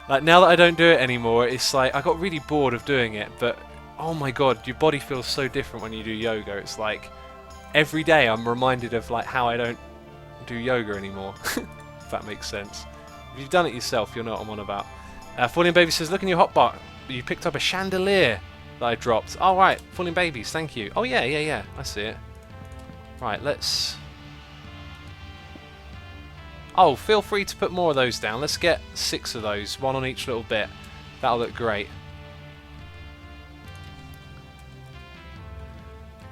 like now that I don't do it anymore, it's like I got really bored of doing it, but oh my god, your body feels so different when you do yoga. It's like every day I'm reminded of like how I don't do yoga anymore. If that makes sense. If you've done it yourself, you'll know what I'm on about. Falling Baby says, look in your hotbar, you picked up a chandelier that I dropped. Oh right, Falling Babies, thank you. Oh yeah, I see it. Right, let's... Oh, feel free to put more of those down. Let's get 6 of those, 1 on each little bit. That'll look great.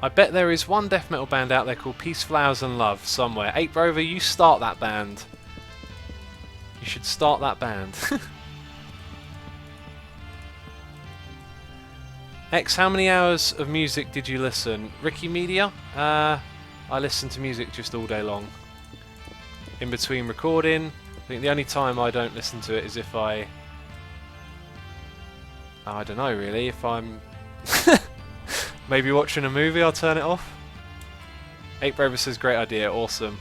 I bet there is one death metal band out there called Peace, Flowers and Love somewhere. 8 Rover, you start that band. You should start that band. X, how many hours of music did you listen? Ricky Media? I listen to music just all day long. In between recording. I think the only time I don't listen to it is if I don't know really, if I'm maybe watching a movie, I'll turn it off. 8 Braver says, great idea, awesome.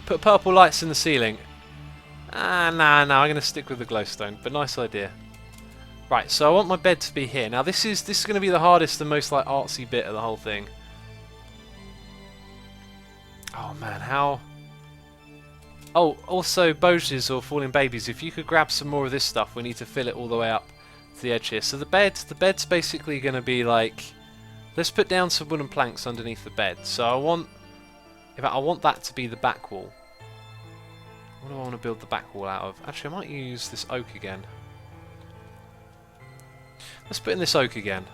Put purple lights in the ceiling. Nah, I'm going to stick with the glowstone, but nice idea. Right, so I want my bed to be here. Now this is going to be the hardest and most like artsy bit of the whole thing. Oh man, how... Oh, also Boges or Falling Babies, if you could grab some more of this stuff, we need to fill it all the way up to the edge here. So the bed's basically going to be like... Let's put down some wooden planks underneath the bed. So I want... In fact, I want that to be the back wall. What do I want to build the back wall out of? Actually, I might use this oak again. Let's put in this oak again.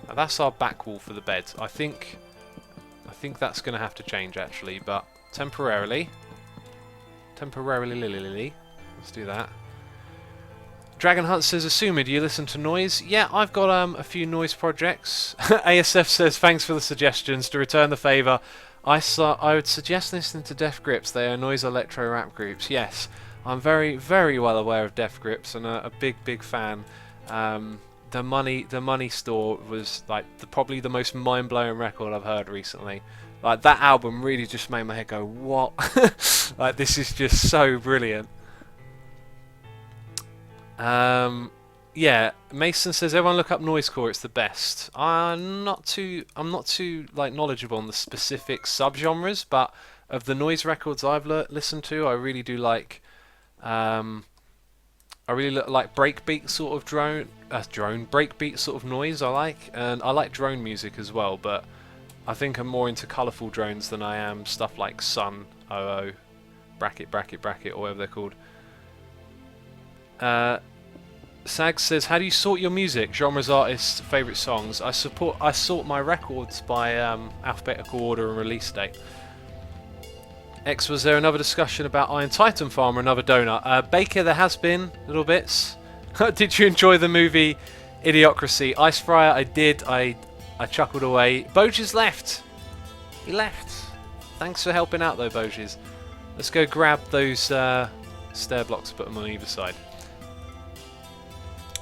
Now, that's our back wall for the bed. I think that's going to have to change actually, but temporarily, let's do that. Dragon Hunt says, Asumi, do you listen to noise? Yeah, I've got a few noise projects. ASF says, thanks for the suggestions. To return the favour, I would suggest listening to Death Grips. They are noise electro rap groups. Yes, I'm very, very well aware of Death Grips and a big fan. The Money Store was like probably the most mind-blowing record I've heard recently. Like that album really just made my head go, what? Like this is just so brilliant. Yeah, Mason says everyone look up noisecore. It's the best. I'm not too like knowledgeable on the specific subgenres, but of the noise records I've listened to, I really do like. I really like breakbeat sort of breakbeat sort of noise. I like, and I like drone music as well. But I think I'm more into colourful drones than I am stuff like Sun, OO, bracket, or whatever they're called. Sag says, how do you sort your music? Genres, artists, favourite songs. I sort my records by alphabetical order and release date. X, was there another discussion about Iron Titan Farm or another donut? Baker, there has been little bits. Did you enjoy the movie Idiocracy? Ice Fryer, I did. I chuckled away. Boges left. He left. Thanks for helping out though, Boges. Let's go grab those stair blocks and put them on either side.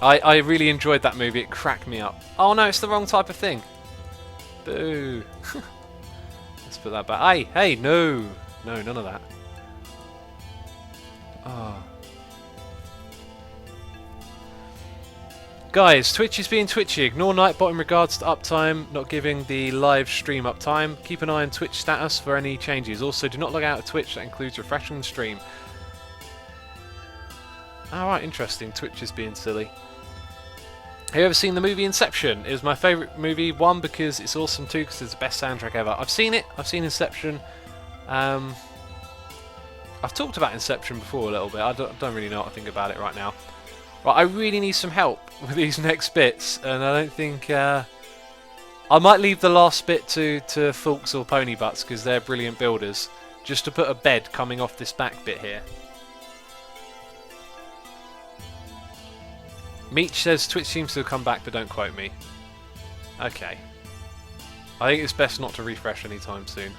I really enjoyed that movie. It cracked me up. Oh no, it's the wrong type of thing. Boo. Let's put that back. Hey, no. No, none of that. Oh. Guys, Twitch is being twitchy. Ignore Nightbot in regards to uptime, not giving the live stream uptime. Keep an eye on Twitch status for any changes. Also, do not log out of Twitch. That includes refreshing the stream. Alright, interesting. Twitch is being silly. Have you ever seen the movie Inception? It was my favourite movie. One, because it's awesome. Two, because it's the best soundtrack ever. I've seen it. I've seen Inception. I've talked about Inception before a little bit. I don't really know what I think about it right now. Right, I really need some help with these next bits, and I don't think I might leave the last bit to Fulks or Pony Butts because they're brilliant builders. Just to put a bed coming off this back bit here. Meech says Twitch seems to have come back, but don't quote me. Okay. I think it's best not to refresh anytime soon.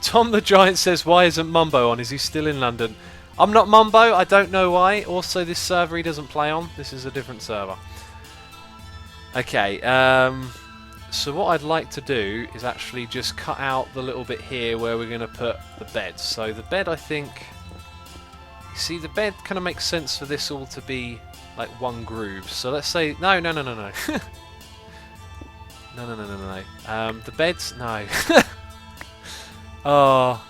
Tom the Giant says, why isn't Mumbo on? Is he still in London? I'm not Mumbo, I don't know why. Also, this server he doesn't play on. This is a different server. Okay, so what I'd like to do is actually just cut out the little bit here where we're going to put the bed. So the bed, I think... See, the bed kind of makes sense for this all to be like one groove. So let's say... No. No. The bed's... No. Oh,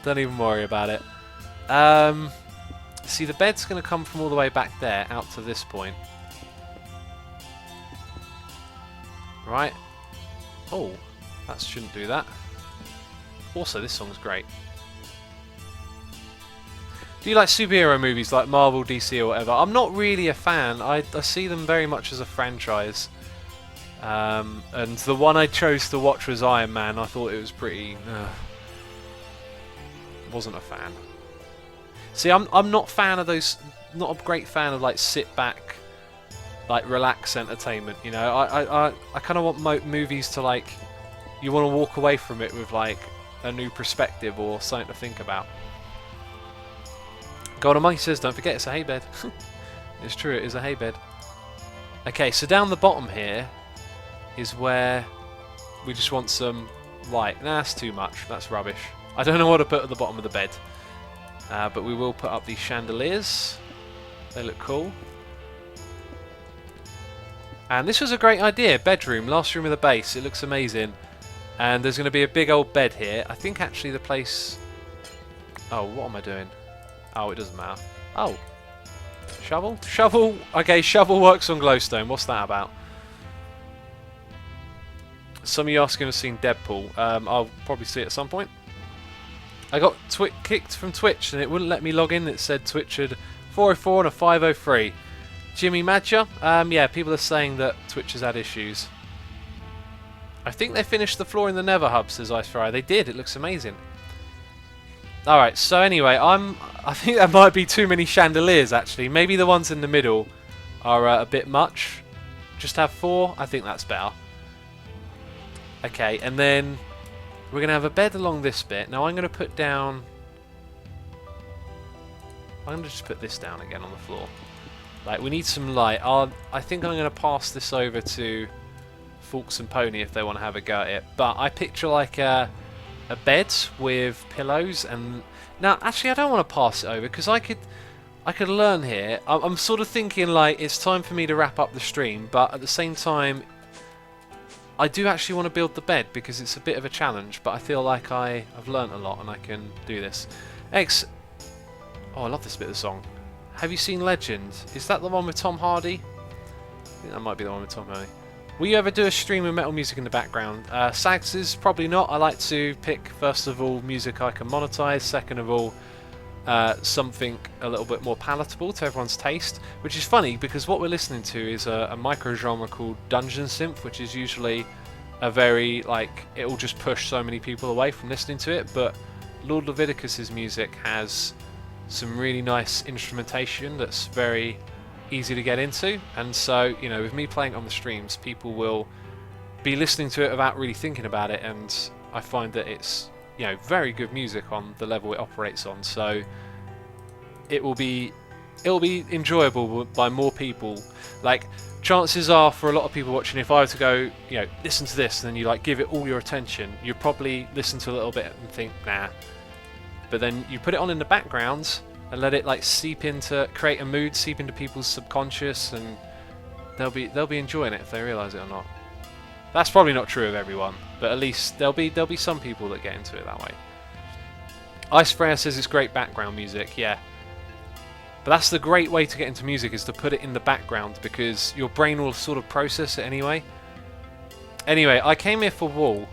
don't even worry about it. See, the bed's going to come from all the way back there out to this point. Right. Oh, that shouldn't do that. Also, this song's great. Do you like superhero movies like Marvel, DC or whatever? I'm not really a fan. I see them very much as a franchise. And the one I chose to watch was Iron Man. I thought it was pretty... wasn't a fan. See, I'm not fan of those... Not a great fan of like sit back, like relax entertainment. You know, I kind of want movies to like... You want to walk away from it with like a new perspective or something to think about. Golden Monkey says, don't forget it's a hay bed. It's true, it is a hay bed. Okay, so down the bottom here is where we just want some light. Nah, that's too much. That's rubbish. I don't know what to put at the bottom of the bed. But we will put up these chandeliers. They look cool. And this was a great idea. Bedroom, last room of the base. It looks amazing. And there's going to be a big old bed here. I think actually the place... Oh, what am I doing? Oh, it doesn't matter. Oh. Shovel? Shovel? Okay, shovel works on glowstone. What's that about? Some of you asking have seen Deadpool. I'll probably see it at some point. I got kicked from Twitch and it wouldn't let me log in. It said Twitch had 404 and a 503. Jimmy Madger? Yeah, people are saying that Twitch has had issues. I think they finished the floor in the Nether Hub, says Ice Fry. They did. It looks amazing. Alright, so anyway, I think there might be too many chandeliers, actually. Maybe the ones in the middle are a bit much. Just have 4. I think that's better. Okay, and then we're going to have a bed along this bit. Now I'm going to put down... I'm going to just put this down again on the floor. Like, we need some light. I think I'm going to pass this over to Fulks and Pony if they want to have a go at it. But I picture like a bed with pillows and... Now, actually, I don't want to pass it over because I I could learn here. I'm sort of thinking like it's time for me to wrap up the stream, but at the same time, I do actually want to build the bed because it's a bit of a challenge, but I feel like I've learnt a lot and I can do this. Oh, I love this bit of the song. Have you seen Legend? Is that the one with Tom Hardy? I think that might be the one with Tom Hardy. Will you ever do a stream with metal music in the background? Saxes, probably not. I like to pick, first of all, music I can monetize. Second of all, something a little bit more palatable to everyone's taste. Which is funny because what we're listening to is a micro-genre called Dungeon Synth, which is usually a very, like, it'll just push so many people away from listening to it. But Lord Leviticus's music has some really nice instrumentation that's very easy to get into, and so, you know, with me playing on the streams, people will be listening to it without really thinking about it, and I find that it's, you know, very good music on the level it operates on, so it'll be enjoyable by more people. Like, chances are for a lot of people watching, if I were to go, you know, listen to this, and then you like give it all your attention, you'd probably listen to a little bit and think, nah. But then you put it on in the background and let it like create a mood, seep into people's subconscious, and they'll be enjoying it if they realise it or not. That's probably not true of everyone, but at least there'll be some people that get into it that way. Ice Freya says it's great background music, yeah. But that's the great way to get into music, is to put it in the background, because your brain will sort of process it anyway. Anyway, I came here for wool,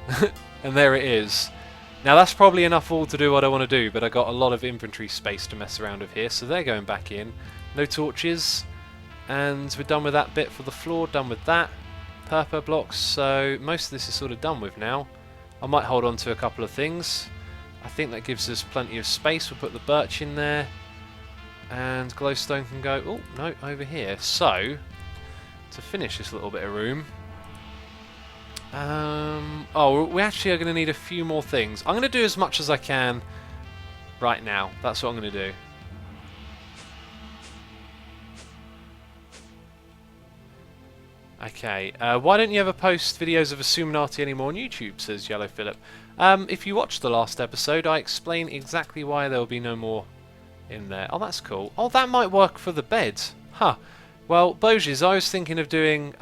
and there it is. Now that's probably enough wool to do what I want to do, but I got a lot of inventory space to mess around with here, so they're going back in. No torches, and we're done with that bit for the floor, done with that. Purple blocks, so most of this is sort of done with now. I might hold on to a couple of things. I think that gives us plenty of space. We'll put the birch in there, and glowstone can go, oh no, over here. So, to finish this little bit of room, oh, we actually are going to need a few more things. I'm going to do as much as I can right now. That's what I'm going to do. Okay, why don't you ever post videos of Xisuminati anymore on YouTube, says Yellow Philip. If you watched the last episode, I explain exactly why there will be no more in there. Oh, that's cool. Oh, that might work for the bed. Huh. Well, Boges, I was thinking of doing...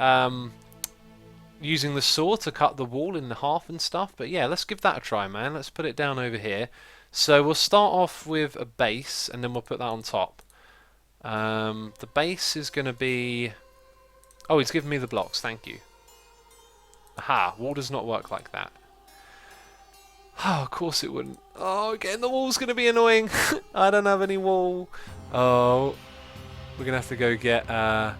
using the saw to cut the wall in half and stuff, but yeah, let's give that a try, man. Let's put it down over here. So we'll start off with a base, and then we'll put that on top. The base is going to be... Oh, he's given me the blocks, thank you. Aha, wall does not work like that. Oh, of course it wouldn't. Oh, getting the wall's going to be annoying. I don't have any wall. Oh, we're going to have to go get... gonna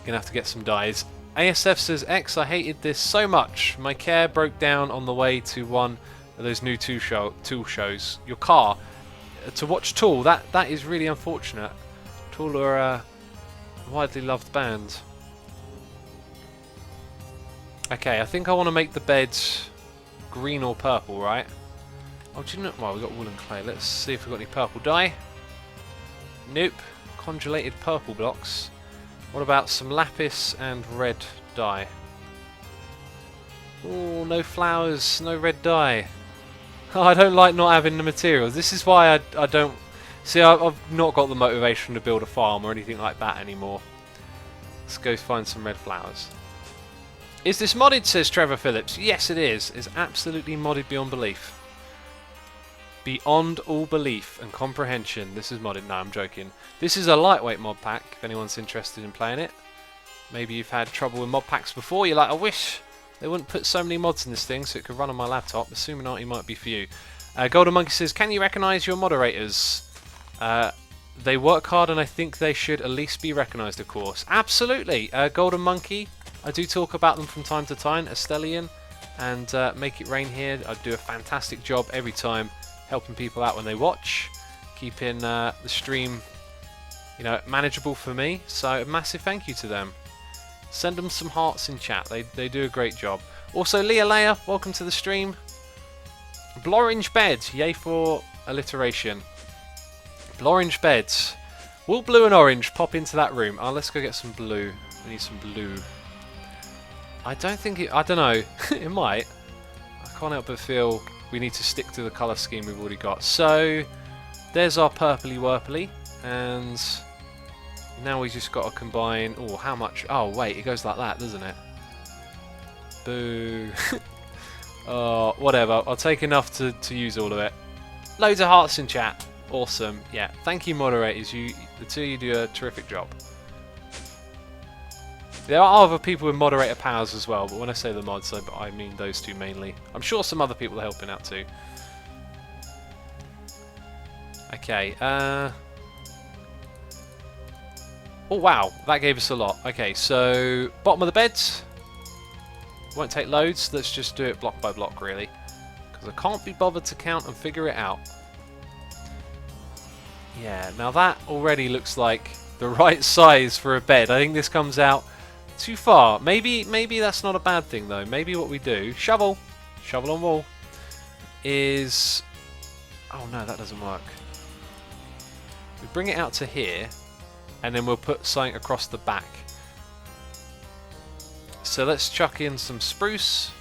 have to get some dyes. ASF says, X, I hated this so much. My care broke down on the way to one of those new tool shows. Your car. To watch Tool, that is really unfortunate. Tool are a widely loved band. Okay, I think I want to make the bed green or purple, right? Oh, do you know? Well, we've got wool and clay. Let's see if we've got any purple dye. Nope. Congelated purple blocks. What about some lapis and red dye? Oh, no flowers, no red dye. Oh, I don't like not having the materials. This is why I don't... See, I've not got the motivation to build a farm or anything like that anymore. Let's go find some red flowers. Is this modded, says Trevor Phillips? Yes, it is. It's absolutely modded beyond belief. Beyond all belief and comprehension. This is modded. No, I'm joking. This is a lightweight mod pack, if anyone's interested in playing it. Maybe you've had trouble with mod packs before. You're like, I wish they wouldn't put so many mods in this thing so it could run on my laptop. Xisuminati might be for you. Golden Monkey says, can you recognise your moderators? They work hard and I think they should at least be recognised, of course. Absolutely. Golden Monkey, I do talk about them from time to time. Estelian and Make It Rain here. I do a fantastic job every time helping people out when they watch, keeping the stream, you know, manageable for me. So a massive thank you to them. Send them some hearts in chat. They do a great job. Also, Leah Leia, welcome to the stream. Blorange Bed, yay for alliteration. Blorange Beds. Will blue and orange pop into that room? Oh, let's go get some blue. We need some blue. I don't think it... I don't know. It might. I can't help but feel we need to stick to the colour scheme we've already got. So, there's our purpley wurpley, and now we just got to combine. Oh, how much? Oh, wait, it goes like that, doesn't it? Boo. Oh, whatever. I'll take enough to use all of it. Loads of hearts in chat. Awesome. Yeah. Thank you, moderators. The two of you do a terrific job. There are other people with moderator powers as well, but when I say the mods, I mean those two mainly. I'm sure some other people are helping out too. Okay. Oh wow, that gave us a lot. Okay, so bottom of the bed. Won't take loads. Let's just do it block by block, really, because I can't be bothered to count and figure it out. Yeah. Now that already looks like the right size for a bed. I think this comes out too far. Maybe that's not a bad thing though. Maybe what we do, shovel on wall, is, oh no, that doesn't work. We bring it out to here, and then we'll put something across the back. So let's chuck in some spruce,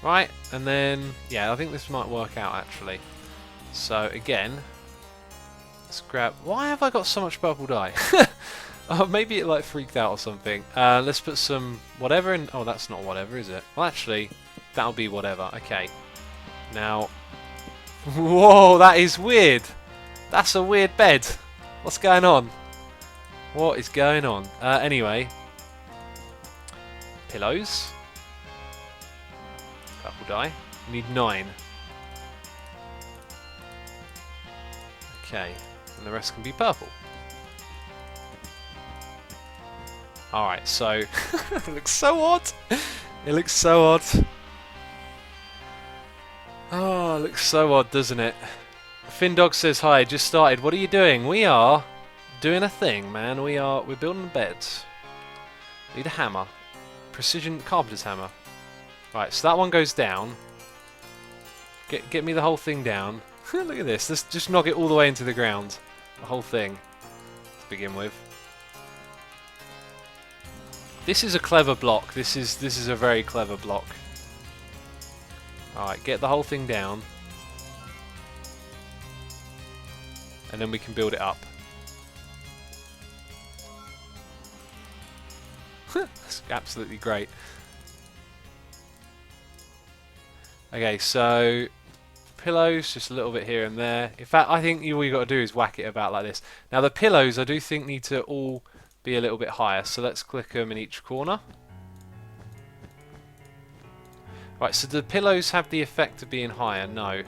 right? And then, yeah, I think this might work out actually. So again, let's grab. Why have I got so much purple dye? Oh, maybe it like freaked out or something. Let's put some whatever in. Oh, that's not whatever, is it? Well, actually, that'll be whatever. Okay. Now, whoa, that is weird. That's a weird bed. What's going on? What is going on? Anyway, pillows. Purple dye. We need 9. Okay, and the rest can be purple. Alright, so it looks so odd. It looks so odd. Oh, it looks so odd, doesn't it? Findog says hi, just started. What are you doing? We are doing a thing, man. We're building a bed. Need a hammer. Precision carpenter's hammer. Right, so that one goes down. Get me the whole thing down. Look at this. Let's just knock it all the way into the ground. The whole thing to begin with. This is a clever block. This is a very clever block. Alright, get the whole thing down. And then we can build it up. That's absolutely great. Okay, so pillows, just a little bit here and there. In fact, I think all you got to do is whack it about like this. Now the pillows, I do think need to all be a little bit higher, so let's click them in each corner. Right, so do the pillows have the effect of being higher? No.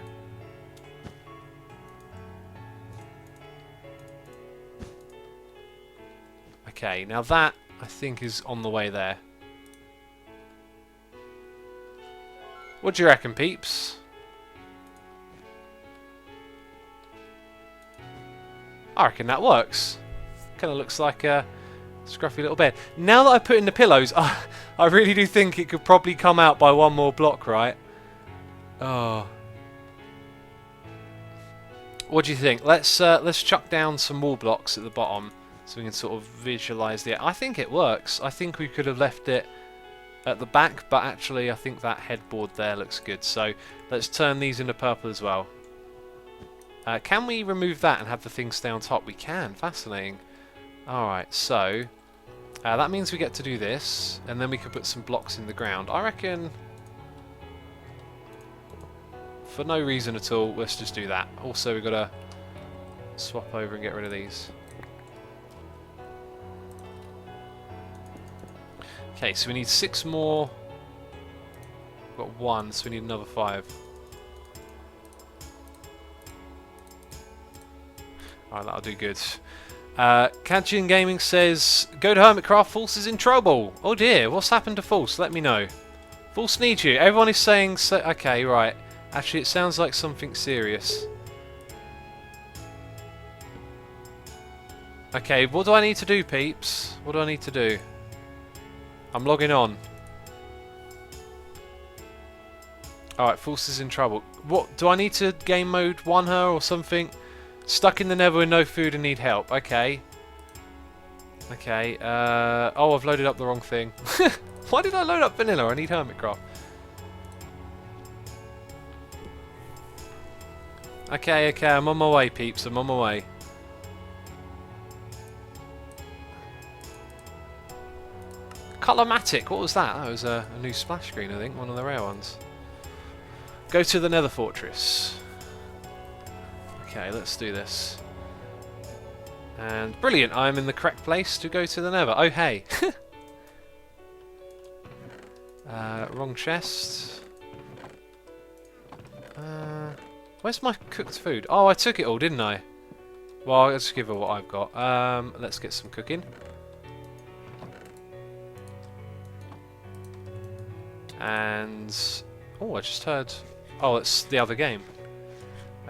Okay, now that I think is on the way there. What do you reckon, peeps? I reckon that works. Kind of looks like a scruffy little bed. Now that I put in the pillows, I really do think it could probably come out by one more block, right? Oh. What do you think? Let's chuck down some wall blocks at the bottom so we can sort of visualize the. I think it works. I think we could have left it at the back, but actually I think that headboard there looks good. So let's turn these into purple as well. Can we remove that and have the thing stay on top? We can. Fascinating. Alright, so that means we get to do this, and then we can put some blocks in the ground. I reckon, for no reason at all, let's just do that. Also, we've got to swap over and get rid of these. Okay, so we need 6 more. We've got 1, so we need another 5. Alright, that'll do good. Kajin Gaming says, go to Hermitcraft, False is in trouble. Oh dear, what's happened to False? Let me know. False needs you. Everyone is saying, okay, right. Actually, it sounds like something serious. Okay, what do I need to do, peeps? What do I need to do? I'm logging on. Alright, False is in trouble. What, do I need to game mode 1 her or something? Stuck in the nether with no food and need help. Okay. Okay. Oh, I've loaded up the wrong thing. Why did I load up vanilla? I need Hermitcraft. Okay, okay, I'm on my way, peeps. I'm on my way. Colourmatic, what was that? That was a new splash screen, I think. One of the rare ones. Go to the Nether Fortress. Okay, let's do this. And brilliant, I'm in the correct place to go to the Nether. Oh, hey. Wrong chest. Where's my cooked food? Oh, I took it all, didn't I? Well, I'll just give her what I've got. Let's get some cooking. And... oh, I just heard... oh, it's the other game.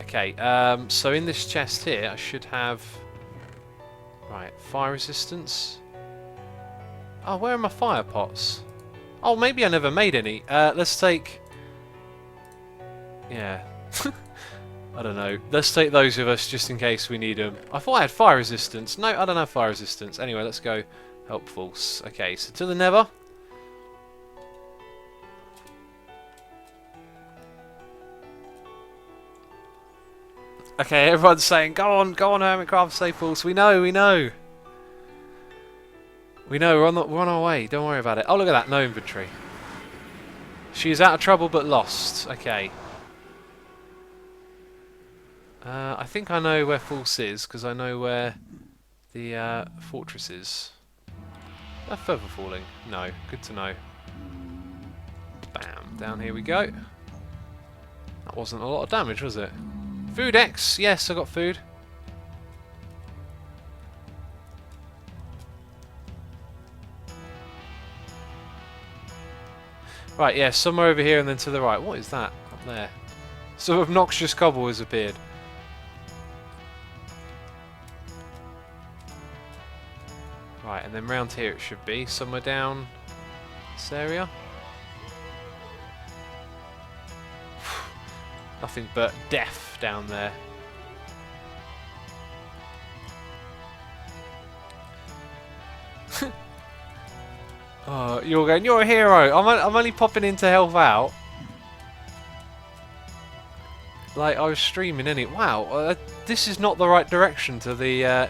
Okay, so in this chest here, I should have... right, fire resistance. Oh, where are my fire pots? Oh, maybe I never made any. Let's take... yeah. I don't know. Let's take those with us just in case we need them. I thought I had fire resistance. No, I don't have fire resistance. Anyway, let's go helpful. Okay, so to the Nether. Okay, everyone's saying, go on, Hermitcraft, staples. We know, we know. We know, we're on our way. Don't worry about it. Oh, look at that, no inventory. She is out of trouble but lost. Okay. I think I know where False is, because I know where the fortress is. They're further falling. No, good to know. Bam, down here we go. That wasn't a lot of damage, was it? Food X, yes, I got food. Right, yeah, somewhere over here and then to the right. What is that up there? Some obnoxious cobble has appeared. Right, and then round here it should be, somewhere down this area. Nothing but death down there. Oh, you're going, you're a hero! I'm only popping in to help out. Like, I was streaming, innit? Wow, this is not the right direction to the... I'm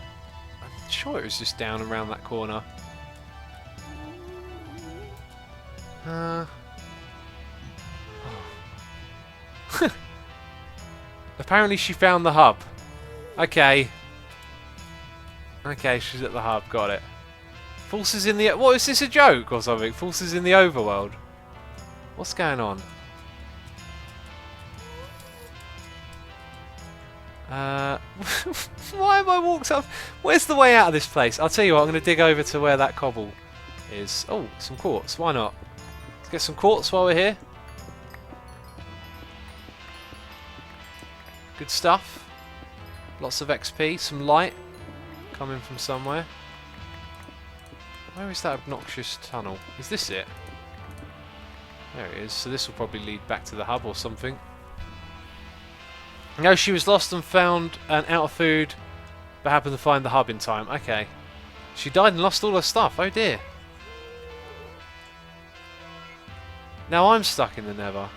sure it was just down around that corner. Oh. Apparently she found the hub. Okay. Okay, she's at the hub, got it. False is in the... what, is this a joke or something? False is in the overworld. What's going on? Why have I walked up? Where's the way out of this place? I'll tell you what, I'm going to dig over to where that cobble is. Oh, some quartz. Why not? Let's get some quartz while we're here. Good stuff. Lots of XP. Some light coming from somewhere. Where is that obnoxious tunnel? Is this it? There it is. So this will probably lead back to the hub or something. No, she was lost and found and out of food, but happened to find the hub in time. Okay. She died and lost all her stuff. Oh dear. Now I'm stuck in the Nether.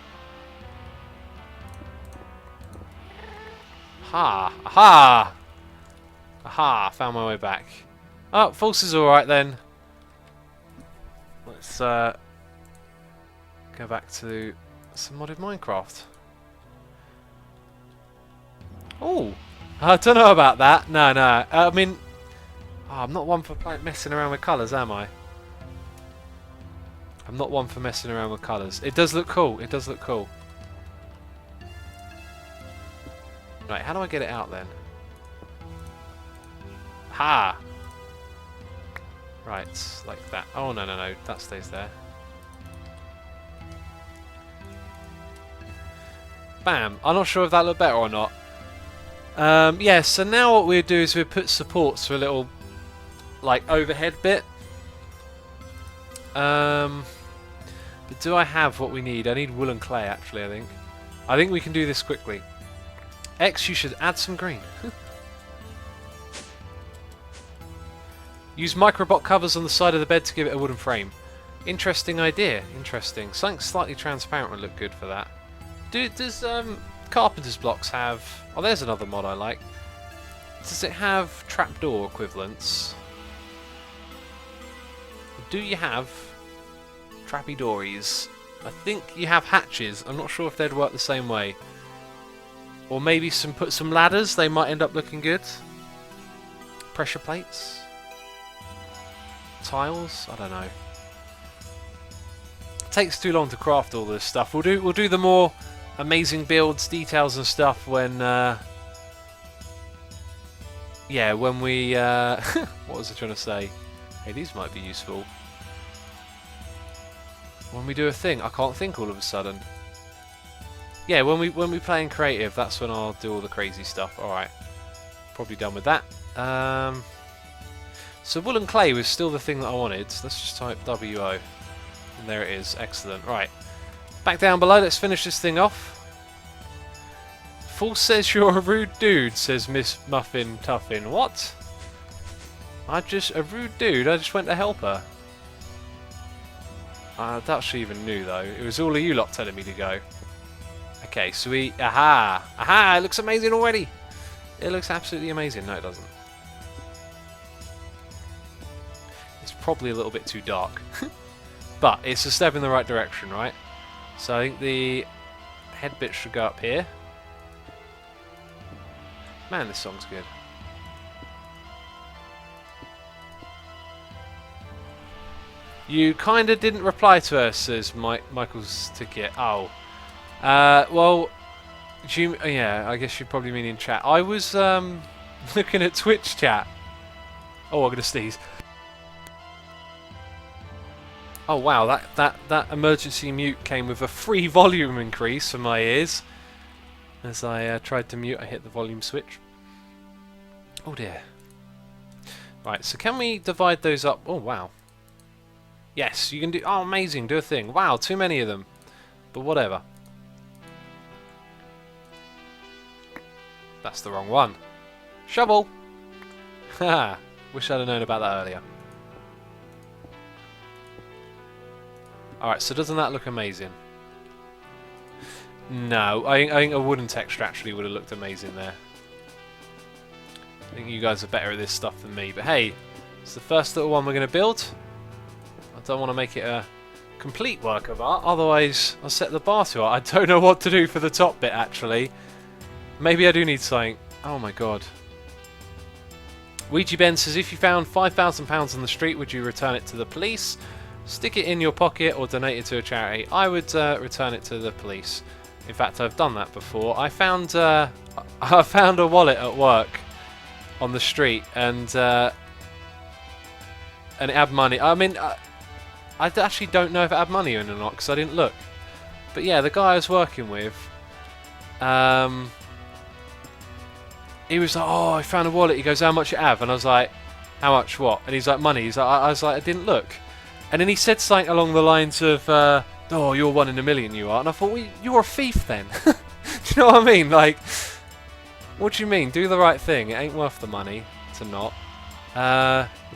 Ha! Aha! Aha! Found my way back. Oh, False is alright then. Let's go back to some modded Minecraft. Oh! I don't know about that. No, no. I mean... oh, I'm not one for messing around with colours, am I? I'm not one for messing around with colours. It does look cool. It does look cool. Right, how do I get it out then? Ha! Right, like that. Oh, no, no, no. That stays there. Bam! I'm not sure if that looked better or not. Yeah, so now what we'll do is we'll put supports for a little, like, overhead bit. But do I have what we need? I need wool and clay, actually, I think. I think we can do this quickly. X, you should add some green. Use microbot covers on the side of the bed to give it a wooden frame. Interesting idea. Interesting. Something slightly transparent would look good for that. Does carpenter's blocks have... Oh, there's another mod I like. Does it have trapdoor equivalents? Do you have trappy dories? I think you have hatches. I'm not sure if they'd work the same way. Or maybe put some ladders. They might end up looking good. Pressure plates? Tiles? I don't know. It takes too long to craft all this stuff. We'll do the more amazing builds, details and stuff when yeah, when we what was I trying to say? Hey, these might be useful. When we do a thing, I can't think all of a sudden. Yeah, when we play in creative, that's when I'll do all the crazy stuff. Alright. Probably done with that. So wool and clay was still the thing that I wanted. Let's just type WO. And there it is. Excellent. Right. Back down below, let's finish this thing off. Fool says you're a rude dude, says Miss Muffin Tuffin. What? A rude dude? I just went to help her. I doubt she even knew though. It was all of you lot telling me to go. Okay, so we... Aha! Aha! It looks amazing already! It looks absolutely amazing. No, it doesn't. It's probably a little bit too dark. But it's a step in the right direction, right? So I think the head bit should go up here. Man, this song's good. You kinda didn't reply to her, says Michael's ticket. Oh. Well, yeah, I guess you probably mean in chat. I was looking at Twitch chat. Oh, I'm gonna sneeze. Oh wow, that emergency mute came with a free volume increase for my ears. As I tried to mute, I hit the volume switch. Oh dear. Right, so can we divide those up? Oh wow. Yes, you can do... Oh, amazing, do a thing. Wow, too many of them. But whatever. That's the wrong one. Shovel! Haha, wish I'd have known about that earlier. Alright, so doesn't that look amazing? No, I think a wooden texture actually would have looked amazing there. I think you guys are better at this stuff than me. But hey, it's the first little one we're going to build. I don't want to make it a complete work of art, otherwise I'll set the bar too high. I don't know what to do for the top bit actually. Maybe I do need something. Oh my god. Ouija Ben says, if you found £5,000 on the street, would you return it to the police? Stick it in your pocket or donate it to a charity? I would return it to the police. In fact, I've done that before. I found a wallet at work on the street, and it had money. I mean, I actually don't know if it had money in it or not because I didn't look. But yeah, the guy I was working with, he was like, "Oh, I found a wallet." He goes, "How much it have?" And I was like, "How much what?" And he's like, "Money." He's like, I was like, "I didn't look." And then he said something along the lines of, "Oh, you're 1 in a million, you are." And I thought, well, you're a thief then. Do you know what I mean? Like, what do you mean? Do the right thing. It ain't worth the money to not.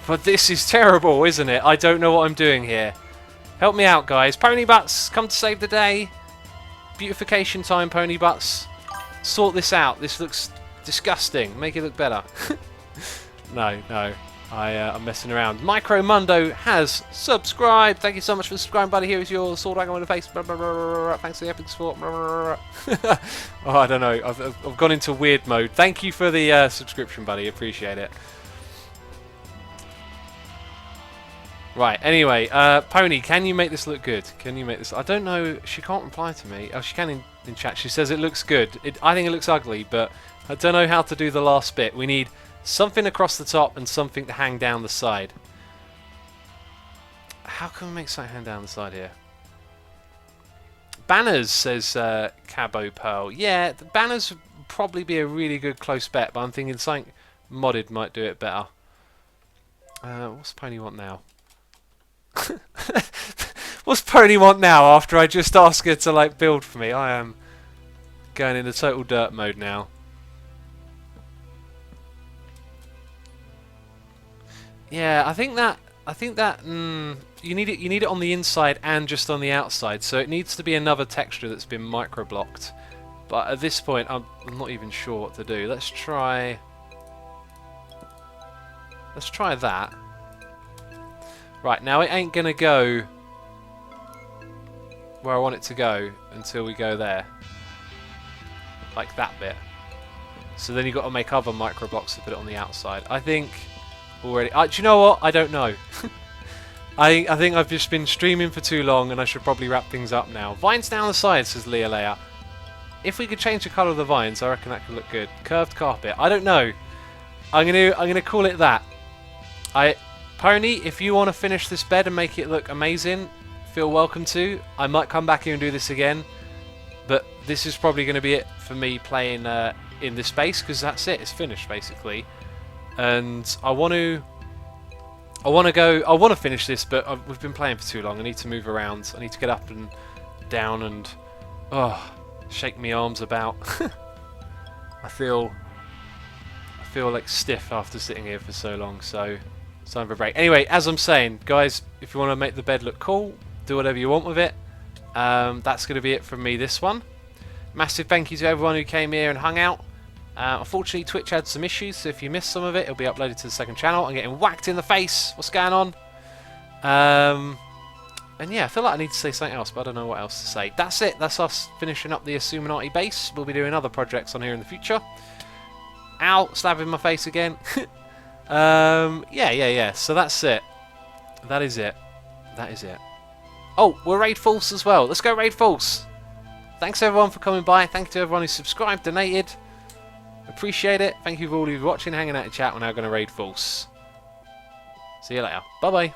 But this is terrible, isn't it? I don't know what I'm doing here. Help me out, guys. Pony Butts, come to save the day. Beautification time, Pony Butts. Sort this out. This looks disgusting. Make it look better. No. I'm messing around. Micro Mundo has subscribed. Thank you so much for subscribing, buddy. Here is your sword dragon on the face. Thanks for the epic support. Oh, I don't know. I've gone into weird mode. Thank you for the subscription, buddy. Appreciate it. Right. Anyway, Pony, can you make this look good? Can you make this? I don't know. She can't reply to me. Oh, she can in chat. She says it looks good. I think it looks ugly, but I don't know how to do the last bit. We need something across the top and something to hang down the side. How can we make something hang down the side here? Banners, says Cabo Pearl. Yeah, the banners would probably be a really good close bet, but I'm thinking something modded might do it better. What's Pony want now? What's Pony want now after I just ask her to like build for me? I am going into total dirt mode now. Yeah, I think that you need it on the inside and just on the outside. So it needs to be another texture that's been micro blocked But at this point, I'm not even sure what to do. Let's try that. Right, now it ain't gonna go where I want it to go until we go there. Like that bit. So then you've got to make other micro blocks to put it on the outside. I think already... do you know what? I don't know. I think I've just been streaming for too long and I should probably wrap things up now. Vines down the side, says Leah Leia. If we could change the colour of the vines, I reckon that could look good. Curved carpet. I don't know. I'm gonna call it that. Pony, if you want to finish this bed and make it look amazing, feel welcome to. I might come back here and do this again, but this is probably going to be it for me playing in this space, because that's it. It's finished basically, and I want to finish this, but we've been playing for too long. I need to move around. I need to get up and down and shake my arms about. I feel like stiff after sitting here for so long, so it's time for a break. Anyway, as I'm saying, guys, if you want to make the bed look cool, do whatever you want with it. That's going to be it from me this one. Massive thank you to everyone who came here and hung out. Unfortunately, Twitch had some issues, so if you missed some of it, it'll be uploaded to the second channel. I'm getting whacked in the face. What's going on? And yeah, I feel like I need to say something else, but I don't know what else to say. That's it. That's us finishing up the Xisuminati base. We'll be doing other projects on here in the future. Ow, slapping my face again. Yeah. So that's it. That is it. Oh, we're raid false as well. Let's go raid false. Thanks everyone for coming by. Thank you to everyone who subscribed, donated. Appreciate it. Thank you for all who's watching, hanging out in chat. We're now going to raid false. See you later. Bye bye.